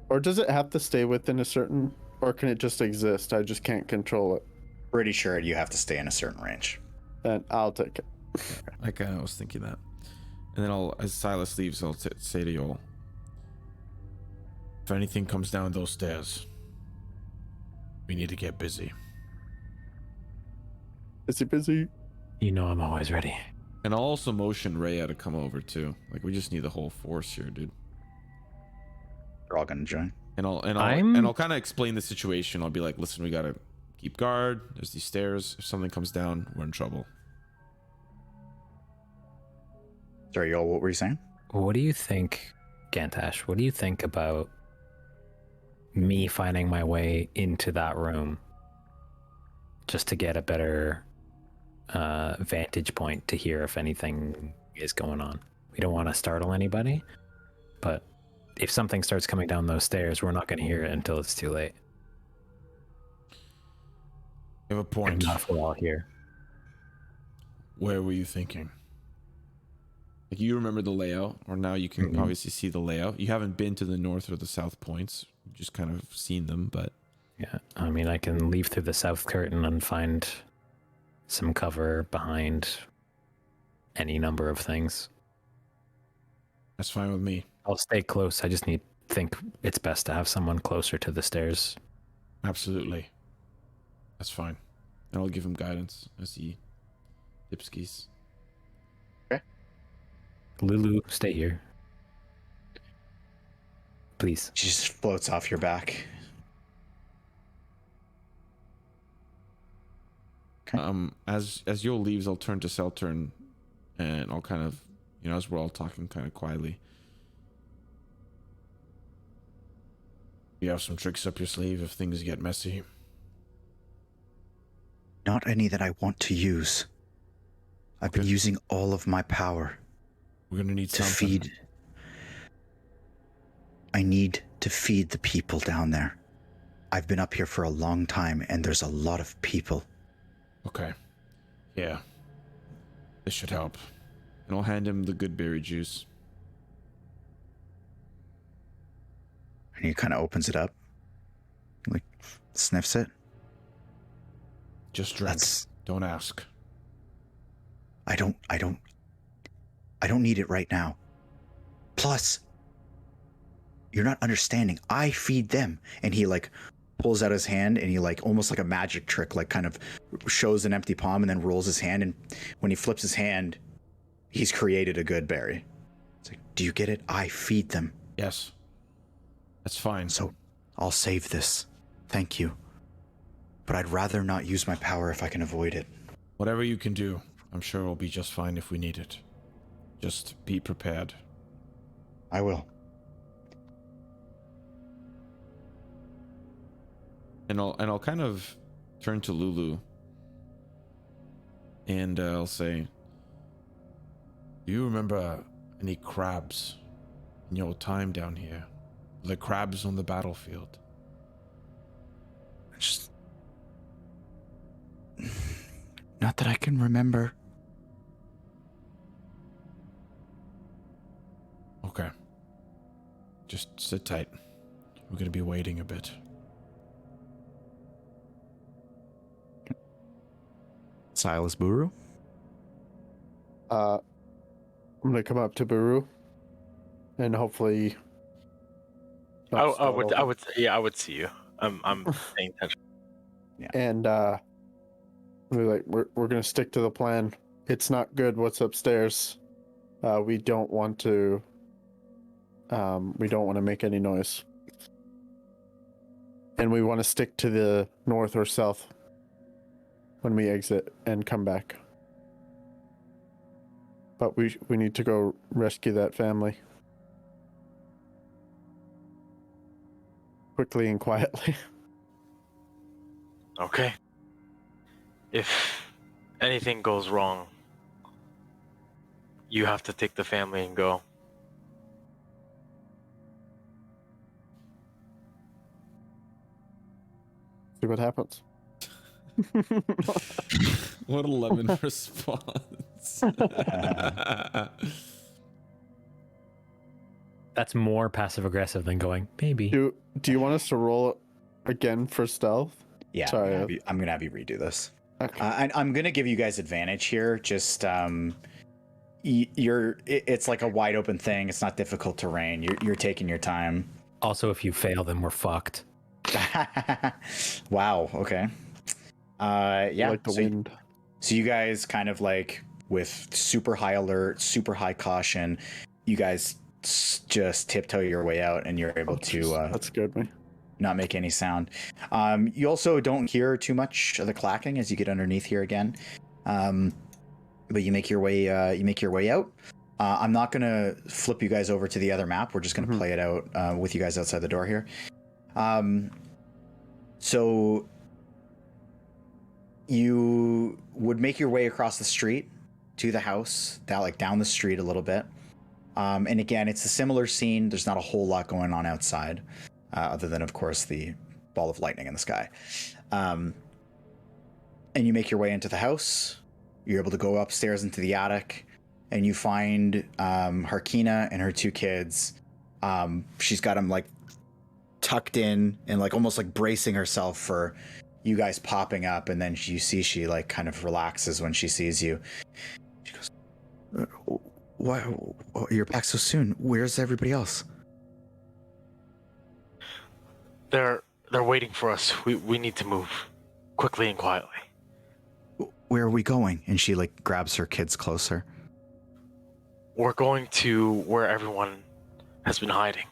Or does it have to stay within a certain, or can it just exist? I just can't control it. Pretty sure you have to stay in a certain range. Then I'll take it. I kind of was thinking that. And then as Silas leaves, I'll say to Yoll, if anything comes down those stairs, we need to get busy. Busy. You know I'm always ready. And I'll also motion Rhea to come over too. Like, we just need the whole force here, dude. They're all gonna join. And I'll kind of explain the situation. I'll be like, listen, we gotta keep guard. There's these stairs. If something comes down, we're in trouble. Sorry, y'all, what were you saying? What do you think, Gantash? What do you think about me finding my way into that room just to get a better vantage point to hear if anything is going on? We don't want to startle anybody, but if something starts coming down those stairs, we're not going to hear it until it's too late. You have a point. Not if we're all here. Where were you thinking? Like, you remember the layout, or now you can obviously see the layout. You haven't been to the north or the south points. You've just kind of seen them, but... Yeah, I mean, I can leave through the south curtain and find some cover behind any number of things. That's fine with me. I'll stay close. I just think it's best to have someone closer to the stairs. Absolutely. That's fine. And I'll give him guidance as he dipskis. Lulu, stay here. Please. She just floats off your back. Okay. As Yoll leaves, I'll turn to Seltern, and I'll kind of, as we're all talking kind of quietly. You have some tricks up your sleeve if things get messy. Not any that I want to use. I've been using all of my power. We're gonna need to something. feed. I need to feed the people down there. I've been up here for a long time, and there's a lot of people. Okay. Yeah. This should help. And I'll hand him the good berry juice. And he kind of opens it up, like sniffs it. Just drink. Don't ask. I don't need it right now. Plus, you're not understanding. I feed them. And he like pulls out his hand and he like almost like a magic trick, like kind of shows an empty palm and then rolls his hand. And when he flips his hand, he's created a good berry. It's like, do you get it? I feed them. Yes. That's fine. So I'll save this. Thank you. But I'd rather not use my power if I can avoid it. Whatever you can do, I'm sure we'll be just fine if we need it. Just be prepared. I will. And I'll kind of turn to Lulu. And I'll say, do you remember any crabs in your time down here? The crabs on the battlefield? Just... Not that I can remember. Okay. Just sit tight. We're gonna be waiting a bit. Silas, Buru? I'm gonna come up to Buru and hopefully I would see you. I'm paying attention. Yeah. And we're gonna stick to the plan. It's not good what's upstairs. We don't want to make any noise. And we want to stick to the north or south when we exit and come back. But we need to go rescue that family. Quickly and quietly. Okay. If anything goes wrong, you have to take the family and go. See what happens. What a lemon response. That's more passive aggressive than going, maybe. Do you want us to roll again for stealth? Yeah, Sorry. I'm gonna have you redo this. Okay. I'm gonna give you guys advantage here. Just it's like a wide open thing. It's not difficult terrain. You're taking your time. Also, if you fail, then we're fucked. Wow. Okay. Yeah. Like the wind. So you guys kind of like with super high alert, super high caution, you guys just tiptoe your way out, and you're able to. That scared me. Not make any sound. You also don't hear too much of the clacking as you get underneath here again. But you make your way. You make your way out. I'm not gonna flip you guys over to the other map. We're just gonna play it out with you guys outside the door here. So you would make your way across the street to the house, down the street a little bit. And again, it's a similar scene. There's not a whole lot going on outside. Other than, of course, the ball of lightning in the sky. And you make your way into the house. You're able to go upstairs into the attic, and you find Harkina and her two kids. She's got them like tucked in and like almost like bracing herself for you guys popping up. And then you see she like kind of relaxes when she sees you. She goes, "Why you're back so soon? Where's everybody else?" They're waiting for us. We need to move quickly and quietly. "Where are we going?" And she like grabs her kids closer. We're going to where everyone has been hiding.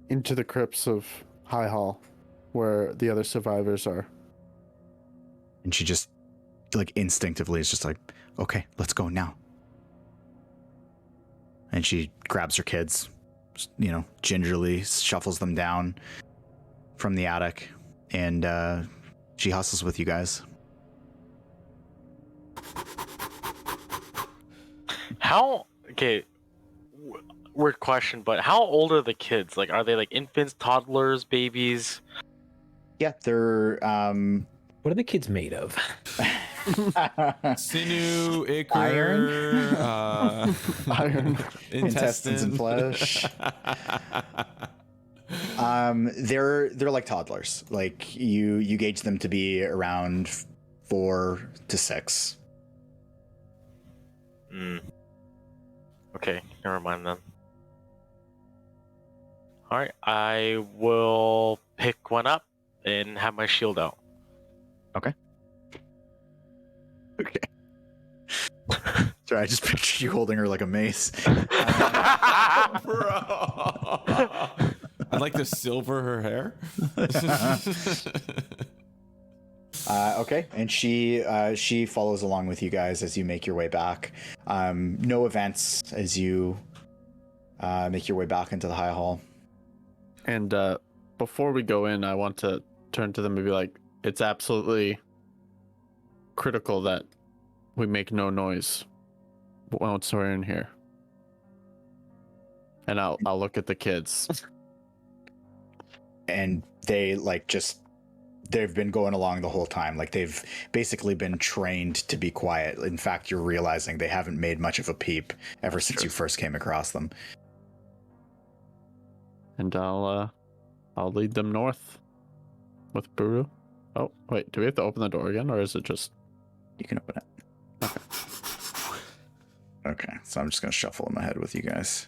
Into the crypts of High Hall, where the other survivors are. And she just like instinctively is just like, "Okay, let's go now." And she grabs her kids, gingerly shuffles them down from the attic, and she hustles with you guys. Weird question, but how old are the kids? Like, are they like infants, toddlers, babies? Yeah, they're What are the kids made of? Sinew, ichor, Iron. intestines and flesh. They're like toddlers. Like you gauge them to be around 4 to 6. Okay, never mind then. All right, I will pick one up and have my shield out. Okay. Sorry, I just pictured you holding her like a mace. Bro. I'd like to silver her hair. Okay, and she follows along with you guys as you make your way back. No events as you make your way back into the High Hall. And before we go in, I want to turn to them and be like, it's absolutely critical that we make no noise once we're in here. And I'll look at the kids. And they they've been going along the whole time. Like they've basically been trained to be quiet. In fact, you're realizing they haven't made much of a peep ever since you first came across them. And I'll lead them north with Buru. Oh, wait, do we have to open the door again, or is it just... You can open it. Okay, so I'm just going to shuffle in my head with you guys.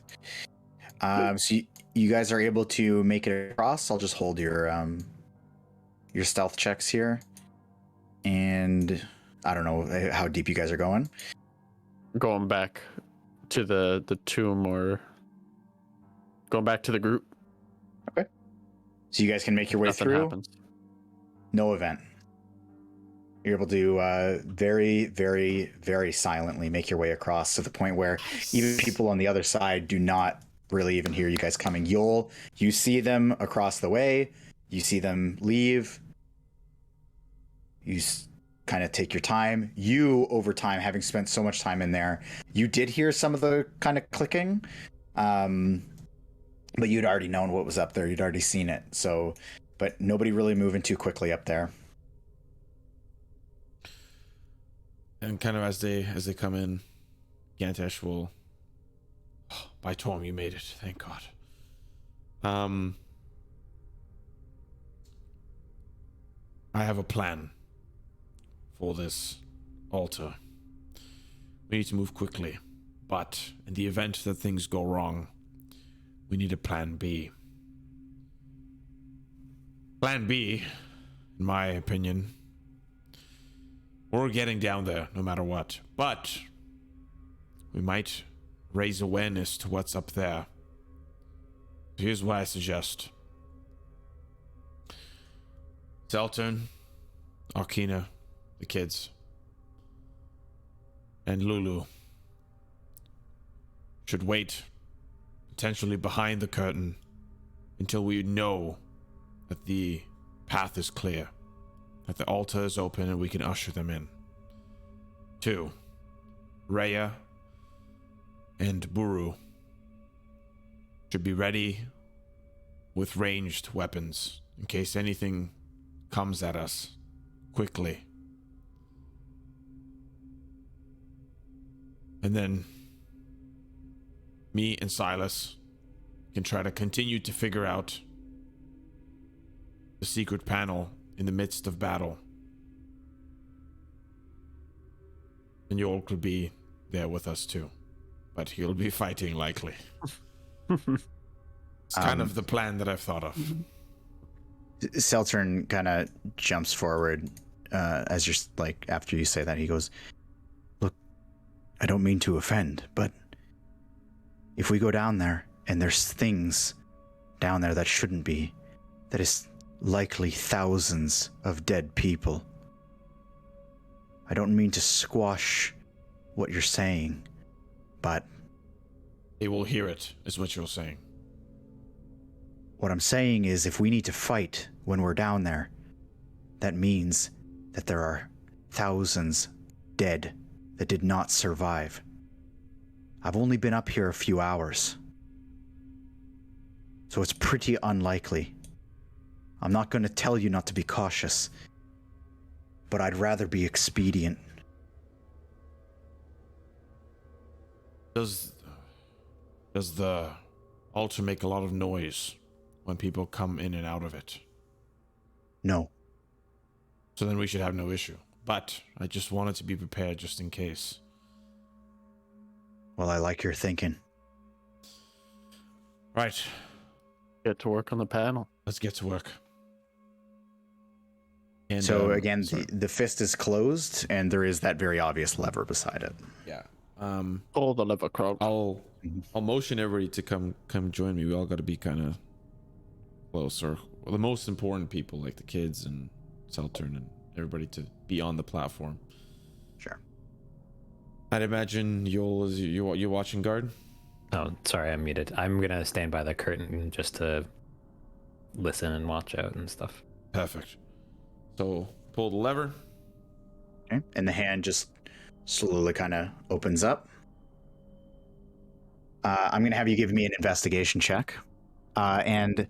So you guys are able to make it across. I'll just hold your stealth checks here. And I don't know how deep you guys are going. Going back to the tomb, or going back to the group. Okay. So you guys can make your way Nothing through. happens. No event. You're able to very, very, very silently make your way across to the point where even people on the other side do not really even hear you guys coming. Yoll, you see them across the way. You see them leave. You kind of take your time. You, over time, having spent so much time in there, you did hear some of the kind of clicking, but you'd already known what was up there. You'd already seen it. So, but nobody really moving too quickly up there. And kind of as they come in, Gantash will. Oh, by Torm, you made it. Thank God. I have a plan for this altar. We need to move quickly, but in the event that things go wrong, we need a plan B. Plan B, in my opinion, we're getting down there no matter what, but we might raise awareness to what's up there. Here's what I suggest. Zeltern, Arkina, the kids, and Lulu should wait, potentially behind the curtain, until we know that the path is clear, that the altar is open and we can usher them in. 2. Rhea and Buru should be ready with ranged weapons in case anything comes at us quickly. And then me and Silas can try to continue to figure out the secret panel in the midst of battle. And Yoll could be there with us too, but he'll be fighting likely. It's kind of the plan that I've thought of. Seltern kind of jumps forward as you're like, after you say that, he goes, "Look, I don't mean to offend, but if we go down there and there's things down there that shouldn't be, that is likely thousands of dead people. I don't mean to squash what you're saying, but They will hear it, is what you're saying. what I'm saying is if we need to fight when we're down there, that means that there are thousands dead that did not survive. I've only been up here a few hours, so it's pretty unlikely. I'm not going to tell you not to be cautious, but I'd rather be expedient." Does the altar make a lot of noise when people come in and out of it? No. So then we should have no issue. But I just wanted to be prepared just in case. Well, I like your thinking. Right, Get to work on the panel. let's get to work. And, So again, sorry. the fist is closed, and there is that very obvious lever beside it. Yeah. Pull the lever, crowd. I'll motion everybody to come join me. We all got to be kind of closer. Well, the most important people, like the kids and Seltern and everybody, to be on the platform. Sure. I'd imagine Yoll is you watching guard. Oh, sorry, I'm muted. I'm gonna stand by the curtain just to listen and watch out and stuff. Perfect. So pull the lever. Okay. And the hand just slowly kind of opens up. I'm going to have you give me an investigation check. And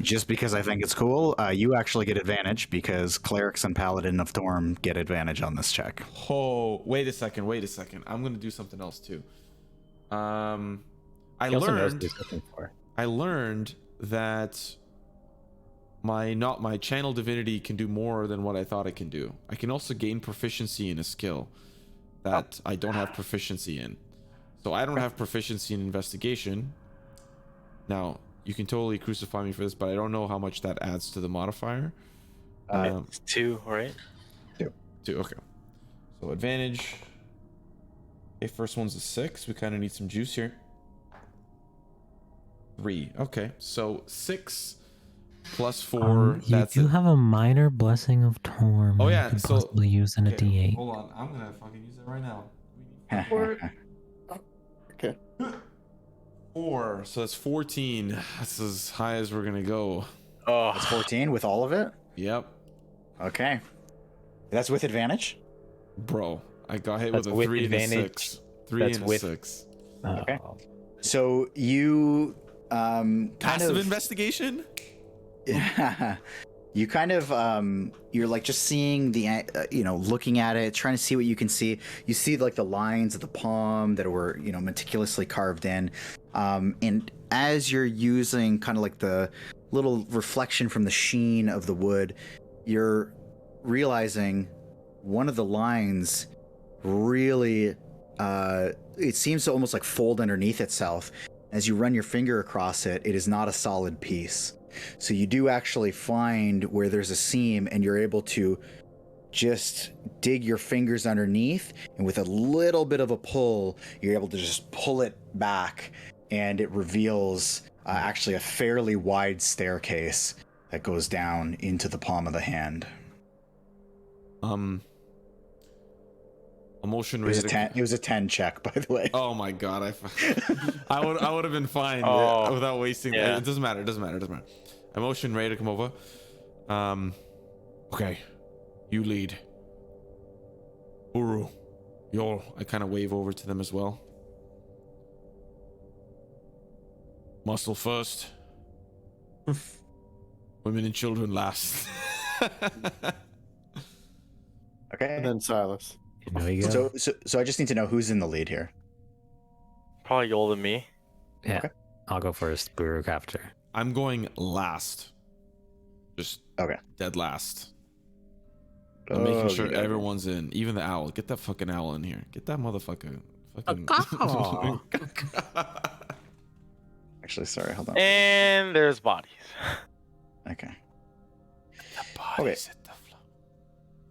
just because I think it's cool, you actually get advantage because clerics and paladin of Thorm get advantage on this check. Oh, wait a second. I'm gonna do something else too. I He also knows learned what he's looking for. that my channel divinity can do more than what I thought it can do. I can also gain proficiency in a skill that I don't have proficiency in. So I don't have proficiency in investigation. Now, you can totally crucify me for this, but I don't know how much that adds to the modifier. It's 2, right? 2, okay. So advantage. Okay, first one's a 6. We kind of need some juice here. 3. Okay, so 6 plus 4. You That's do it. have a minor blessing of Torm. Oh, that yeah, you could so- possibly use in a Okay, D8. hold on. I'm gonna fucking use it right now. Okay. 4. So that's 14. That's as high as we're gonna go. Oh, That's 14 with all of it? Yep, Okay. That's with advantage? bro. I got hit That's with a with 3 and a advantage. 6. 3 That's and a with- 6. Okay. Oh. So you kind Passive of... investigation? You kind of you're like just seeing the looking at it, trying to see what you can see. You see like the lines of the palm that were meticulously carved in, and as you're using kind of like the little reflection from the sheen of the wood, you're realizing one of the lines really it seems to almost like fold underneath itself. As you run your finger across it, it is not a solid piece. So you do actually find where there's a seam, and you're able to just dig your fingers underneath, and with a little bit of a pull, you're able to just pull it back, and it reveals actually a fairly wide staircase that goes down into the palm of the hand. A motion It was rate. a 10. It was a 10 check, by the way. Oh my god, I would have been fine without wasting. Yeah. It doesn't matter. A motion Ray to come over. Okay, you lead. Buru, Yoll. I kind of wave over to them as well. Muscle first. Women and children last. Okay. And then Silas. There you go. So I just need to know who's in the lead here. Probably Yoll than me. Yeah, Okay. I'll go first. Buru after. I'm going last. Just Okay. dead last. I'm making sure yeah. everyone's in, even the owl. Get that fucking owl in here. Get that motherfucker. Fucking. Actually, sorry, hold on. And there's bodies. Okay. The bodies hit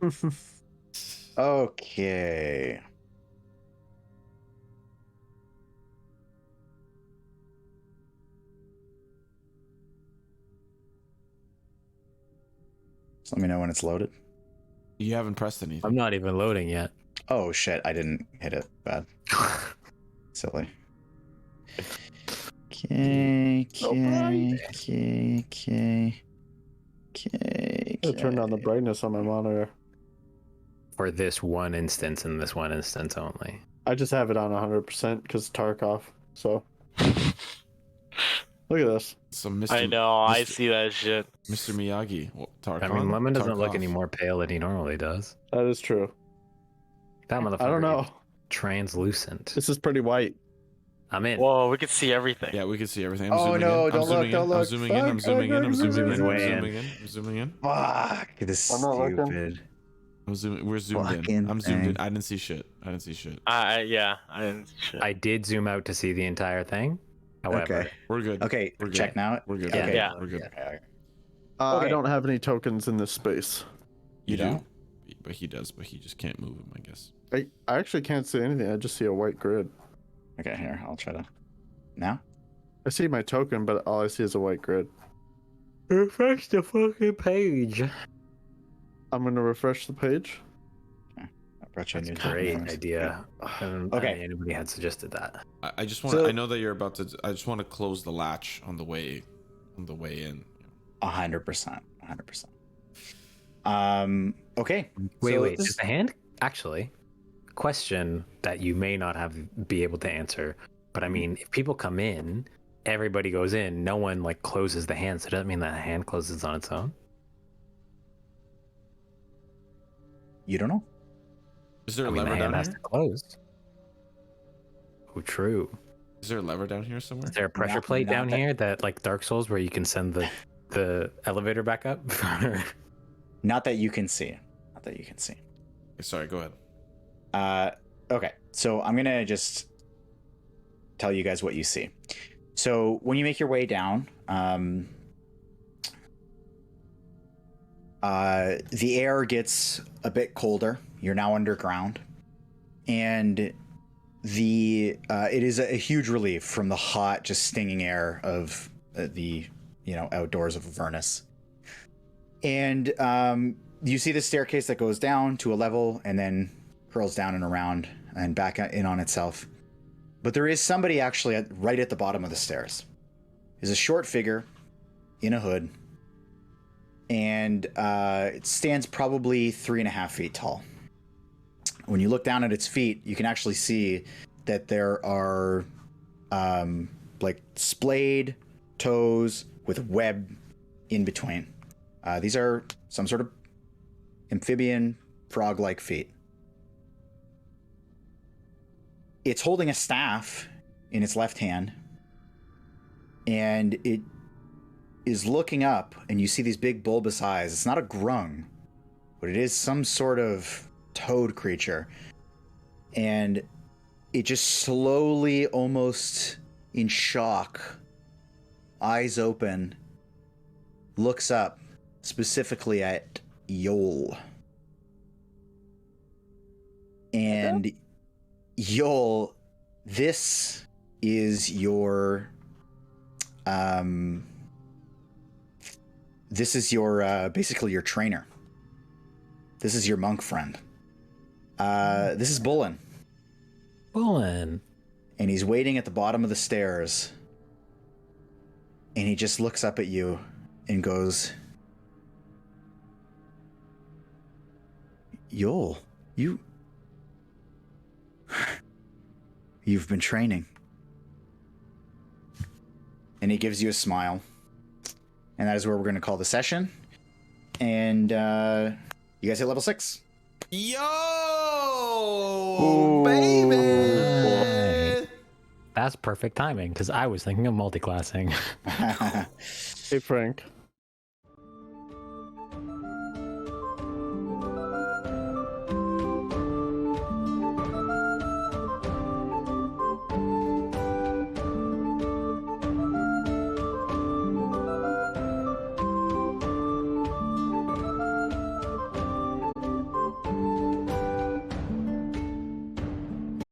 the floor. Okay. Just let me know when it's loaded. You haven't pressed anything. I'm not even loading yet. Oh shit, I didn't hit it. Bad. Silly. Okay. I turned on the brightness on my monitor. For this one instance and this one instance only. I just have it on 100% because Tarkov. So look at this. Some Mr. I know, I Mr. see that shit. Mr. Miyagi. Well, I mean, Lemon doesn't look Tarkov. any more pale than he normally does. That is true. That motherfucker. I don't know. is translucent. This is pretty white. I'm in. Whoa, we can see everything. Yeah, we can see everything. Oh, no, don't look, don't look. I'm zooming in. I'm Fuck, zooming in. I'm I'm zooming in. zooming I'm zooming in. in. I'm zooming in. Fuck, this is I'm not looking. stupid. I'm zooming. We're zoomed in. Fucking I'm zoomed in. thing. I didn't see shit. I didn't see shit. I didn't see shit. I did zoom out to see the entire thing. However, Okay. We're good. Okay, We're good. check now. We're good. Okay. Yeah. We're good. Okay. I Okay. don't have any tokens in this space. You do? don't? But he does. But he just can't move him, I guess. I actually can't see anything. I just see a white grid. Okay, here, I'll try to. Now? I see my token, but all I see is a white grid. refresh the fucking page. I'm gonna refresh the page. I brought you a That's new a great token. idea. Okay. Anybody had suggested that. I just want. So- I know that you're about to. I just want to close the latch on the way in. 100%. 100%. Okay. Wait, so wait. this- Is the hand actually? Question that you may not be able to answer, but I mean, if people come in, everybody goes in. No one like closes the hand, so it doesn't mean that the hand closes on its own. You don't know? Is there a I mean, the lever hand down has here? to close. Oh, true. Is there a lever down here somewhere? Is there a pressure Not- plate not down that- here that like Dark Souls where you can send the elevator back up? Not that you can see. Not that you can see. Okay, sorry, go ahead. Okay, so I'm gonna just tell you guys what you see. So when you make your way down, the air gets a bit colder. You're now underground, and it is a huge relief from the hot, just stinging air of the outdoors of Avernus. And you see the staircase that goes down to a level and then curls down and around and back in on itself. But there is somebody actually right at the bottom of the stairs. There's a short figure in a hood, and it stands probably 3.5 feet tall. When you look down at its feet, you can actually see that there are like splayed toes with web in between. These are some sort of amphibian, frog-like feet. It's holding a staff in its left hand, and it is looking up, and you see these big bulbous eyes. It's not a grung, but it is some sort of toad creature. And it just slowly, almost in shock, eyes open, looks up specifically at Yoll. And Yoll, this is your basically your trainer. This is your monk friend. This is Bullen. Bullen. And he's waiting at the bottom of the stairs. And he just looks up at you and goes, Yoll, you've been training. And he gives you a smile. And that is where we're going to call the session. And you guys hit level 6. Yo, baby! That's perfect timing, because I was thinking of multiclassing. Hey, Frank.